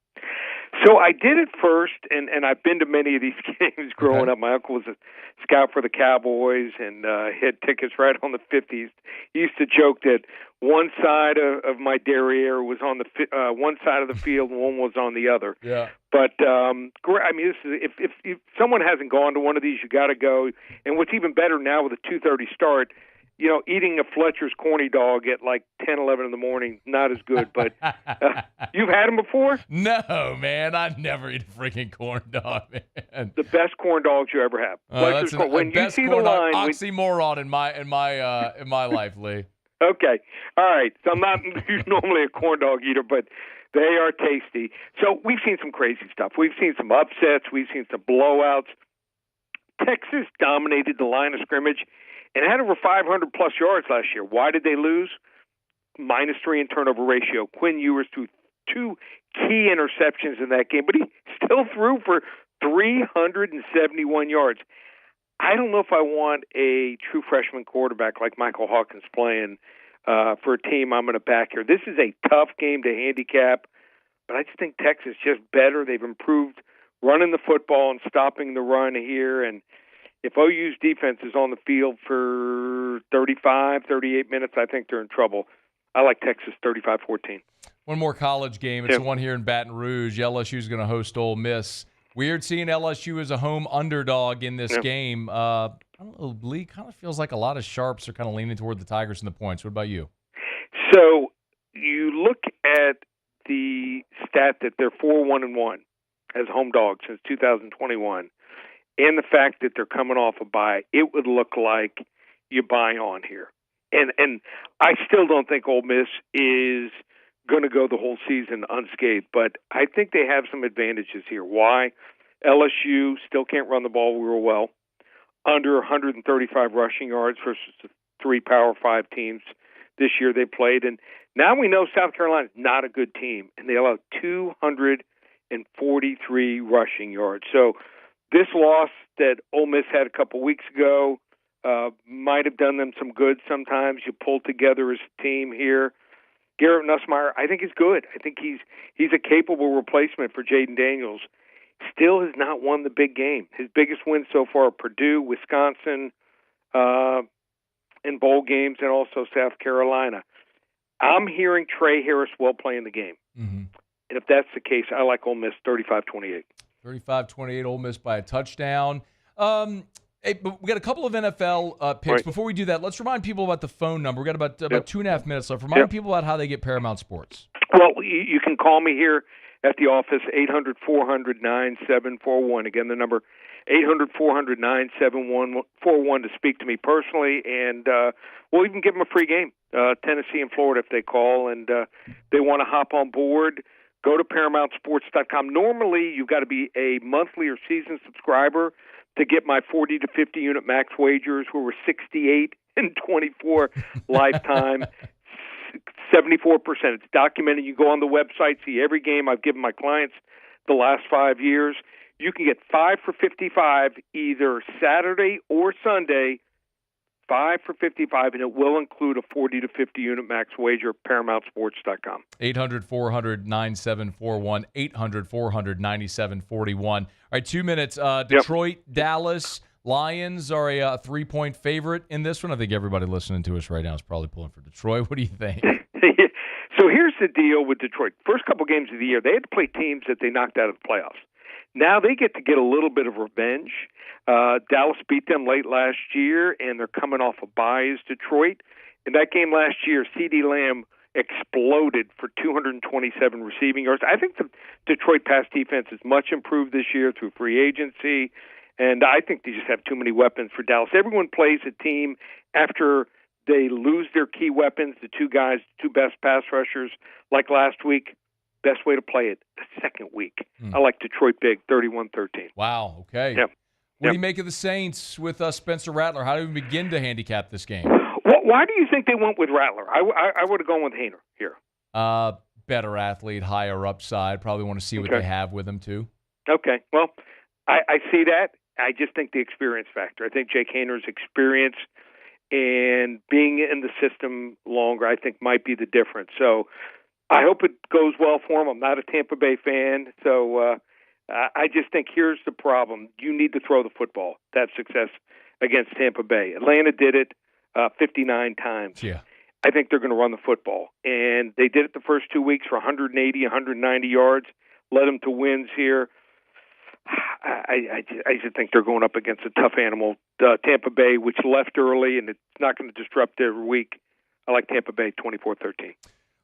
So I did it first, and I've been to many of these games growing up. My uncle was a scout for the Cowboys and had tickets right on the 50s. He used to joke that one side of my derriere was on the one side of the field and one was on the other. Yeah. But I mean, this is, if someone hasn't gone to one of these, you got to go. And what's even better now with a 2:30 start, you know, eating a Fletcher's corny dog at like 10, 11 in the morning, not as good. But you've had them before? No, man. I'd never eat a freaking corn dog, man. The best corn dogs you ever have. That's when you see the line, oxymoron in my life, Lee. Okay. All right. So I'm not normally a corn dog eater, but they are tasty. So we've seen some crazy stuff. We've seen some upsets. We've seen some blowouts. Texas dominated the line of scrimmage and had over 500-plus yards last year. Why did they lose? -3 in turnover ratio. Quinn Ewers threw 2 key interceptions in that game, but he still threw for 371 yards. I don't know if I want a true freshman quarterback like Michael Hawkins playing for a team I'm going to back here. This is a tough game to handicap, but I just think Texas is just better. They've improved running the football and stopping the run here, and if OU's defense is on the field for 35, 38 minutes, I think they're in trouble. I like Texas 35-14. One more college game. It's the one here in Baton Rouge. LSU is going to host Ole Miss. Weird seeing LSU as a home underdog in this game. I don't know, Lee, kind of feels like a lot of sharps are kind of leaning toward the Tigers and the points. What about you? So you look at the stat that they're 4-1-1 as home dogs since 2021. And the fact that they're coming off a bye, it would look like you buy on here. And I still don't think Ole Miss is going to go the whole season unscathed, but I think they have some advantages here. Why? LSU still can't run the ball real well. Under 135 rushing yards versus the 3 Power 5 teams this year they played. And now we know South Carolina is not a good team, and they allowed 243 rushing yards. So this loss that Ole Miss had a couple weeks ago might have done them some good sometimes. You pull together as a team here. Garrett Nussmeier, I think, is good. I think he's a capable replacement for Jaden Daniels. Still has not won the big game. His biggest wins so far are Purdue, Wisconsin, in bowl games, and also South Carolina. I'm hearing Trey Harris will play in the game. Mm-hmm. And if that's the case, I like Ole Miss 35-28. 35-28, Ole Miss by a touchdown. Hey, but we got a couple of NFL picks. Right. Before we do that, let's remind people about the phone number. We got about 2.5 minutes left. Remind people about how they get Paramount Sports. Well, you can call me here at the office, 800-400-9741. Again, the number 800-400-9741 to speak to me personally, and we'll even give them a free game, Tennessee and Florida, if they call and they want to hop on board. Go to ParamountSports.com. Normally, you've got to be a monthly or season subscriber to get my 40 to 50 unit max wagers, where we're 68 and 24 lifetime, 74%. It's documented. You go on the website, see every game I've given my clients the last 5 years. You can get 5 for 55 either Saturday or Sunday, 5 for 55, and it will include a 40 to 50 unit max wager at ParamountSports.com. 800-400-9741, 800-400-9741. All right, 2 minutes. Detroit, Dallas, Lions are a 3-point favorite in this one. I think everybody listening to us right now is probably pulling for Detroit. What do you think? So here's the deal with Detroit. First couple games of the year, they had to play teams that they knocked out of the playoffs. Now they get to get a little bit of revenge. Dallas beat them late last year, and they're coming off a bye as Detroit. In that game last year, CeeDee Lamb exploded for 227 receiving yards. I think the Detroit pass defense is much improved this year through free agency, and I think they just have too many weapons for Dallas. Everyone plays a team after they lose their key weapons, the two best pass rushers, like last week. Best way to play it the second week. I like Detroit big, 31-13. Wow, okay. Yep. What do you make of the Saints with Spencer Rattler? How do we begin to handicap this game? Well, Why do you think they went with Rattler? I would have gone with Haener here. Better athlete, higher upside. Probably want to see what they have with him, too. Okay. Well, I see that. I just think the experience factor. I think Jake Haener's experience and being in the system longer, I think, might be the difference. So I hope it goes well for him. I'm not a Tampa Bay fan, so I just think here's the problem. You need to throw the football to have success against Tampa Bay. Atlanta did it 59 times. Yeah. I think they're going to run the football. And they did it the first 2 weeks for 180, 190 yards, led them to wins here. I just think they're going up against a tough animal, Tampa Bay, which left early, and it's not going to disrupt their week. I like Tampa Bay 24-13.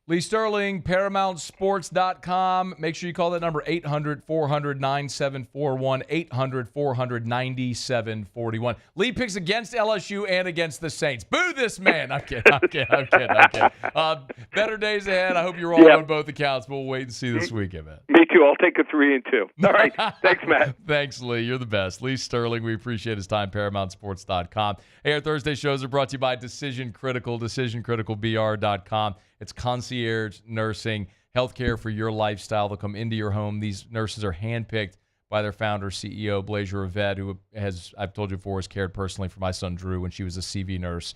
Lee Sterling, ParamountSports.com. Make sure you call that number, 800-400-9741, 800-400-9741. Lee picks against LSU and against the Saints. Boo this man. I'm kidding. Better days ahead. I hope you're wrong on both accounts, but we'll wait and see this weekend, man. Me too. I'll take a 3 and 2. All right. Thanks, Matt. Thanks, Lee. You're the best. Lee Sterling, we appreciate his time, ParamountSports.com. Hey, our Thursday shows are brought to you by Decision Critical, DecisionCriticalBR.com. It's concierge nursing, healthcare for your lifestyle. They'll come into your home. These nurses are handpicked by their founder, CEO, Blazer Yvette, who has, I've told you before, has cared personally for my son, Drew, when she was a CV nurse.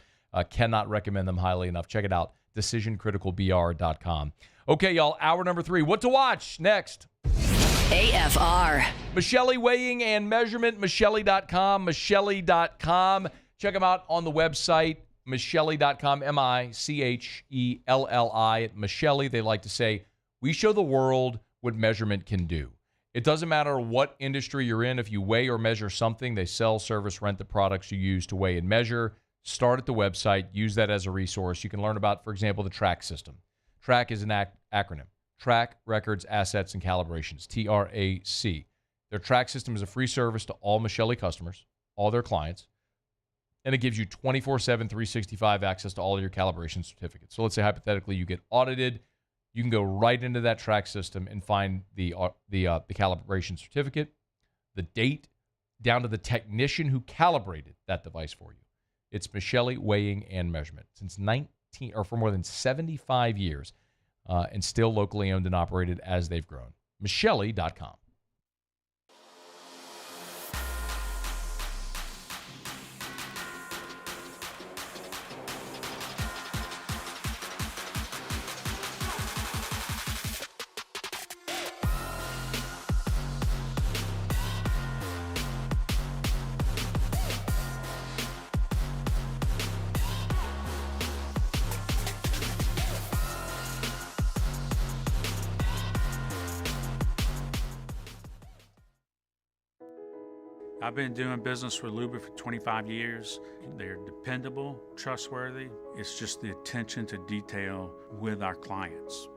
Cannot recommend them highly enough. Check it out, DecisionCriticalBR.com. Okay, y'all, hour number 3. What to watch next? AFR. Michelle weighing and measurement, Michelle.com, Michelle.com. Check them out on the website. Michelle.com, Micheli at Michelle. They like to say, we show the world what measurement can do. It doesn't matter what industry you're in. If you weigh or measure something, they sell, service, rent the products you use to weigh and measure. Start at the website. Use that as a resource. You can learn about, for example, the TRAC system. TRAC is an acronym. Track, Records, Assets, and Calibrations, TRAC. Their TRAC system is a free service to all Michelle customers, all their clients. And it gives you 24/7, 365 access to all of your calibration certificates. So let's say hypothetically you get audited, you can go right into that TRAC system and find the calibration certificate, the date, down to the technician who calibrated that device for you. It's Michelle Weighing and Measurement for more than 75 years, and still locally owned and operated as they've grown. Michelle.com. I've been doing business with Luba for 25 years. They're dependable, trustworthy. It's just the attention to detail with our clients.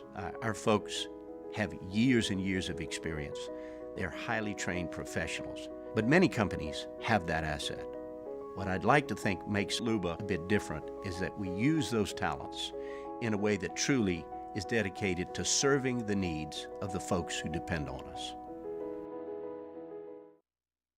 Our folks have years and years of experience. They're highly trained professionals, but many companies have that asset. What I'd like to think makes Luba a bit different is that we use those talents in a way that truly is dedicated to serving the needs of the folks who depend on us.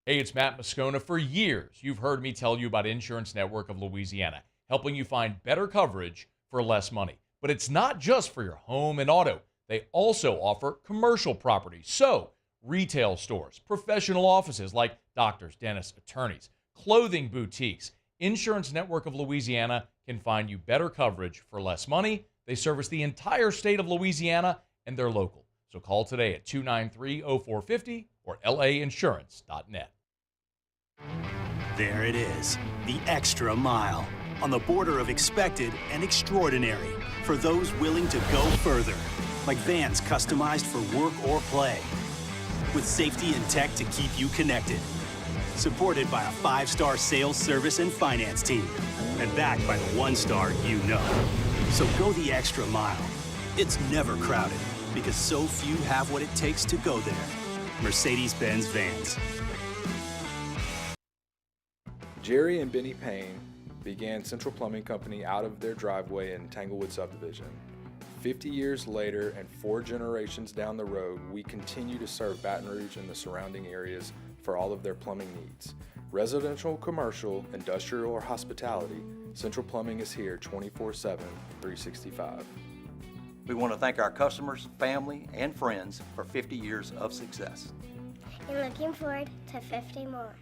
Hey, it's Matt Moscona. For years, you've heard me tell you about Insurance Network of Louisiana, helping you find better coverage for less money. But it's not just for your home and auto. They also offer commercial properties. So, retail stores, professional offices like doctors, dentists, attorneys, clothing boutiques. Insurance Network of Louisiana can find you better coverage for less money. They service the entire state of Louisiana, and they're local. So call today at 293-0450 or lainsurance.net. There it is, the extra mile, on the border of expected and extraordinary, for those willing to go further, like vans customized for work or play, with safety and tech to keep you connected, supported by a 5-star sales, service, and finance team, and backed by the 1-star you know. So go the extra mile. It's never crowded, because so few have what it takes to go there. Mercedes-Benz Vans. Jerry and Benny Payne began Central Plumbing Company out of their driveway in Tanglewood subdivision. 50 years later and 4 generations down the road, we continue to serve Baton Rouge and the surrounding areas for all of their plumbing needs. Residential, commercial, industrial, or hospitality, Central Plumbing is here 24/7, 365. We want to thank our customers, family, and friends for 50 years of success. And looking forward to 50 more.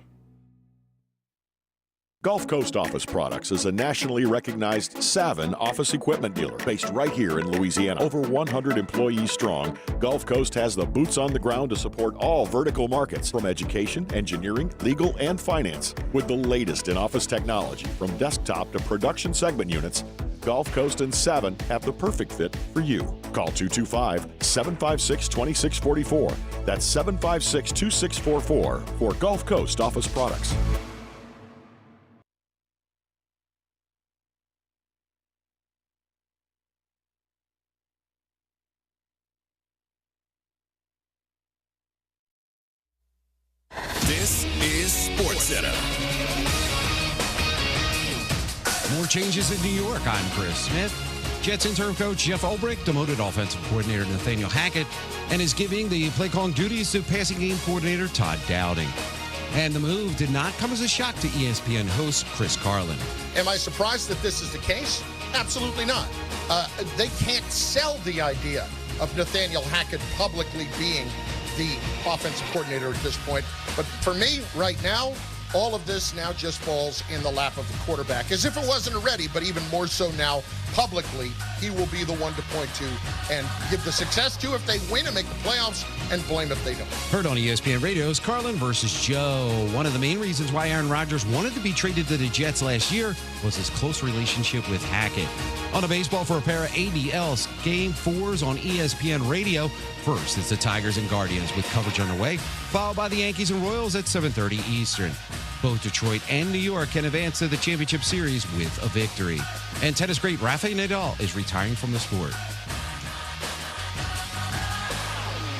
Gulf Coast Office Products is a nationally recognized Savin office equipment dealer based right here in Louisiana. Over 100 employees strong, Gulf Coast has the boots on the ground to support all vertical markets, from education, engineering, legal, and finance. With the latest in office technology, from desktop to production segment units, Gulf Coast and Savin have the perfect fit for you. Call 225-756-2644. That's 756-2644 for Gulf Coast Office Products. This is SportsCenter. More changes in New York. I'm Chris Smith. Jets interim coach Jeff Ulbrich demoted offensive coordinator Nathaniel Hackett and is giving the play calling duties to passing game coordinator Todd Dowding. And the move did not come as a shock to ESPN host Chris Carlin. Am I surprised that this is the case? Absolutely not. They can't sell the idea of Nathaniel Hackett publicly being the offensive coordinator at this point. But for me, right now, all of this now just falls in the lap of the quarterback, as if it wasn't already, but even more so now publicly. He will be the one to point to and give the success to if they win and make the playoffs, and blame if they don't. Heard on ESPN Radio's Carlin versus Joe. One of the main reasons why Aaron Rodgers wanted to be traded to the Jets last year was his close relationship with Hackett. On a baseball for a pair of ABLs, Game 4s on ESPN Radio. First, it's the Tigers and Guardians with coverage underway, followed by the Yankees and Royals at 7:30 Eastern. Both Detroit and New York can advance to the championship series with a victory. And tennis great Rafael Nadal is retiring from the sport.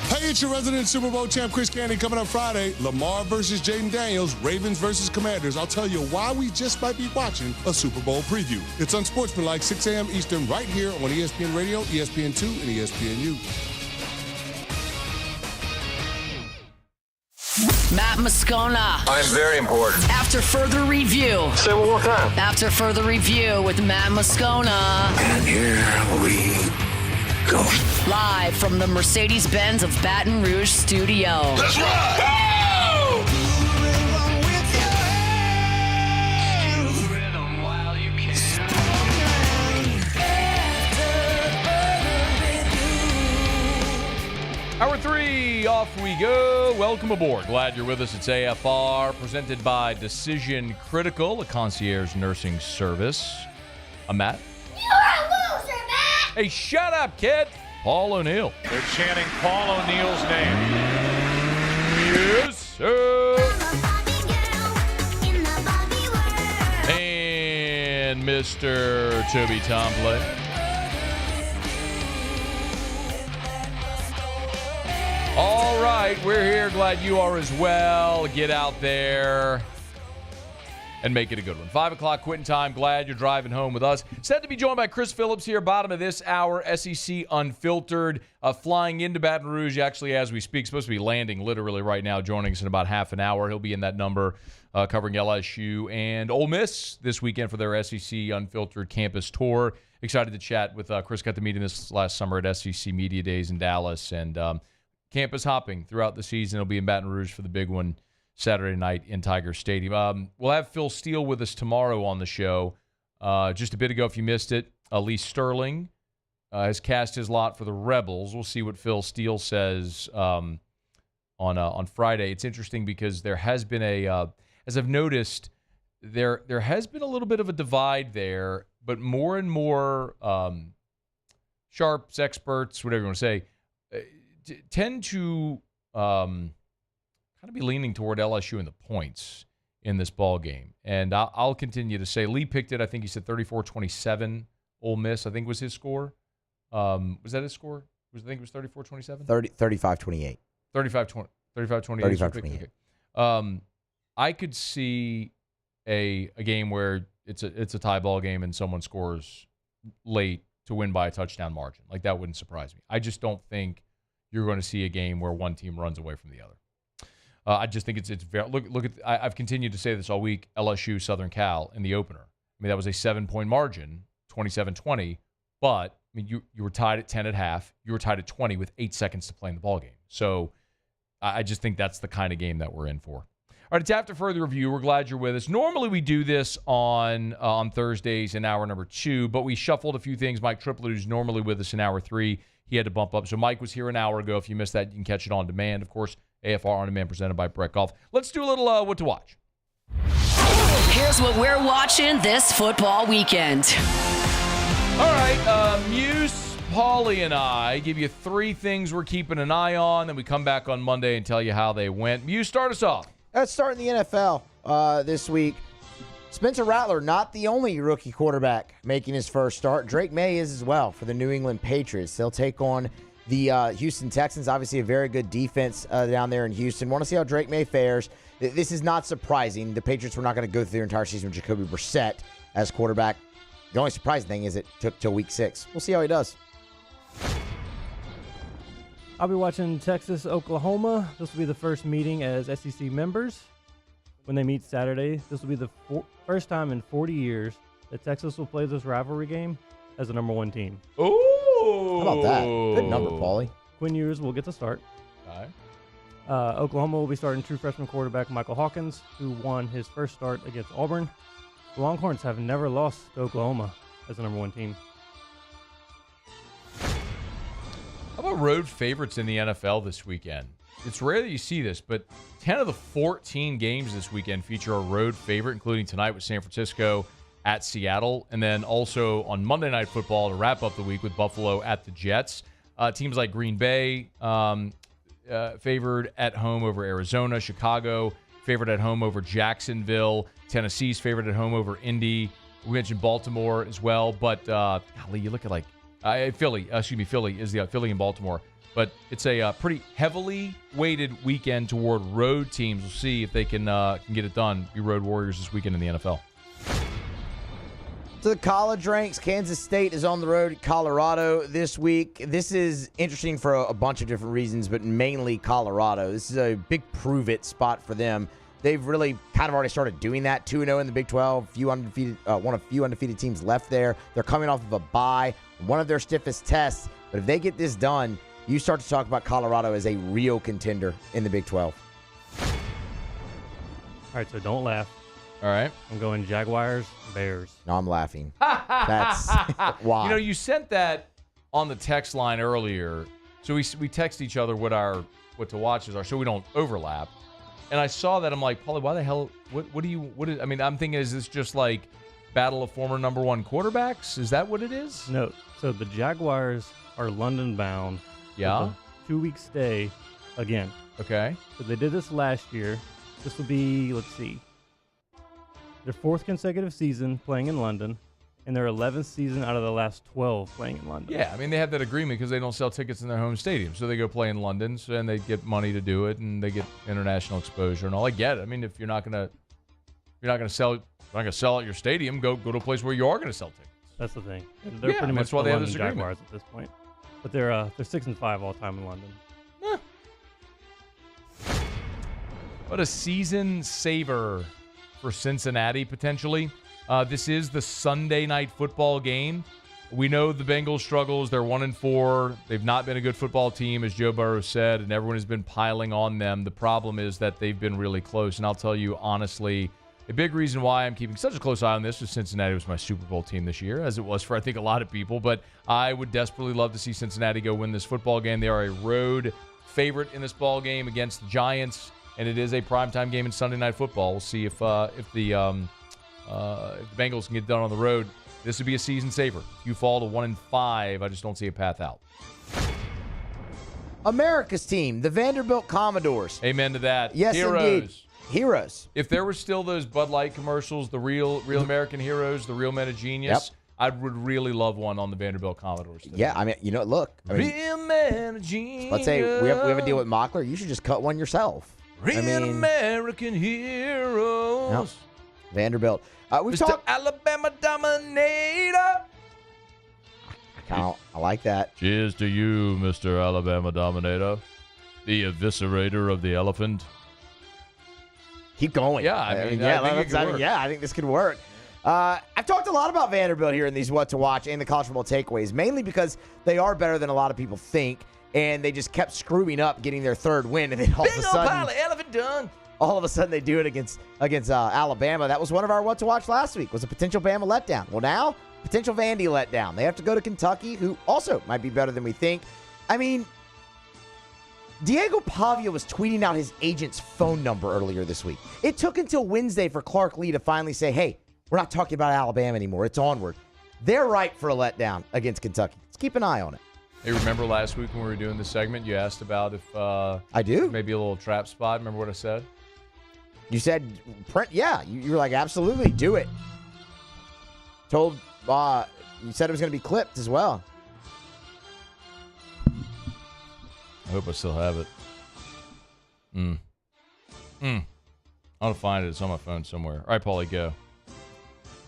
Hey, it's your resident Super Bowl champ, Chris Candy, coming up Friday. Lamar versus Jaden Daniels, Ravens versus Commanders. I'll tell you why we just might be watching a Super Bowl preview. It's Unsportsmanlike, 6 a.m. Eastern, right here on ESPN Radio, ESPN2, and ESPNU. Matt Moscona. I'm very important. After further review. Say it one more time. After further review with Matt Moscona. And here we go. Live from the Mercedes-Benz of Baton Rouge studio. Let's ride! Hour 3, off we go. Welcome aboard. Glad you're with us. It's AFR, presented by Decision Critical, a concierge nursing service. I'm Matt. You're a loser, Matt! Hey, shut up, kid. Paul O'Neill. They're chanting Paul O'Neill's name. Yes, sir. And Mr. Toby Tomplin. All right, we're here. Glad you are as well. Get out there and make it a good one. 5 o'clock quitting time. Glad you're driving home with us. Set to be joined by Chris Phillips here, bottom of this hour, SEC Unfiltered, flying into Baton Rouge actually as we speak. Supposed to be landing literally right now, joining us in about half an hour. He'll be in that number covering LSU and Ole Miss this weekend for their SEC Unfiltered campus tour. Excited to chat with Chris. Got to meet him this last summer at SEC Media Days in Dallas, and campus hopping throughout the season. He'll be in Baton Rouge for the big one Saturday night in Tiger Stadium. We'll have Phil Steele with us tomorrow on the show. Just a bit ago, if you missed it, Lee Sterling has cast his lot for the Rebels. We'll see what Phil Steele says on Friday. It's interesting because there has been as I've noticed, there has been a little bit of a divide there, but more and more sharps, experts, whatever you want to say, tend to kind of be leaning toward LSU in the points in this ball game. And I'll continue to say Lee picked it. I think he said 34-27 Ole Miss, I think was his score. Was that his score? I think it was 34-27? 35-28. 35-28. 35-28. I could see a game where it's a tie ball game and someone scores late to win by a touchdown margin. Like, that wouldn't surprise me. I just don't think you're going to see a game where one team runs away from the other. I just think it's very look at. I've continued to say this all week. LSU Southern Cal in the opener. I mean, that was a 7-point margin, 27-20. But I mean, you were tied at 10 at half. You were tied at 20 with 8 seconds to play in the ball game. So I just think that's the kind of game that we're in for. All right, it's After Further Review. We're glad you're with us. Normally we do this on Thursdays in hour number 2, but we shuffled a few things. Mike Triplet, who's normally with us in hour 3, he had to bump up. So Mike was here an hour ago. If you missed that, you can catch it on demand. Of course, AFR On Demand presented by Brett Golf. Let's do a little what to watch. Here's what we're watching this football weekend. All right, Muse, Paulie, and I give you 3 things we're keeping an eye on. Then we come back on Monday and tell you how they went. Muse, start us off. Let's start in the NFL this week. Spencer Rattler, not the only rookie quarterback making his first start. Drake May is as well for the New England Patriots. They'll take on the Houston Texans. Obviously a very good defense down there in Houston. Want to see how Drake May fares. This is not surprising. The Patriots were not going to go through their entire season with Jacoby Brissett as quarterback. The only surprising thing is it took till week 6. We'll see how he does. I'll be watching Texas, Oklahoma. This will be the first meeting as SEC members. When they meet Saturday, this will be the first time in 40 years that Texas will play this rivalry game as the number 1 team. Ooh. How about that? Good number, Paulie. Quinn Ewers will get the start. All right. Oklahoma will be starting true freshman quarterback Michael Hawkins, who won his first start against Auburn. The Longhorns have never lost to Oklahoma as the number 1 team. How about road favorites in the NFL this weekend? It's rare that you see this, but 10 of the 14 games this weekend feature a road favorite, including tonight with San Francisco at Seattle, and then also on Monday Night Football to wrap up the week with Buffalo at the Jets. Teams like Green Bay favored at home over Arizona, Chicago favored at home over Jacksonville, Tennessee's favored at home over Indy. We mentioned Baltimore as well, but golly, you look at Philly is the Philly and Baltimore. But it's a pretty heavily weighted weekend toward road teams. We'll see if they can get it done. Be road warriors this weekend in the NFL. To the college ranks, Kansas State is on the road at Colorado this week. This is interesting for a bunch of different reasons, but mainly Colorado. This is a big prove-it spot for them. They've really kind of already started doing that. 2-0 in the Big 12, one of few undefeated teams left there. They're coming off of a bye, one of their stiffest tests. But if they get this done, you start to talk about Colorado as a real contender in the Big 12. All right, so don't laugh. All right. I'm going Jaguars, Bears. No, I'm laughing. That's why. You know, you sent that on the text line earlier. So we text each other what to watches are so we don't overlap. And I saw that. I'm like, Paulie, why the hell? I mean, I'm thinking, is this just like battle of former number 1 quarterbacks? Is that what it is? No. So the Jaguars are London bound. Yeah. 2-week stay again. Okay. So they did this last year. This will be, let's see, their 4th consecutive season playing in London, and their 11th season out of the last 12 playing in London. Yeah, I mean, they have that agreement because they don't sell tickets in their home stadium. So they go play in London, and they get money to do it, and they get international exposure and all. I get it. I mean, if you're not gonna sell at your stadium, go to a place where you are gonna sell tickets. That's the thing. They're pretty much that's why the they have London this agreement. Jaguars at this point. But they're 6-5 all time in London. What a season saver for Cincinnati, potentially. This is the Sunday night football game. We know the Bengals' struggles. They're 1-4. They've not been a good football team, as Joe Burrow said, and everyone has been piling on them. The problem is that they've been really close, and I'll tell you honestly, a big reason why I'm keeping such a close eye on this is Cincinnati was my Super Bowl team this year, as it was for, I think, a lot of people, but I would desperately love to see Cincinnati go win this football game. They are a road favorite in this ball game against the Giants, and it is a primetime game in Sunday Night Football. We'll see if the Bengals can get done on the road. This would be a season saver. If you fall to 1-5, I just don't see a path out. America's team, the Vanderbilt Commodores. Amen to that. Yes, Heroes. indeed. Heroes. If there were still those Bud Light commercials, the real American heroes, the real men of genius, I would really love one on the Vanderbilt Commodores today. Yeah, I mean, look. Real men of genius. Let's say we have a deal with Mockler. You should just cut one yourself. Real American heroes. Yep. Vanderbilt. We've Mr. talked. Alabama Dominator. I like that. Cheers to you, Mr. Alabama Dominator. The eviscerator of the elephant. keep going. Yeah, I think this could work. I've talked a lot about Vanderbilt here in these What to Watch and the college football takeaways, mainly because they are better than a lot of people think, and they just kept screwing up getting their third win, and then all of a sudden, elephant done. All of a sudden, they do it against Alabama. That was one of our What to Watch last week, was a potential Bama letdown. Well, now, potential Vandy letdown. They have to go to Kentucky, who also might be better than we think. I mean, Diego Pavia was tweeting out his agent's phone number earlier this week. It took until Wednesday for Clark Lee to finally say, hey, we're not talking about Alabama anymore. It's onward. They're ripe for a letdown against Kentucky. Let's keep an eye on it. Hey, remember last week when we were doing the segment, you asked about if I do maybe a little trap spot. Remember what I said? You said, yeah. You were like, absolutely, do it. You said it was going to be clipped as well. I hope I still have it. I'll find it. It's on my phone somewhere. All right, Paulie, go.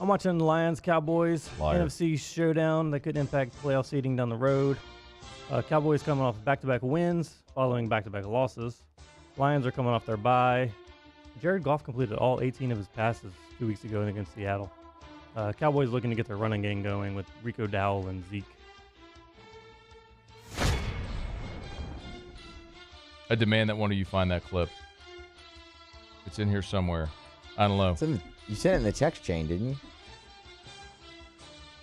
I'm watching Lions Cowboys Liar. NFC showdown that could impact playoff seeding down the road. Cowboys coming off back-to-back wins, following back-to-back losses. Lions are coming off their bye. Jared Goff completed all 18 of his passes 2 weeks ago against Seattle. Cowboys looking to get their running game going with Rico Dowell and Zeke. I demand that one of you find that clip. It's in here somewhere. I don't know. You sent it in the text chain, didn't you?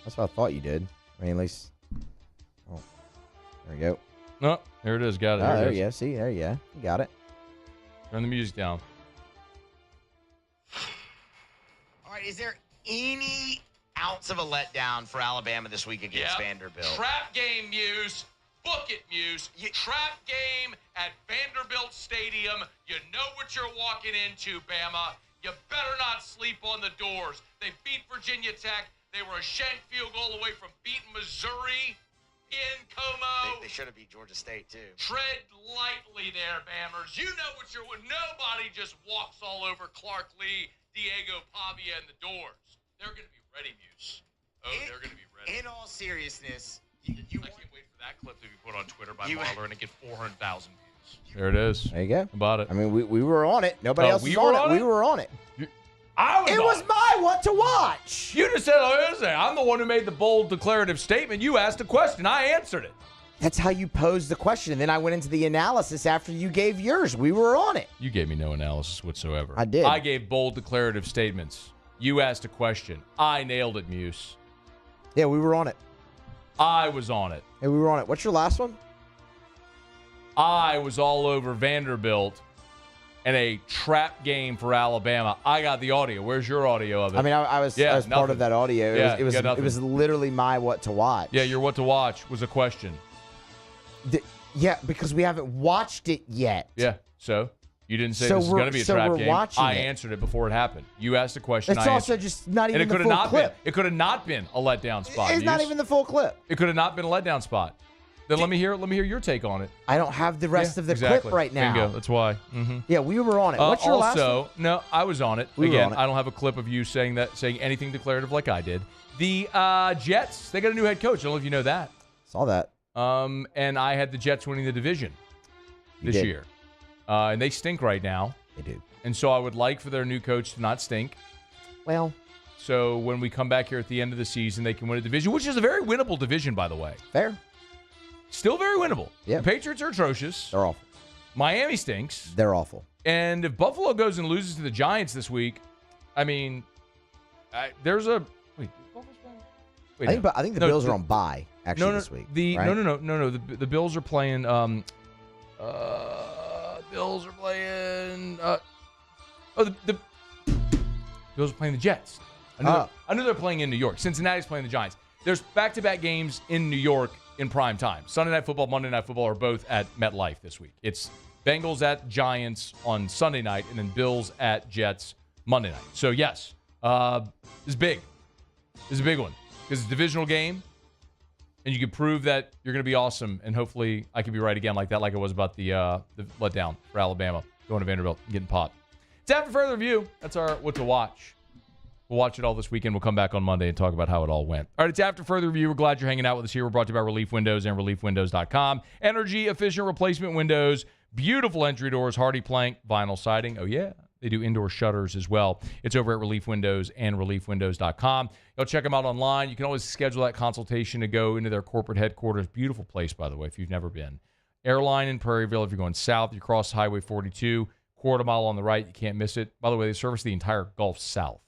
That's what I thought you did. I mean, at least. Oh, there we go. No, there it is. Got it. Oh, there you go. See, there you go. You got it. Turn the music down. All right, is there any ounce of a letdown for Alabama this week against Vanderbilt? Trap game, Muse. Book it, Muse. Trap game at Vanderbilt Stadium. You know what you're walking into, Bama. You better not sleep on the doors. They beat Virginia Tech. They were a shank field goal away from beating Missouri in Como. They should have beat Georgia State, too. Tread lightly there, Bammers. You know what you're with. Nobody just walks all over Clark Lee, Diego Pavia, and the doors. They're going to be ready, Muse. They're going to be ready. In all seriousness, I can't wait for that clip to be put on Twitter by Marler and it get 400,000 views. There it is. There you go. About it. I mean, we were on it. Nobody else was on on it. We were on it. It was my What to Watch. You just said, I'm the one who made the bold declarative statement. You asked a question. I answered it. That's how you posed the question. And then I went into the analysis after you gave yours. We were on it. You gave me no analysis whatsoever. I did. I gave bold declarative statements. You asked a question. I nailed it, Muse. Yeah, we were on it. I was on it. Hey, we were on it. What's your last one? I was all over Vanderbilt and a trap game for Alabama. I got the audio. Where's your audio of it? I mean, I was part of that audio. It was literally my What to Watch. Yeah, your What to Watch was a question. Yeah, because we haven't watched it yet. Yeah, so you didn't say this is going to be a trap game. I answered it before it happened. You asked a question. It's also just not even the full clip. It could have not been a letdown spot. It's not even the full clip. It could have not been a letdown spot. Then let me hear your take on it. I don't have the rest of the clip right now. Bingo. That's why. Mm-hmm. Yeah, we were on it. What's your last one? No, I was on it. Again, I don't have a clip of you saying anything declarative like I did. The Jets, they got a new head coach. I don't know if you know that. Saw that. And I had the Jets winning the division this year. And they stink right now. They do. And so I would like for their new coach to not stink. Well. So when we come back here at the end of the season, they can win a division, which is a very winnable division, by the way. Fair. Still very winnable. Yeah. The Patriots are atrocious. They're awful. Miami stinks. They're awful. And if Buffalo goes and loses to the Giants this week, I mean, there's a wait. I think the Bills are on bye this week. Right? No. The Bills are playing. Bills are playing. The Bills are playing the Jets. I knew they're playing in New York. Cincinnati's playing the Giants. There's back-to-back games in New York in prime time. Sunday Night Football, Monday Night Football are both at MetLife this week. It's Bengals at Giants on Sunday night, and then Bills at Jets Monday night. So, yes, this is big. This is a big one because it's a divisional game, and you can prove that you're going to be awesome, and hopefully I can be right again like that, like it was about the letdown for Alabama going to Vanderbilt and getting popped. It's after further review. That's our What to Watch. We'll watch it all this weekend. We'll come back on Monday and talk about how it all went. All right, it's after further review. We're glad you're hanging out with us here. We're brought to you by Relief Windows and ReliefWindows.com. Energy-efficient replacement windows, beautiful entry doors, hardy plank, vinyl siding. Oh, yeah. They do indoor shutters as well. It's over at Relief Windows and reliefwindows.com. You'll check them out online. You can always schedule that consultation to go into their corporate headquarters. Beautiful place, by the way, if you've never been. Airline in Prairieville. If you're going south, you cross Highway 42, quarter mile on the right. You can't miss it. By the way, they service the entire Gulf South.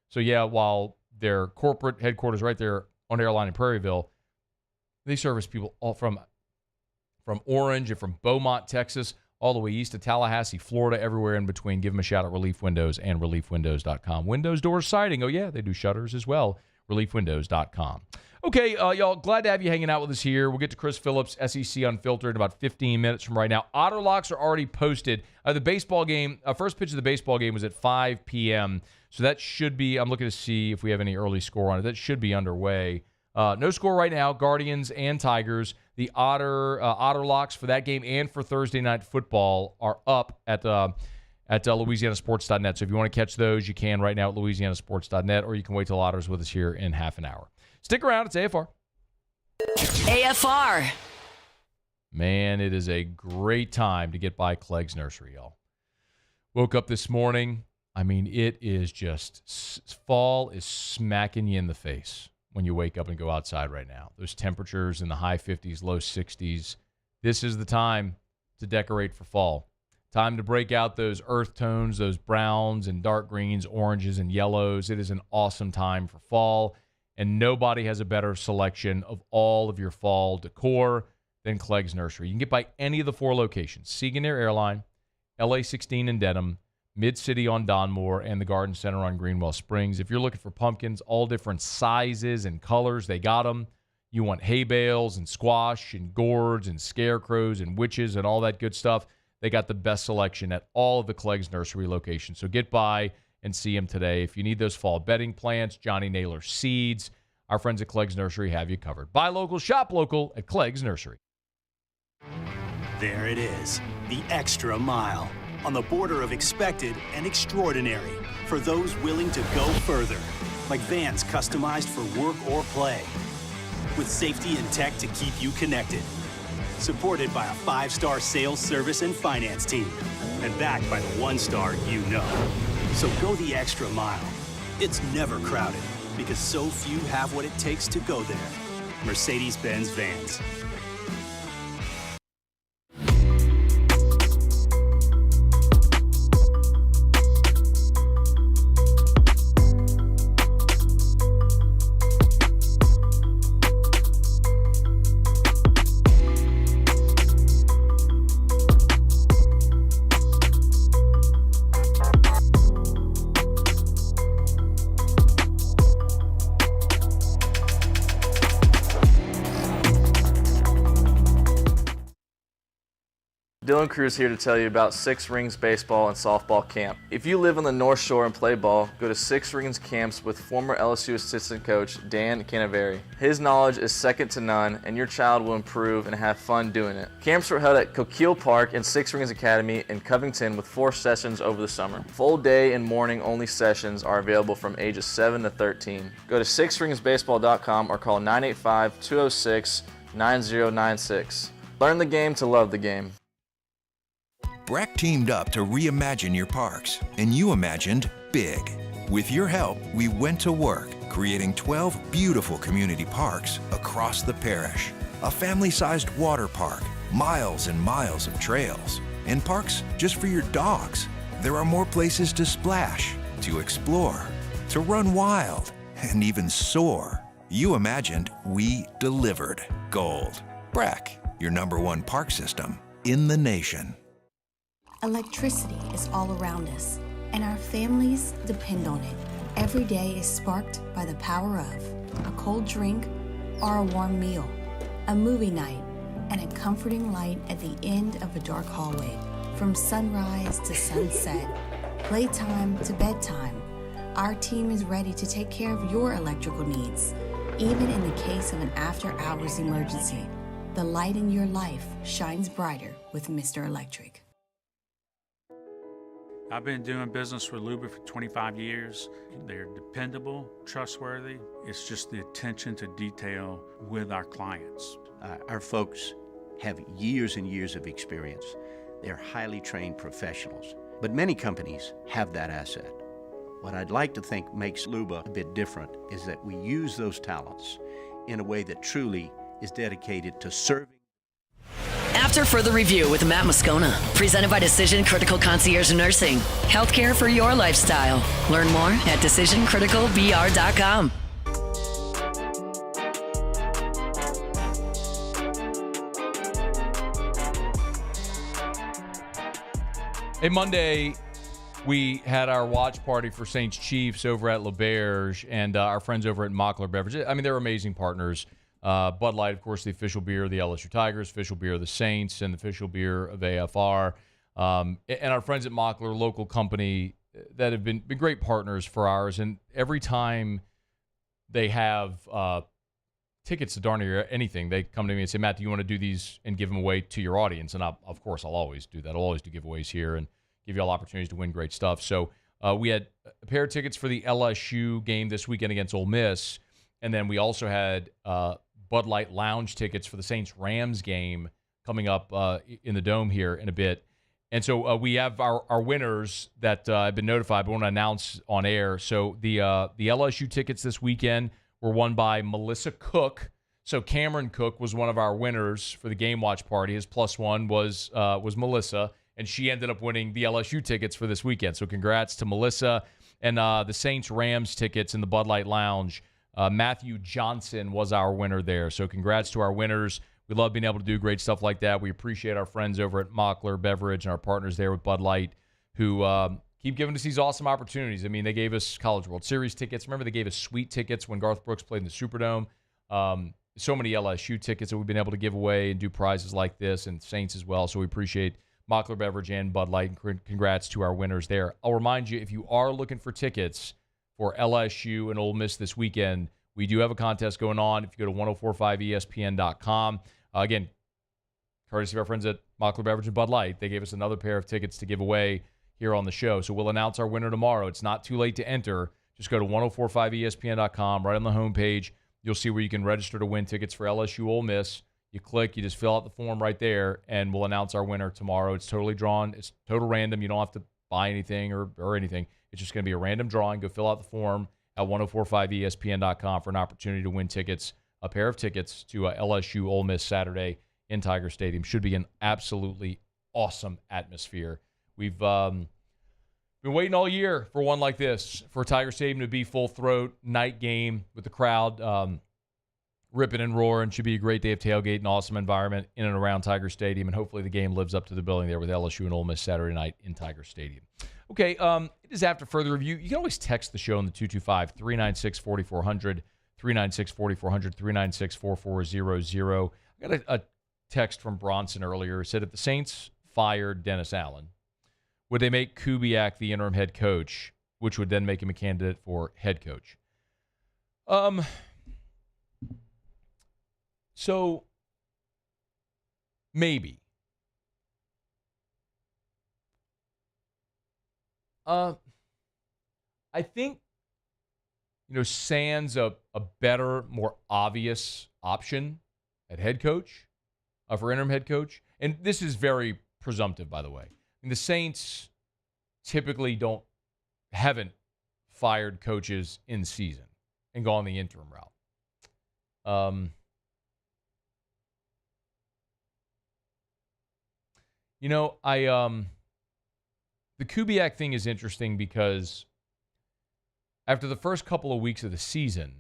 So, yeah, while their corporate headquarters right there on Airline in Prairieville, they service people all from Orange and from Beaumont, Texas, all the way east to Tallahassee, Florida, everywhere in between. Give them a shout at Relief Windows and reliefwindows.com. Windows, doors, siding. Oh, yeah, they do shutters as well. reliefwindows.com. Okay, y'all, glad to have you hanging out with us here. We'll get to Chris Phillips, SEC Unfiltered, in about 15 minutes from right now. Auto locks are already posted. The baseball game, first pitch of the baseball game was at 5 p.m., so that should be, I'm looking to see if we have any early score on it. That should be underway. No score right now, Guardians and Tigers. The Otter locks for that game and for Thursday Night Football are up at LouisianaSports.net. So if you want to catch those, you can right now at LouisianaSports.net, or you can wait till Otter's with us here in half an hour. Stick around. It's AFR. AFR. Man, it is a great time to get by Clegg's Nursery, y'all. Woke up this morning. I mean, it is just, fall is smacking you in the face when you wake up and go outside right now. Those temperatures in the high 50s, low 60s. This is the time to decorate for fall. Time to break out those earth tones, those browns and dark greens, oranges and yellows. It is an awesome time for fall, and nobody has a better selection of all of your fall decor than Clegg's Nursery. You can get by any of the 4 locations: Segan Air Airline, LA 16 in Dedham, Mid-City on Donmore, and the Garden Center on Greenwell Springs. If you're looking for pumpkins, all different sizes and colors, they got them. You want hay bales and squash and gourds and scarecrows and witches and all that good stuff, they got the best selection at all of the Clegg's Nursery locations. So get by and see them today. If you need those fall bedding plants, Johnny Naylor seeds, our friends at Clegg's Nursery have you covered. Buy local, shop local at Clegg's Nursery. There it is, the extra mile. On the border of expected and extraordinary for those willing to go further, like vans customized for work or play, with safety and tech to keep you connected. Supported by a 5-star sales, service, and finance team, and backed by the 1-star you know. So go the extra mile. It's never crowded because so few have what it takes to go there. Mercedes-Benz Vans. Dylan Cruz here to tell you about Six Rings Baseball and Softball Camp. If you live on the North Shore and play ball, go to Six Rings Camps with former LSU assistant coach Dan Canaveri. His knowledge is second to none, and your child will improve and have fun doing it. Camps were held at Coquille Park and Six Rings Academy in Covington with 4 sessions over the summer. Full day and morning only sessions are available from ages 7 to 13. Go to sixringsbaseball.com or call 985-206-9096. Learn the game to love the game. BRAC teamed up to reimagine your parks, and you imagined big. With your help, we went to work, creating 12 beautiful community parks across the parish. A family-sized water park, miles and miles of trails, and parks just for your dogs. There are more places to splash, to explore, to run wild, and even soar. You imagined, we delivered. Gold. BRAC, your #1 park system in the nation. Electricity is all around us, and our families depend on it. Every day is sparked by the power of a cold drink or a warm meal, a movie night, and a comforting light at the end of a dark hallway. From sunrise to sunset, playtime to bedtime, our team is ready to take care of your electrical needs, even in the case of an after-hours emergency. The light in your life shines brighter with Mr. Electric. I've been doing business with Luba for 25 years. They're dependable, trustworthy. It's just the attention to detail with our clients. Our folks have years and years of experience. They're highly trained professionals. But many companies have that asset. What I'd like to think makes Luba a bit different is that we use those talents in a way that truly is dedicated to serving. After further review with Matt Moscona, presented by Decision Critical Concierge Nursing. Healthcare for your lifestyle. Learn more at decisioncriticalbr.com. Hey, Monday, we had our watch party for Saints Chiefs over at LaBerge, and our friends over at Mockler Beverage. I mean, they're amazing partners. Bud Light, of course, the official beer of the LSU Tigers, official beer of the Saints, and the official beer of AFR. And our friends at Mockler, local company that have been great partners for ours. And every time they have tickets to darn near anything, they come to me and say, Matt, do you want to do these and give them away to your audience? And of course, I'll always do that. I'll always do giveaways here and give you all opportunities to win great stuff. So we had a pair of tickets for the LSU game this weekend against Ole Miss. And then we also had Bud Light Lounge tickets for the Saints-Rams game coming up in the Dome here in a bit. And so we have our winners that have been notified, but we want to announce on air. So the LSU tickets this weekend were won by Melissa Cook. So Cameron Cook was one of our winners for the game watch party. His plus one was Melissa, and she ended up winning the LSU tickets for this weekend. So congrats to Melissa. And the Saints-Rams tickets in the Bud Light Lounge, Matthew Johnson was our winner there. So congrats to our winners. We love being able to do great stuff like that. We appreciate our friends over at Mockler Beverage and our partners there with Bud Light who keep giving us these awesome opportunities. I mean, they gave us College World Series tickets. Remember, they gave us sweet tickets when Garth Brooks played in the Superdome. So many LSU tickets that we've been able to give away and do prizes like this, and Saints as well. So we appreciate Mockler Beverage and Bud Light, and congrats to our winners there. I'll remind you, if you are looking for tickets for LSU and Ole Miss this weekend, we do have a contest going on. If you go to 1045ESPN.com, again, courtesy of our friends at Mockler Beverage and Bud Light, they gave us another pair of tickets to give away here on the show. So we'll announce our winner tomorrow. It's not too late to enter. Just go to 1045ESPN.com. Right on the homepage, you'll see where you can register to win tickets for LSU Ole Miss. You click, you just fill out the form right there, and we'll announce our winner tomorrow. It's totally drawn. It's total random. You don't have to buy anything or anything. It's just going to be a random drawing. Go fill out the form at 1045ESPN.com for an opportunity to win tickets, a pair of tickets to LSU Ole Miss Saturday in Tiger Stadium. Should be an absolutely awesome atmosphere. We've been waiting all year for one like this, for Tiger Stadium to be full throat, night game with the crowd ripping and roaring. Should be a great day of tailgate, an awesome environment in and around Tiger Stadium, and hopefully the game lives up to the billing there with LSU and Ole Miss Saturday night in Tiger Stadium. Okay, it is after further review. You can always text the show on the 225-396-4400, 396-4400, 396-4400. I got a text from Bronson earlier. It said, if the Saints fired Dennis Allen, would they make Kubiak the interim head coach, which would then make him a candidate for head coach? So, maybe. I think, sans a better, more obvious option at head coach, for interim head coach. And this is very presumptive, by the way. The Saints typically haven't fired coaches in season and gone the interim route. The Kubiak thing is interesting because after the first couple of weeks of the season,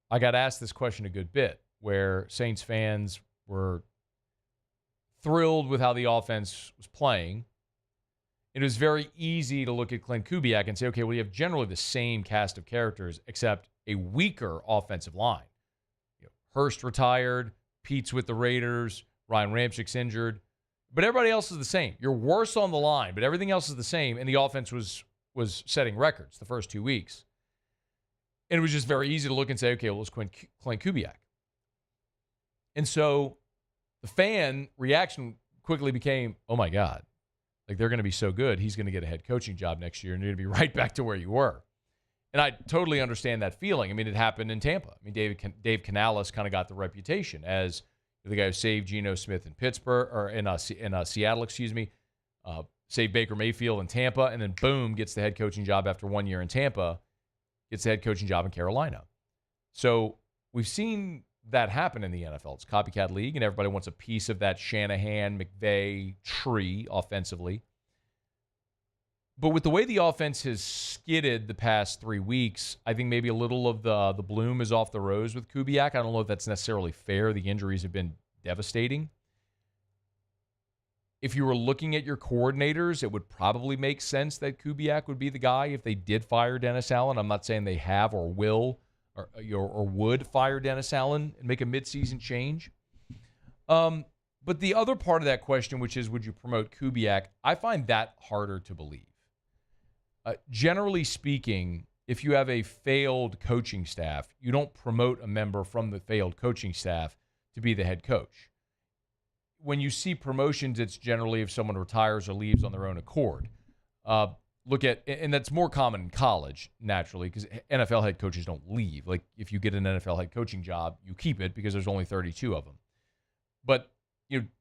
I got asked this question a good bit, where Saints fans were thrilled with how the offense was playing. It was very easy to look at Clint Kubiak and say, okay, well, you have generally the same cast of characters, except a weaker offensive line. Hurst retired, Pete's with the Raiders, Ryan Ramchik's injured, but everybody else is the same. You're worse on the line, but everything else is the same, and the offense was setting records the first 2 weeks. And it was just very easy to look and say, okay, well, it's Clint Kubiak. And so the fan reaction quickly became, oh, my God. Like, they're going to be so good, he's going to get a head coaching job next year, and you're going to be right back to where you were. And I totally understand that feeling. I mean, it happened in Tampa. I mean, Dave Canales kind of got the reputation as the guy who saved Geno Smith in Pittsburgh, or in Seattle, say Baker Mayfield in Tampa, and then boom, gets the head coaching job after 1 year in Tampa, gets the head coaching job in Carolina. So we've seen that happen in the NFL. It's a copycat league, and everybody wants a piece of that Shanahan, McVay tree offensively. But with the way the offense has skidded the past 3 weeks, I think maybe a little of the bloom is off the rose with Kubiak. I don't know if that's necessarily fair. The injuries have been devastating. If you were looking at your coordinators, it would probably make sense that Kubiak would be the guy if they did fire Dennis Allen. I'm not saying they have or will or would fire Dennis Allen and make a midseason change. But the other part of that question, which is would you promote Kubiak, I find that harder to believe. Generally speaking, if you have a failed coaching staff, you don't promote a member from the failed coaching staff to be the head coach. When you see promotions, it's generally if someone retires or leaves on their own accord. And that's more common in college, naturally, because NFL head coaches don't leave. Like, if you get an NFL head coaching job, you keep it because there's only 32 of them. But,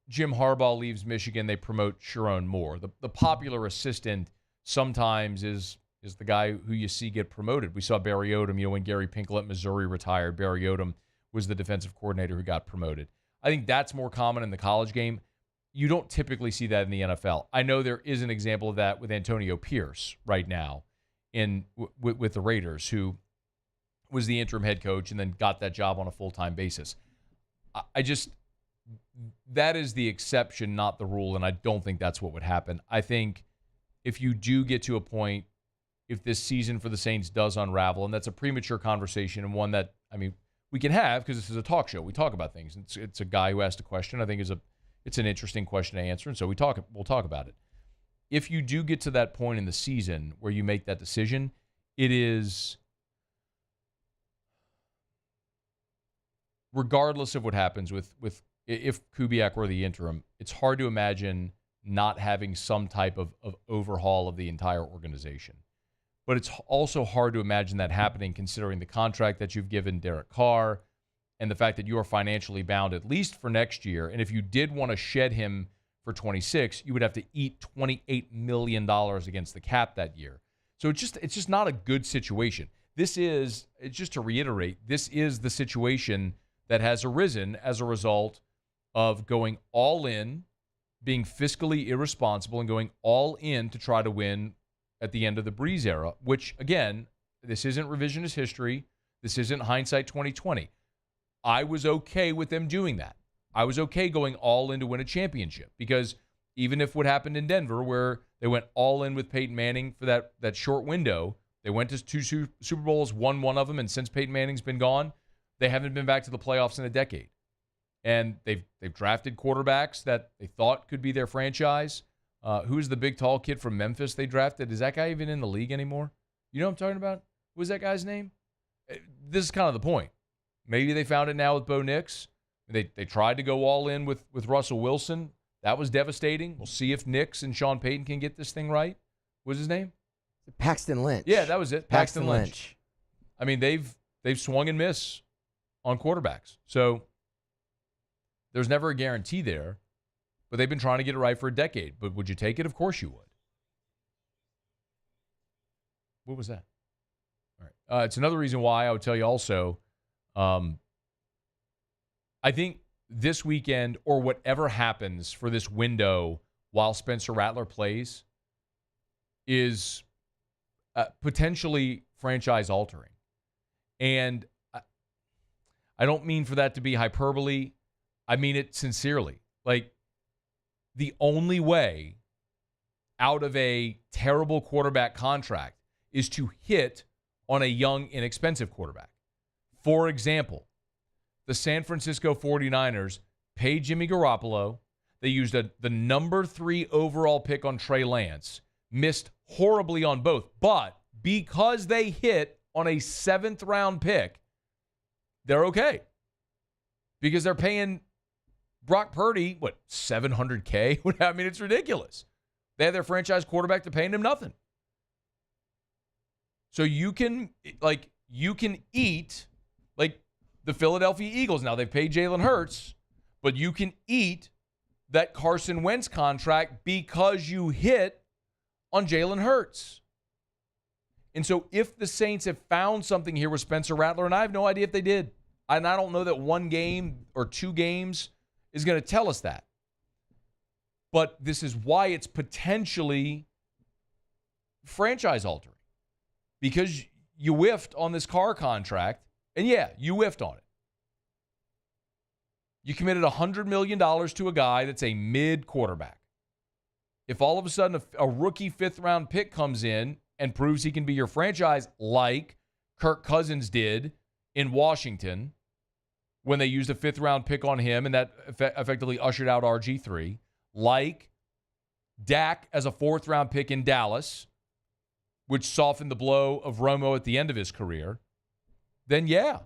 Jim Harbaugh leaves Michigan, they promote Sharon Moore. The popular assistant sometimes is the guy who you see get promoted. We saw Barry Odom, when Gary Pinkel at Missouri retired, Barry Odom was the defensive coordinator who got promoted. I think that's more common in the college game. You don't typically see that in the NFL. I know there is an example of that with Antonio Pierce right now with the Raiders, who was the interim head coach and then got that job on a full-time basis. That is the exception, not the rule, and I don't think that's what would happen. I think if you do get to a point, if this season for the Saints does unravel, and that's a premature conversation and one that, we can have because this is a talk show. We talk about things. It's a guy who asked a question. I think it's an interesting question to answer, and so we'll talk about it. If you do get to that point in the season where you make that decision, it is, regardless of what happens with if Kubiak were the interim, it's hard to imagine not having some type of overhaul of the entire organization. But it's also hard to imagine that happening considering the contract that you've given Derek Carr and the fact that you are financially bound at least for next year. And if you did want to shed him for 26, you would have to eat $28 million against the cap that year. So it's just not a good situation. Just to reiterate, this is the situation that has arisen as a result of going all in, being fiscally irresponsible, and going all in to try to win at the end of the Breeze era, which, again, this isn't revisionist history. This isn't hindsight 2020. I was okay with them doing that. I was okay going all in to win a championship because even if what happened in Denver, where they went all in with Peyton Manning for that short window, they went to 2 Super Bowls, won one of them, and since Peyton Manning's been gone, they haven't been back to the playoffs in a decade. And they've drafted quarterbacks that they thought could be their franchise. Who's the big, tall kid from Memphis they drafted? Is that guy even in the league anymore? You know what I'm talking about? What was that guy's name? This is kind of the point. Maybe they found it now with Bo Nix. They tried to go all in with Russell Wilson. That was devastating. We'll see if Nix and Sean Payton can get this thing right. What's his name? Paxton Lynch. Yeah, that was it. Paxton Lynch. They've swung and missed on quarterbacks. So there's never a guarantee there. But they've been trying to get it right for a decade. But would you take it? Of course you would. What was that? All right. It's another reason why I would tell you also, I think this weekend or whatever happens for this window while Spencer Rattler plays is potentially franchise altering. And I don't mean for that to be hyperbole. I mean it sincerely. Like, the only way out of a terrible quarterback contract is to hit on a young, inexpensive quarterback. For example, the San Francisco 49ers paid Jimmy Garoppolo. They used the number 3 overall pick on Trey Lance, missed horribly on both. But because they hit on a 7th-round pick, they're okay. Because they're paying Brock Purdy, $700K? It's ridiculous. They have their franchise quarterback to paying him nothing. So you can eat like the Philadelphia Eagles. Now they've paid Jalen Hurts, but you can eat that Carson Wentz contract because you hit on Jalen Hurts. And so if the Saints have found something here with Spencer Rattler, and I have no idea if they did, and I don't know that one game or two games is going to tell us that. But this is why it's potentially franchise altering. Because you whiffed on this Carr contract, and yeah, you whiffed on it. You committed $100 million to a guy that's a mid-quarterback. If all of a sudden a rookie fifth-round pick comes in and proves he can be your franchise like Kirk Cousins did in Washington when they used a fifth-round pick on him and that effectively ushered out RG3, like Dak as a fourth-round pick in Dallas, which softened the blow of Romo at the end of his career, then yeah.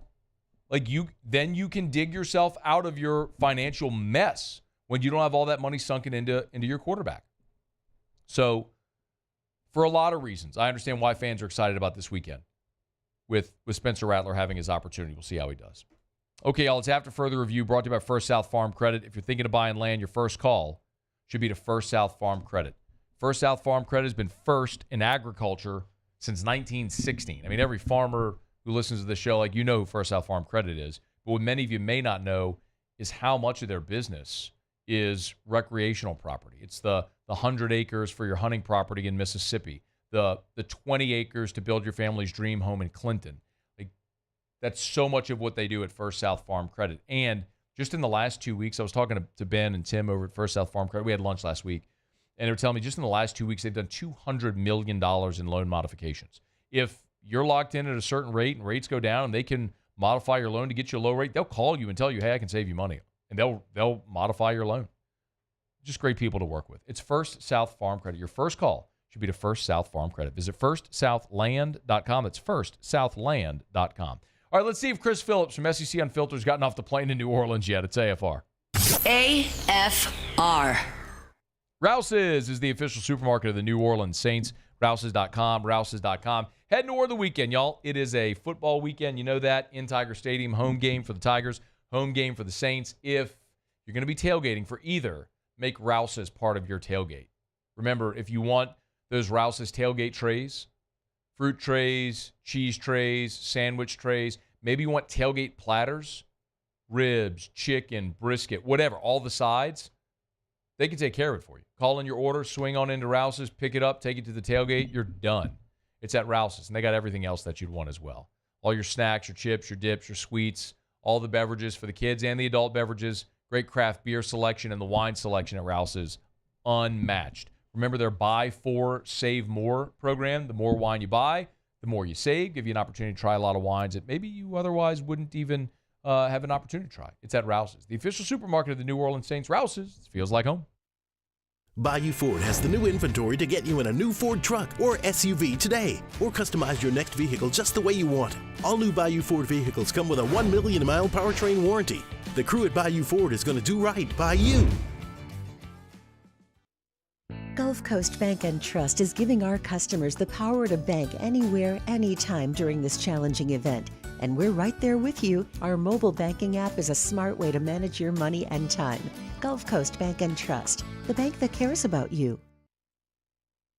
Then you can dig yourself out of your financial mess when you don't have all that money sunken into your quarterback. So, for a lot of reasons, I understand why fans are excited about this weekend with Spencer Rattler having his opportunity. We'll see how he does. Okay, y'all, it's After Further Review brought to you by First South Farm Credit. If you're thinking of buying land, your first call should be to First South Farm Credit. First South Farm Credit has been first in agriculture since 1916. I mean, every farmer who listens to the show, like, you know who First South Farm Credit is. But what many of you may not know is how much of their business is recreational property. It's the 100 acres for your hunting property in Mississippi, the 20 acres to build your family's dream home in Clinton. Like, that's so much of what they do at First South Farm Credit. And just in the last 2 weeks, I was talking to Ben and Tim over at First South Farm Credit. We had lunch last week. And they were telling me just in the last 2 weeks, they've done $200 million in loan modifications. If you're locked in at a certain rate and rates go down and they can modify your loan to get you a low rate, they'll call you and tell you, hey, I can save you money. And they'll modify your loan. Just great people to work with. It's First South Farm Credit. Your first call should be to First South Farm Credit. Visit firstsouthland.com. That's firstsouthland.com. All right, let's see if Chris Phillips from SEC Unfiltered has gotten off the plane in New Orleans yet. It's AFR. AFR. Rouse's is the official supermarket of the New Orleans Saints. Rouse's.com, Rouse's.com. Heading toward the weekend, y'all. It is a football weekend. You know that. In Tiger Stadium, home game for the Tigers, home game for the Saints. If you're going to be tailgating for either, make Rouse's part of your tailgate. Remember, if you want those Rouse's tailgate trays, fruit trays, cheese trays, sandwich trays, maybe you want tailgate platters, ribs, chicken, brisket, whatever, all the sides, they can take care of it for you. Call in your order, swing on into Rouse's, pick it up, take it to the tailgate, you're done. It's at Rouse's, and they got everything else that you'd want as well. All your snacks, your chips, your dips, your sweets, all the beverages for the kids and the adult beverages, great craft beer selection, and the wine selection at Rouse's, unmatched. Remember their Buy 4, Save More program. The more wine you buy, the more you save. Give you an opportunity to try a lot of wines that maybe you otherwise wouldn't even have an opportunity to try. It's at Rouse's, the official supermarket of the New Orleans Saints. Rouse's, it feels like home. Bayou Ford has the new inventory to get you in a new Ford truck or SUV today, or customize your next vehicle just the way you want. All new Bayou Ford vehicles come with a 1 million mile powertrain warranty. The crew at Bayou Ford is going to do right by you. Gulf Coast Bank and Trust is giving our customers the power to bank anywhere, anytime during this challenging event. And we're right there with you. Our mobile banking app is a smart way to manage your money and time. Gulf Coast Bank and Trust, the bank that cares about you.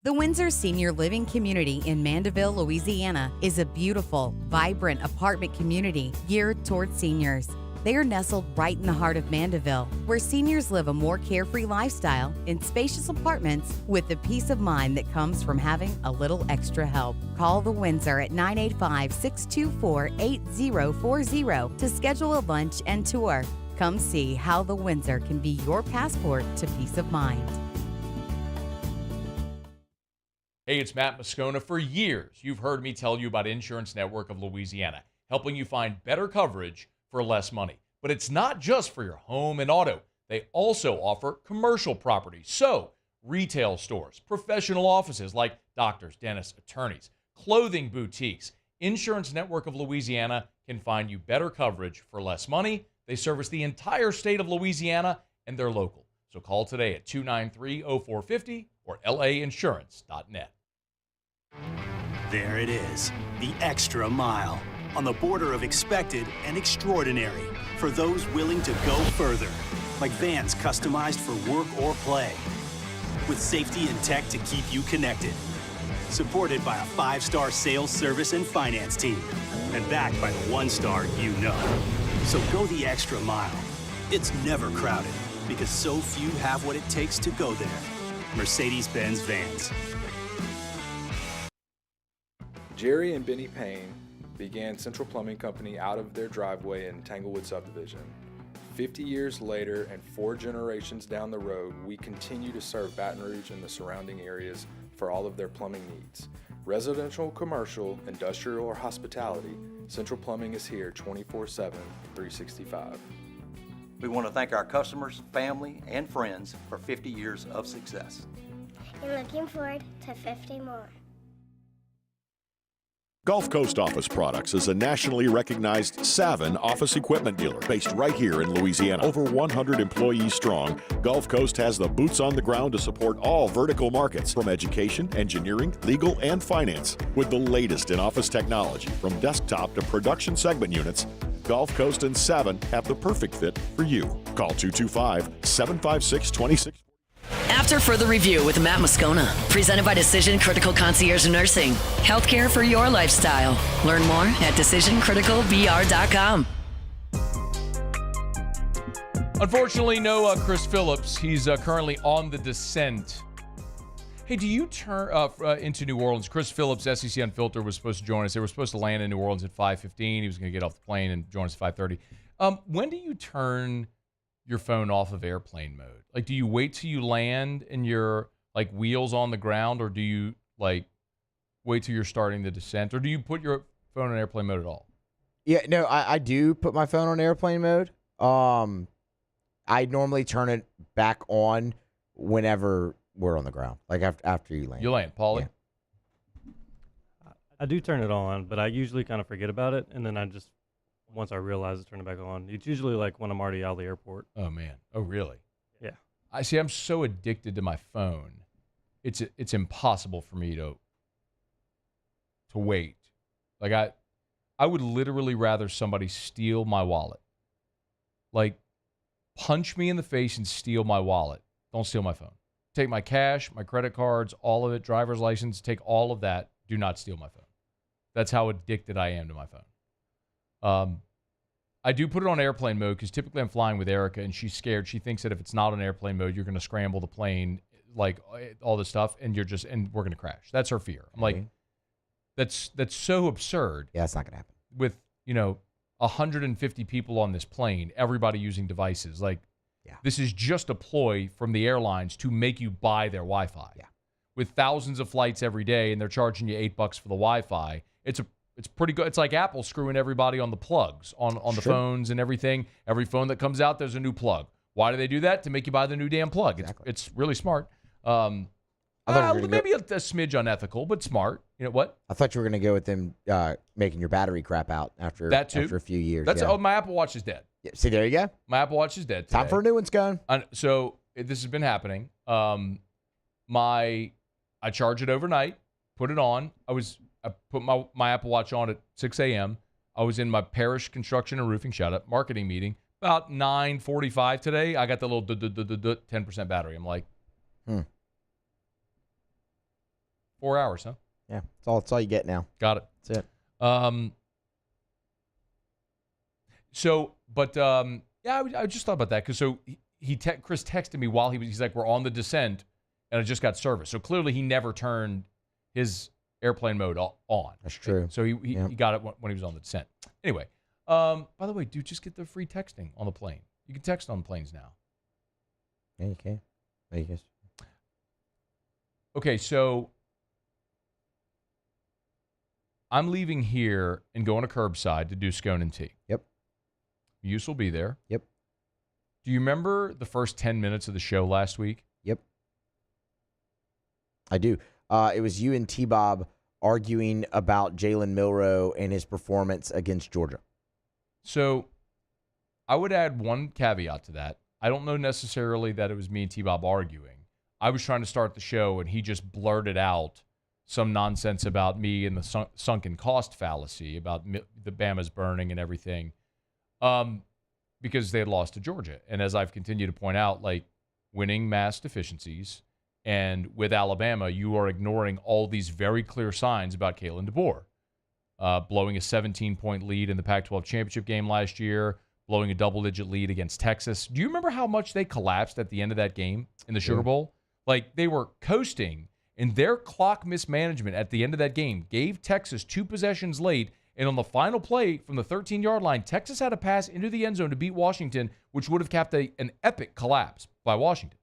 The Windsor Senior Living Community in Mandeville, Louisiana is a beautiful, vibrant apartment community geared toward seniors. They are nestled right in the heart of Mandeville, where seniors live a more carefree lifestyle in spacious apartments with the peace of mind that comes from having a little extra help. Call the Windsor at 985-624-8040 to schedule a lunch and tour. Come see how the Windsor can be your passport to peace of mind. Hey, it's Matt Moscona. For years, you've heard me tell you about Insurance Network of Louisiana, helping you find better coverage for less money. But it's not just for your home and auto. They also offer commercial property. So, retail stores, professional offices like doctors, dentists, attorneys, clothing boutiques. Insurance Network of Louisiana can find you better coverage for less money. They service the entire state of Louisiana, and they're local. So call today at 293-0450 or lainsurance.net. There it is, the extra mile. On the border of expected and extraordinary for those willing to go further. Like vans customized for work or play. with safety and tech to keep you connected. Supported by a 5-star sales, service, and finance team. And backed by the 1-star you know. So go the extra mile. It's never crowded because so few have what it takes to go there. Mercedes-Benz Vans. Jerry and Benny Payne began Central Plumbing Company out of their driveway in Tanglewood Subdivision. 50 years later and 4 generations down the road, we continue to serve Baton Rouge and the surrounding areas for all of their plumbing needs. Residential, commercial, industrial, or hospitality, Central Plumbing is here 24/7, 365. We want to thank our customers, family, and friends for 50 years of success. And looking forward to 50 more. Gulf Coast Office Products is a nationally recognized Savin office equipment dealer based right here in Louisiana. Over 100 employees strong, Gulf Coast has the boots on the ground to support all vertical markets from education, engineering, legal, and finance. With the latest in office technology from desktop to production segment units, Gulf Coast and Savin have the perfect fit for you. Call 225-756-26. After further review with Matt Moscona, presented by Decision Critical Concierge Nursing. Healthcare for your lifestyle. Learn more at decisioncriticalbr.com. Unfortunately, no Chris Phillips. He's currently on the descent. Hey, do you turn into New Orleans? Chris Phillips, SEC Unfiltered, was supposed to join us. They were supposed to land in New Orleans at 5:15. He was going to get off the plane and join us at 5:30. When do you turn your phone off of airplane mode? Like, do you wait till you land and your wheels on the ground, or do you wait till you're starting the descent, or do you put your phone on airplane mode at all? Yeah, no, I do put my phone on airplane mode. I normally turn it back on whenever we're on the ground, like after you land. You land, Paulie? Yeah. I do turn it on, but I usually kind of forget about it, and then once I realize it, turn it back on. It's usually when I'm already out of the airport. Oh, man. Oh, really? Yeah. I see. I'm so addicted to my phone. It's impossible for me to wait. I would literally rather somebody steal my wallet. Punch me in the face and steal my wallet. Don't steal my phone. Take my cash, my credit cards, all of it, driver's license, take all of that. Do not steal my phone. That's how addicted I am to my phone. I do put it on airplane mode because typically I'm flying with Erica and she's scared. She thinks that if it's not on airplane mode, you're going to scramble the plane, all this stuff, and we're going to crash. That's her fear. I'm like, that's so absurd. Yeah, it's not going to happen. With 150 people on this plane, everybody using devices. This is just a ploy from the airlines to make you buy their Wi-Fi. Yeah. With thousands of flights every day, and they're charging you $8 for the Wi-Fi. It's pretty good. It's like Apple screwing everybody on the plugs, on the phones and everything. Every phone that comes out, there's a new plug. Why do they do that? To make you buy the new damn plug. Exactly. It's really smart. Maybe a smidge unethical, but smart. You know what? I thought you were going to go with them making your battery crap out after a few years. My Apple Watch is dead. Yeah, see, there you go. My Apple Watch is dead today. Time for a new one's going. So this has been happening. I charge it overnight, put it on. I put my Apple Watch on at 6 a.m. I was in my parish construction and roofing marketing meeting. About 9:45 today, I got the little 10% battery. I'm like, 4 hours, huh? Yeah, that's all you get now. Got it. That's it. I just thought about that because Chris texted me while he's like, we're on the descent, and I just got service. So clearly he never turned his airplane mode on. That's true. So he got it when he was on the descent. Anyway, by the way, dude, just get the free texting on the plane. You can text on planes now. Yeah, you can. I guess. Okay, so I'm leaving here and going to curbside to do scone and tea. Yep. Use will be there. Yep. Do you remember the first 10 minutes of the show last week? Yep. I do. It was you and T-Bob arguing about Jalen Milroe and his performance against Georgia. So I would add one caveat to that. I don't know necessarily that it was me and T-Bob arguing. I was trying to start the show, and he just blurted out some nonsense about me and the sunken cost fallacy, about the Bama's burning and everything, because they had lost to Georgia. And as I've continued to point out, winning mass deficiencies And with Alabama, you are ignoring all these very clear signs about Kalen DeBoer. Blowing a 17-point lead in the Pac-12 championship game last year, blowing a double-digit lead against Texas. Do you remember how much they collapsed at the end of that game in the Sugar Bowl? Like, they were coasting, and their clock mismanagement at the end of that game gave Texas 2 possessions late, and on the final play from the 13-yard line, Texas had a pass into the end zone to beat Washington, which would have capped an epic collapse by Washington.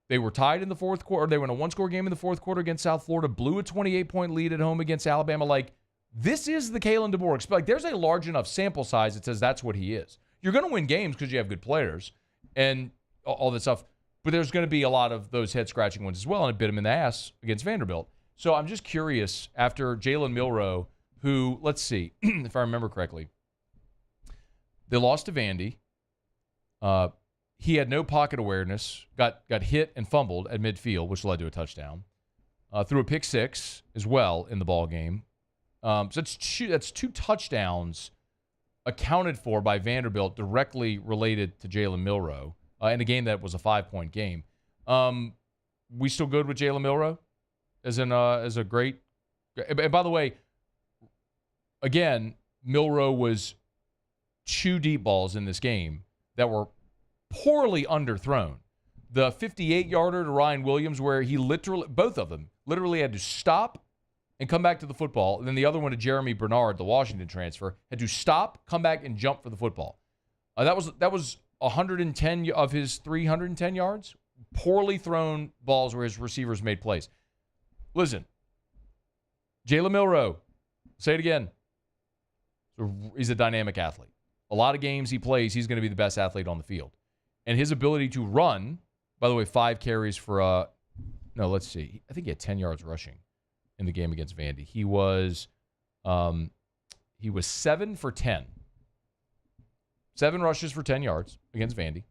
They were tied in the fourth quarter. They were in a one-score game in the fourth quarter against South Florida, blew a 28-point lead at home against Alabama. Like, this is the Kalen DeBoer. Like, there's a large enough sample size that says that's what he is. You're going to win games because you have good players and all that stuff, but there's going to be a lot of those head-scratching ones as well, and it bit him in the ass against Vanderbilt. So I'm just curious, after Jalen Milroe, who, let's see, if I remember correctly, they lost to Vandy. He had no pocket awareness, got hit and fumbled at midfield, which led to a touchdown. Threw a pick six as well in the ball game. So that's 2 touchdowns accounted for by Vanderbilt directly related to Jalen Milroe in a game that was a 5-point game. We still good with Jalen Milroe as a great. And by the way, again, Milroe was 2 deep balls in this game that were poorly underthrown. The 58-yarder to Ryan Williams, where he both of them literally had to stop and come back to the football. And then the other one to Jeremy Bernard, the Washington transfer, had to stop, come back, and jump for the football. That was 110 of his 310 yards. Poorly thrown balls where his receivers made plays. Listen, Jalen Milroe, say it again, he's a dynamic athlete. A lot of games he plays, he's going to be the best athlete on the field. And his ability to run, by the way, 5 carries for, let's see. I think he had 10 yards rushing in the game against Vandy. He was 7 for 10. 7 rushes for 10 yards against Vandy.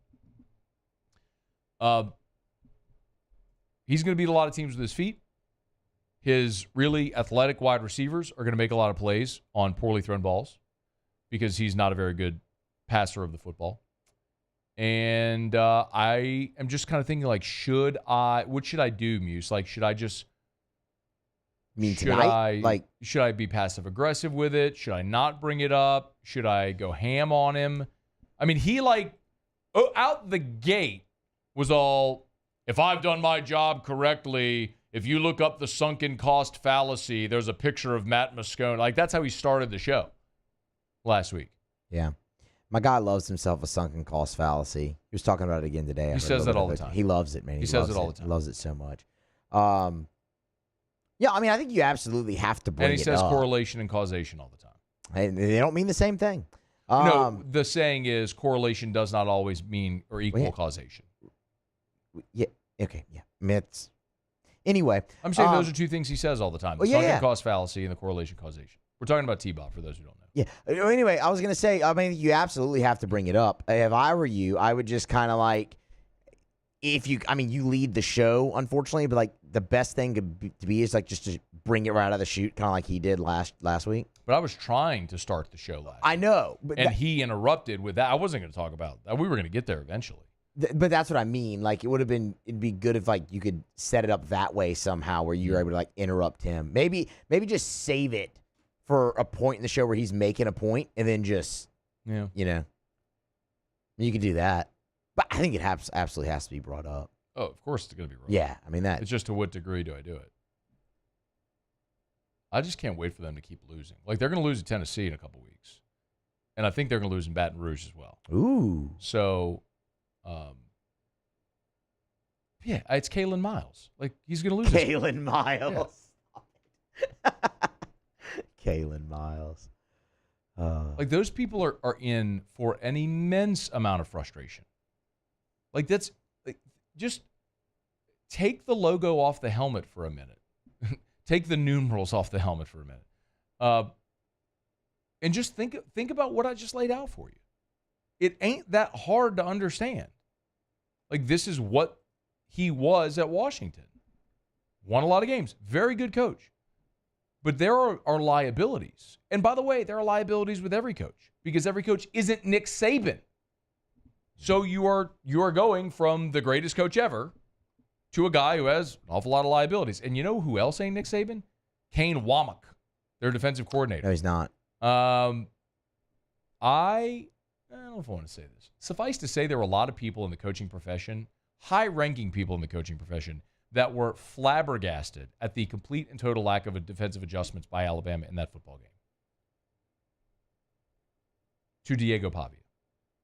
He's going to beat a lot of teams with his feet. His really athletic wide receivers are going to make a lot of plays on poorly thrown balls because he's not a very good passer of the football. And I am just kind of thinking, like, what should I do, Muse? Like, should I just... Should I be passive aggressive with it? Should I not bring it up? Should I go ham on him? I mean, he out the gate was all, if I've done my job correctly, if you look up the sunken cost fallacy, there's a picture of Matt Moscona. Like, that's how he started the show last week. Yeah. My guy loves himself a sunken cost fallacy. He was talking about it again today. He says that all the time. He loves it, man. He says it all the time. He loves it so much. Yeah, I mean, I think you absolutely have to bring it up. And he says correlation and causation all the time. And they don't mean the same thing. No, the saying is correlation does not always mean or equal causation. Yeah. Okay. Yeah. I mean, anyway. I'm saying those are 2 things he says all the time. The sunken cost fallacy and the correlation causation. We're talking about T-Bob for those who don't know. Yeah. Anyway, I was going to say, I mean, you absolutely have to bring it up. If I were you, I would just kind of like, you lead the show, unfortunately, but like the best thing to be is like just to bring it right out of the chute, kind of like he did last week. But I was trying to start the show last I know. And he interrupted with that. I wasn't going to talk about that. We were going to get there eventually. But that's what I mean. Like, it'd be good if like you could set it up that way somehow where you're able to like interrupt him. Maybe just save it for a point in the show where he's making a point and then just, you could do that. But I think it absolutely has to be brought up. Oh, of course it's going to be brought up. Yeah, I mean that. It's just to what degree do I do it? I just can't wait for them to keep losing. Like, they're going to lose to Tennessee in a couple weeks. And I think they're going to lose in Baton Rouge as well. Ooh. So, it's Kalen Miles. Like, he's going to lose. Kalen Miles. Yeah. Kalen Miles. Like, those people are in for an immense amount of frustration. Like, that's just take the logo off the helmet for a minute. Take the numerals off the helmet for a minute. And just think about what I just laid out for you. It ain't that hard to understand. Like, this is what he was at Washington. Won a lot of games. Very good coach. But there are liabilities. And by the way, there are liabilities with every coach because every coach isn't Nick Saban. So you are going from the greatest coach ever to a guy who has an awful lot of liabilities. And you know who else ain't Nick Saban? Kane Womack, their defensive coordinator. No, he's not. I don't know if I want to say this. Suffice to say, there were a lot of people in the coaching profession, high-ranking people in the coaching profession, that were flabbergasted at the complete and total lack of defensive adjustments by Alabama in that football game to Diego Pavia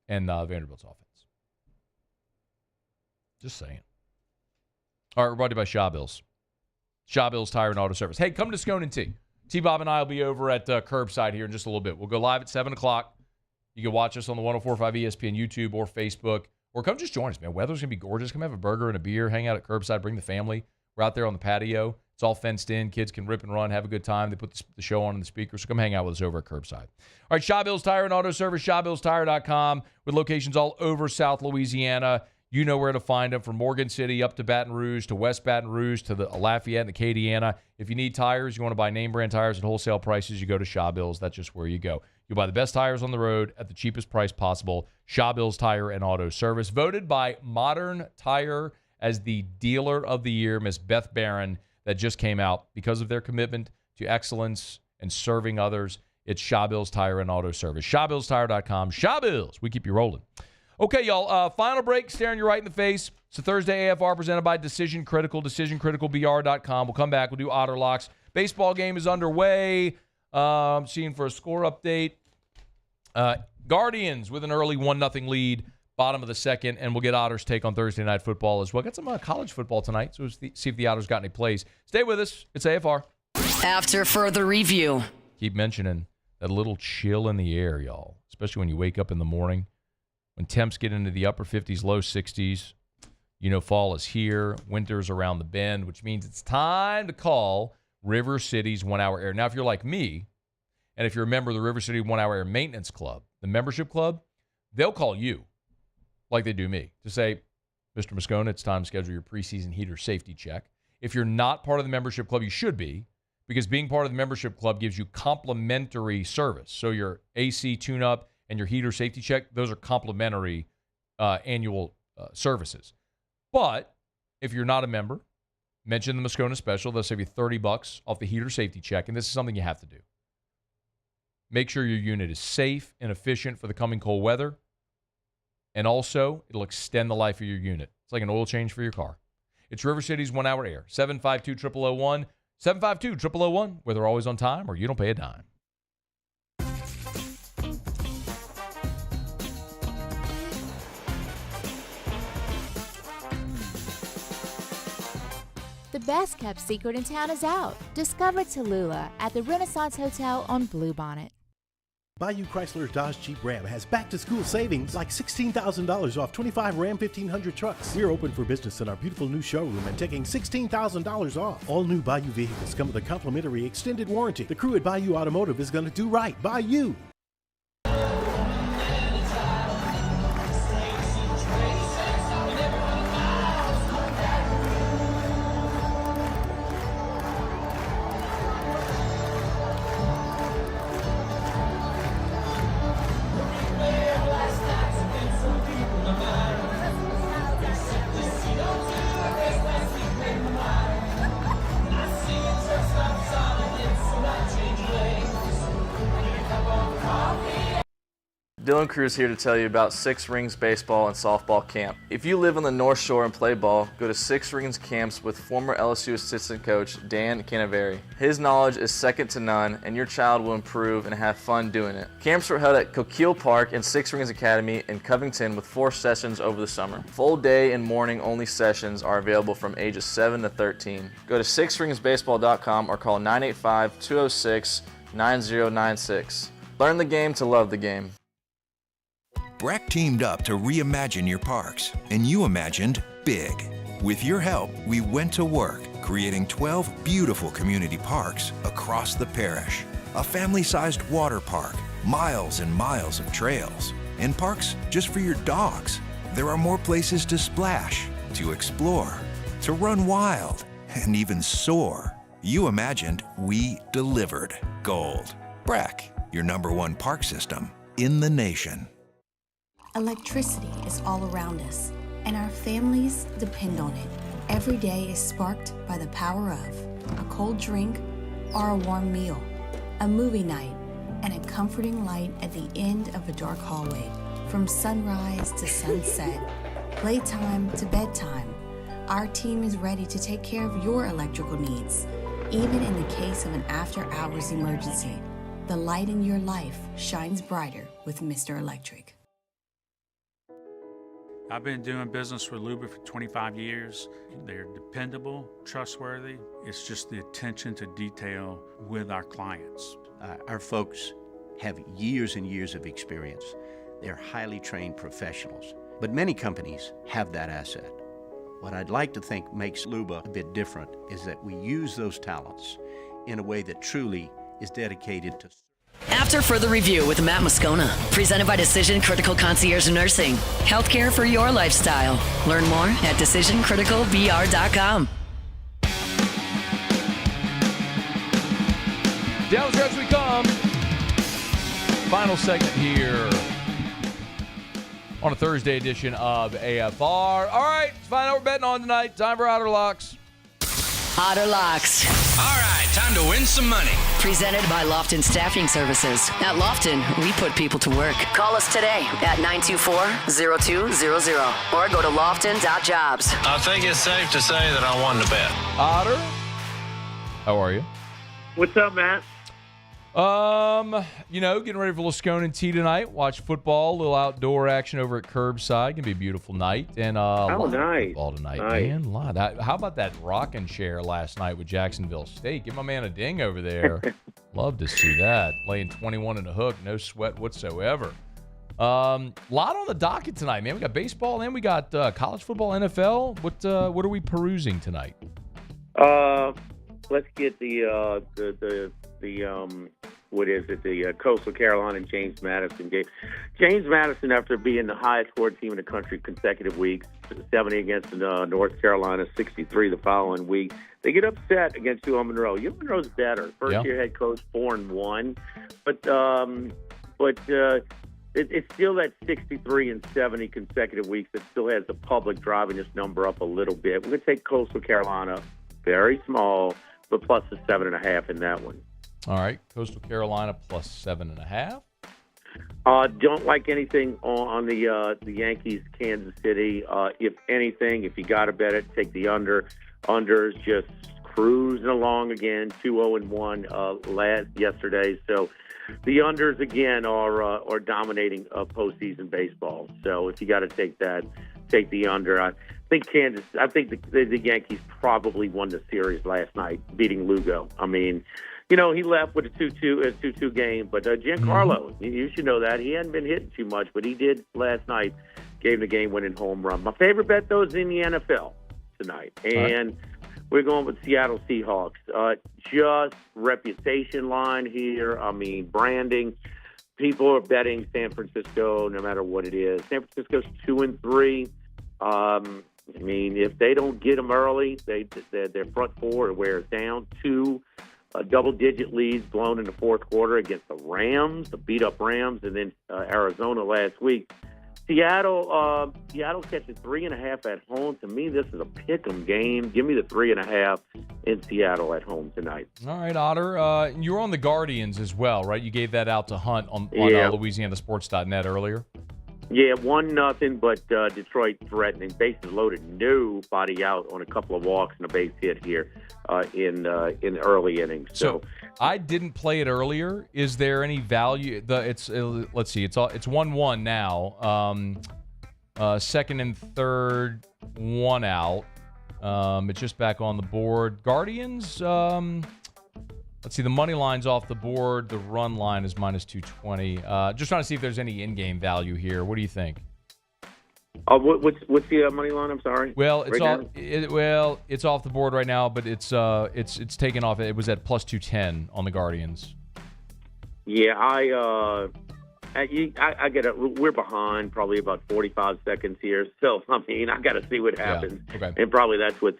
and Vanderbilt's offense. Just saying. All right, we're brought to you by Shaw Bills. Shaw Bills Tire and Auto Service. Hey, come to Scone and Tea. T-Bob and I will be over at Curbside here in just a little bit. We'll go live at 7 o'clock. You can watch us on the 104.5 ESPN YouTube or Facebook. Or come just join us, man. Weather's going to be gorgeous. Come have a burger and a beer. Hang out at Curbside. Bring the family. We're out there on the patio. It's all fenced in. Kids can rip and run, have a good time. They put the show on the speakers. So come hang out with us over at Curbside. All right, Shaw Bills Tire and Auto Service, ShawBillsTire.com, with locations all over South Louisiana. You know where to find them, from Morgan City up to Baton Rouge, to West Baton Rouge, to the Lafayette and Acadiana. If you need tires, you want to buy name brand tires at wholesale prices, you go to Shaw Bills. That's just where you go. You'll buy the best tires on the road at the cheapest price possible. Shaw Bills Tire and Auto Service. Voted by Modern Tire as the Dealer of the Year, Miss Beth Barron, that just came out because of their commitment to excellence and serving others. It's Shaw Bills Tire and Auto Service. ShawBillsTire.com. Shaw Bills. We keep you rolling. Okay, y'all. Final break, staring you right in the face. It's a Thursday AFR presented by Decision Critical, DecisionCriticalBR.com. We'll come back. We'll do Otter Locks. Baseball game is underway. I'm seeing for a score update. Guardians with an early 1-0 lead, bottom of the second, and we'll get Otters' take on Thursday Night Football as well. Got some college football tonight, so we'll see if the Otters got any plays. Stay with us. It's AFR. After further review. Keep mentioning that little chill in the air, y'all, especially when you wake up in the morning. When temps get into the upper 50s, low 60s, you know fall is here. Winter's around the bend, which means it's time to call River City's 1 Hour Air. Now, if you're like me, and if you're a member of the River City 1 Hour Air Maintenance Club, the membership club, they'll call you like they do me to say, Mr. Moscona, it's time to schedule your preseason heater safety check. If you're not part of the membership club, you should be, because being part of the membership club gives you complimentary service. So your AC tune-up and your heater safety check, those are complimentary annual services. But if you're not a member, mention the Moscona special. They'll save you $30 off the heater safety check, and this is something you have to do. Make sure your unit is safe and efficient for the coming cold weather. And also, it'll extend the life of your unit. It's like an oil change for your car. It's River City's 1 Hour Air. 752-0001. 752-0001, where they're always on time or you don't pay a dime. The best kept secret in town is out. Discover Tallulah at the Renaissance Hotel on Bluebonnet. Bayou Chrysler Dodge Jeep Ram has back-to-school savings like $16,000 off 25 Ram 1500 trucks. We're open for business in our beautiful new showroom and taking $16,000 off. All new Bayou vehicles come with a complimentary extended warranty. The crew at Bayou Automotive is going to do right by you. Dylan Cruz here to tell you about Six Rings Baseball and Softball Camp. If you live on the North Shore and play ball, go to Six Rings Camps with former LSU assistant coach Dan Canaveri. His knowledge is second to none, and your child will improve and have fun doing it. Camps were held at Coquille Park and Six Rings Academy in Covington with 4 sessions over the summer. Full day and morning only sessions are available from ages 7 to 13. Go to sixringsbaseball.com or call 985-206-9096. Learn the game to love the game. Breck teamed up to reimagine your parks, and you imagined big. With your help, we went to work, creating 12 beautiful community parks across the parish. A family-sized water park, miles and miles of trails, and parks just for your dogs. There are more places to splash, to explore, to run wild, and even soar. You imagined, we delivered. Gold. Breck, your #1 park system in the nation. Electricity is all around us, and our families depend on it. Every day is sparked by the power of a cold drink or a warm meal, a movie night, and a comforting light at the end of a dark hallway. From sunrise to sunset, playtime to bedtime, our team is ready to take care of your electrical needs. Even in the case of an after-hours emergency, the light in your life shines brighter with Mr. Electric. I've been doing business with Luba for 25 years. They're dependable, trustworthy. It's just the attention to detail with our clients. Our folks have years and years of experience. They're highly trained professionals, but many companies have that asset. What I'd like to think makes Luba a bit different is that we use those talents in a way that truly is dedicated to. After further review with Matt Moscona, presented by Decision Critical Concierge Nursing. Healthcare for your lifestyle. Learn more at decisioncriticalvr.com. Down the stretch we come. Final segment here on a Thursday edition of AFR. All right, let's find out what we're betting on tonight. Time for Otter Locks. Otter Locks. All right, time to win some money. Presented by Lofton Staffing Services. At Lofton, we put people to work. Call us today at 924-0200 or go to lofton.jobs. I think it's safe to say that I won the bet. Otter, how are you? What's up, Matt? Getting ready for Moscona and tea tonight. Watch football, a little outdoor action over at Curbside. Gonna be a beautiful night. And lot of football tonight, man. How about that rocking chair last night with Jacksonville State? Give my man a ding over there. Love to see that. Laying 21 in a hook, no sweat whatsoever. Lot on the docket tonight, man. We got baseball and we got college football, NFL. What are we perusing tonight? Let's get the Coastal Carolina and James Madison game. James Madison, after being the highest scored team in the country consecutive weeks, 70 against North Carolina, 63 the following week, they get upset against UL Monroe. UL Monroe's better. First-year head coach, 4-1, but it's still that 63 and 70 consecutive weeks that still has the public driving this number up a little bit. We're going to take Coastal Carolina, very small, but plus the 7.5 in that one. All right, Coastal Carolina plus 7.5. Don't like anything on the Yankees, Kansas City. If anything, if you got to bet it, take the under. Under's just cruising along again, 2-0-1 yesterday. So the unders again are dominating postseason baseball. So if you got to take that, take the under. I think the Yankees probably won the series last night, beating Lugo. I mean, he left with a 2-2 game, but Giancarlo, you should know that. He hadn't been hitting too much, but he did last night, gave the game-winning home run. My favorite bet, though, is in the NFL tonight, and we're going with Seattle Seahawks. Just reputation line here. I mean, branding. People are betting San Francisco no matter what it is. San Francisco's 2-3. If they don't get them early, their front four wears down. Two double-digit leads blown in the fourth quarter against the Rams, the beat-up Rams, and then Arizona last week. Seattle catching 3.5 at home. To me, this is a pick-em game. Give me the 3.5 in Seattle at home tonight. All right, Otter. You were on the Guardians as well, right? You gave that out to Hunt on LouisianaSports.net earlier. Yeah, 1-0, but Detroit threatening, bases loaded, nobody out on a couple of walks and a base hit here in early innings. So I didn't play it earlier. Is there any value? Let's see, it's 1-1 now. Second and third, one out. It's just back on the board. Guardians. Let's see, the money line's off the board. The run line is minus 220. Just trying to see if there's any in-game value here. What do you think? What's the money line? I'm sorry. Well, it's off the board right now, but it's taken off. It was at plus 210 on the Guardians. Yeah, I get it. We're behind probably about 45 seconds here, so I mean I got to see what happens, and probably that's what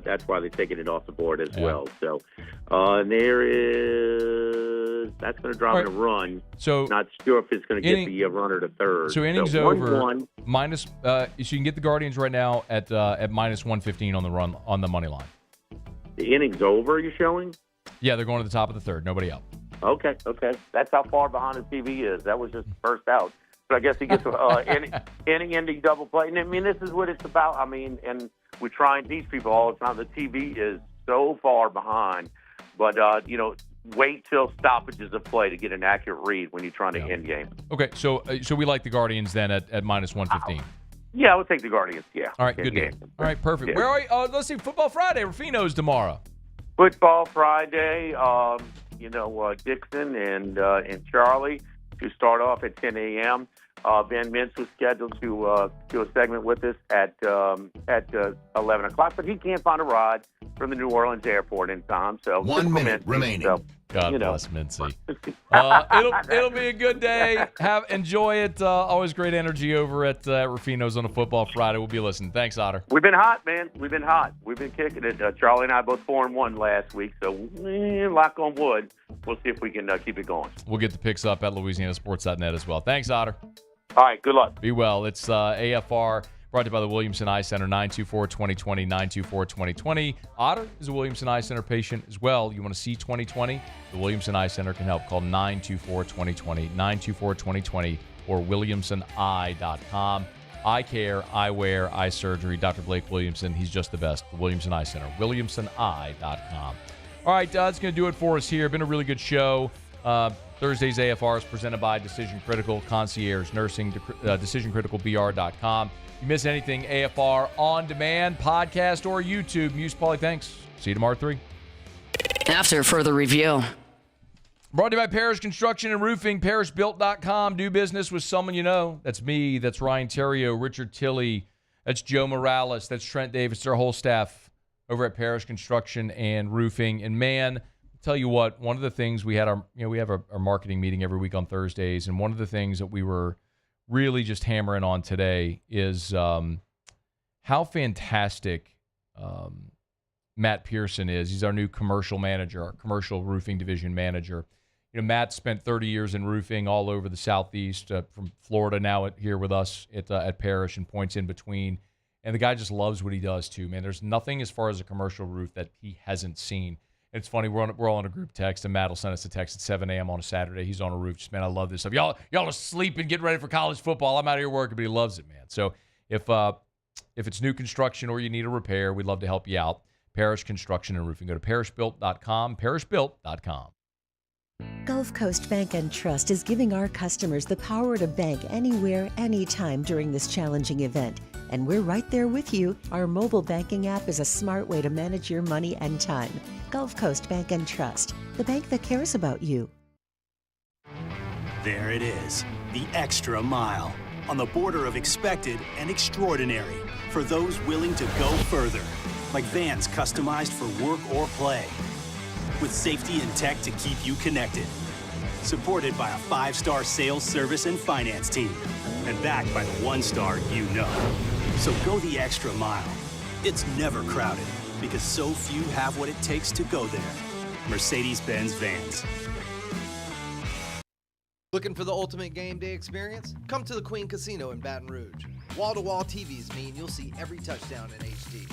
that's why they're taking it off the board as well. So there is that's going to drive Right. in a run. So not sure if it's going to get the runner to third. So innings 1-1. over minus. So you can get the Guardians right now at minus 115 on the run on the money line. The innings over, you're showing? Yeah, they're going to the top of the third. Nobody out. Okay. That's how far behind the TV is. That was just first out. But I guess he gets inning-ending double play. And I mean, this is what it's about. I mean, and we try and teach people all the time. The TV is so far behind. But, wait till stoppages of play to get an accurate read when you're trying to end game. Okay, so we like the Guardians then at minus 115. Yeah, I would take the Guardians, yeah. All right, good deal. All right, perfect. Yeah. Where are you? Let's see, Football Friday. Rufino's tomorrow. Football Friday, Dixon and Charlie to start off at 10 a.m. Ben Mintz was scheduled to do a segment with us at 11 o'clock, but he can't find a ride from the New Orleans airport in time. So 1 minute remaining. So, God bless Mincy. It'll be a good day. Enjoy it. Always great energy over at Rufino's on a Football Friday. We'll be listening. Thanks, Otter. We've been hot, man. We've been hot. We've been kicking it. Charlie and I both 4-1 last week, so lock on wood. We'll see if we can keep it going. We'll get the picks up at LouisianaSports.net as well. Thanks, Otter. All right, good luck. Be well. It's AFR brought to you by the Williamson Eye Center, 924-2020, 924-2020. Otter is a Williamson Eye Center patient as well. You want to see 2020? The Williamson Eye Center can help. Call 924-2020, 924-2020, or WilliamsonEye.com. Eye care, eyewear, eye surgery. Dr. Blake Williamson, he's just the best. The Williamson Eye Center, WilliamsonEye.com. All right, that's going to do it for us here. Been a really good show. Thursday's AFR is presented by Decision Critical Concierge Nursing, DecisionCriticalBR.com. If you miss anything, AFR on demand, podcast, or YouTube. Muse Pauly, thanks. See you tomorrow at 3. After further review. Brought to you by Parrish Construction and Roofing, ParrishBuilt.com. Do business with someone you know. That's me. That's Ryan Terrio, Richard Tilley. That's Joe Morales. That's Trent Davis. Their whole staff over at Parrish Construction and Roofing. And man, tell you what, one of the things we have our marketing meeting every week on Thursdays, and one of the things that we were really just hammering on today is how fantastic Matt Pearson is. He's our new commercial manager, our commercial roofing division manager. Matt spent 30 years in roofing all over the Southeast, from Florida now here with us at Parrish and points in between. And the guy just loves what he does too, man. There's nothing as far as a commercial roof that he hasn't seen. It's funny, we're all on a group text, and Matt will send us a text at 7 a.m. on a Saturday. He's on a roof. Just, man, I love this stuff. Y'all are sleeping, getting ready for college football. I'm out here working, but he loves it, man. So if it's new construction or you need a repair, we'd love to help you out. Parrish Construction and Roofing. Go to ParrishBuilt.com, ParrishBuilt.com. Gulf Coast Bank and Trust is giving our customers the power to bank anywhere, anytime during this challenging event. And we're right there with you. Our mobile banking app is a smart way to manage your money and time. Gulf Coast Bank and Trust, the bank that cares about you. There it is, the extra mile, on the border of expected and extraordinary, for those willing to go further, like vans customized for work or play, with safety and tech to keep you connected. Supported by a 5-star sales, service, and finance team, and backed by the 1-star you know. So go the extra mile. It's never crowded, because so few have what it takes to go there. Mercedes-Benz Vans. Looking for the ultimate game day experience? Come to the Queen Casino in Baton Rouge. Wall-to-wall TVs mean you'll see every touchdown in HD.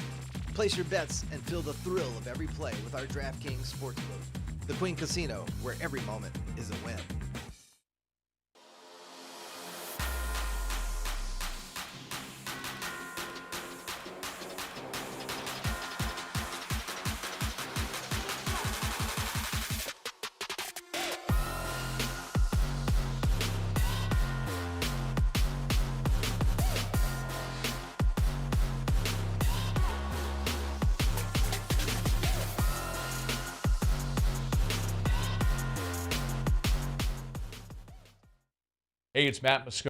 Place your bets and feel the thrill of every play with our DraftKings Sportsbook. The Queen Casino, where every moment is a win. Hey, it's Matt Moscona.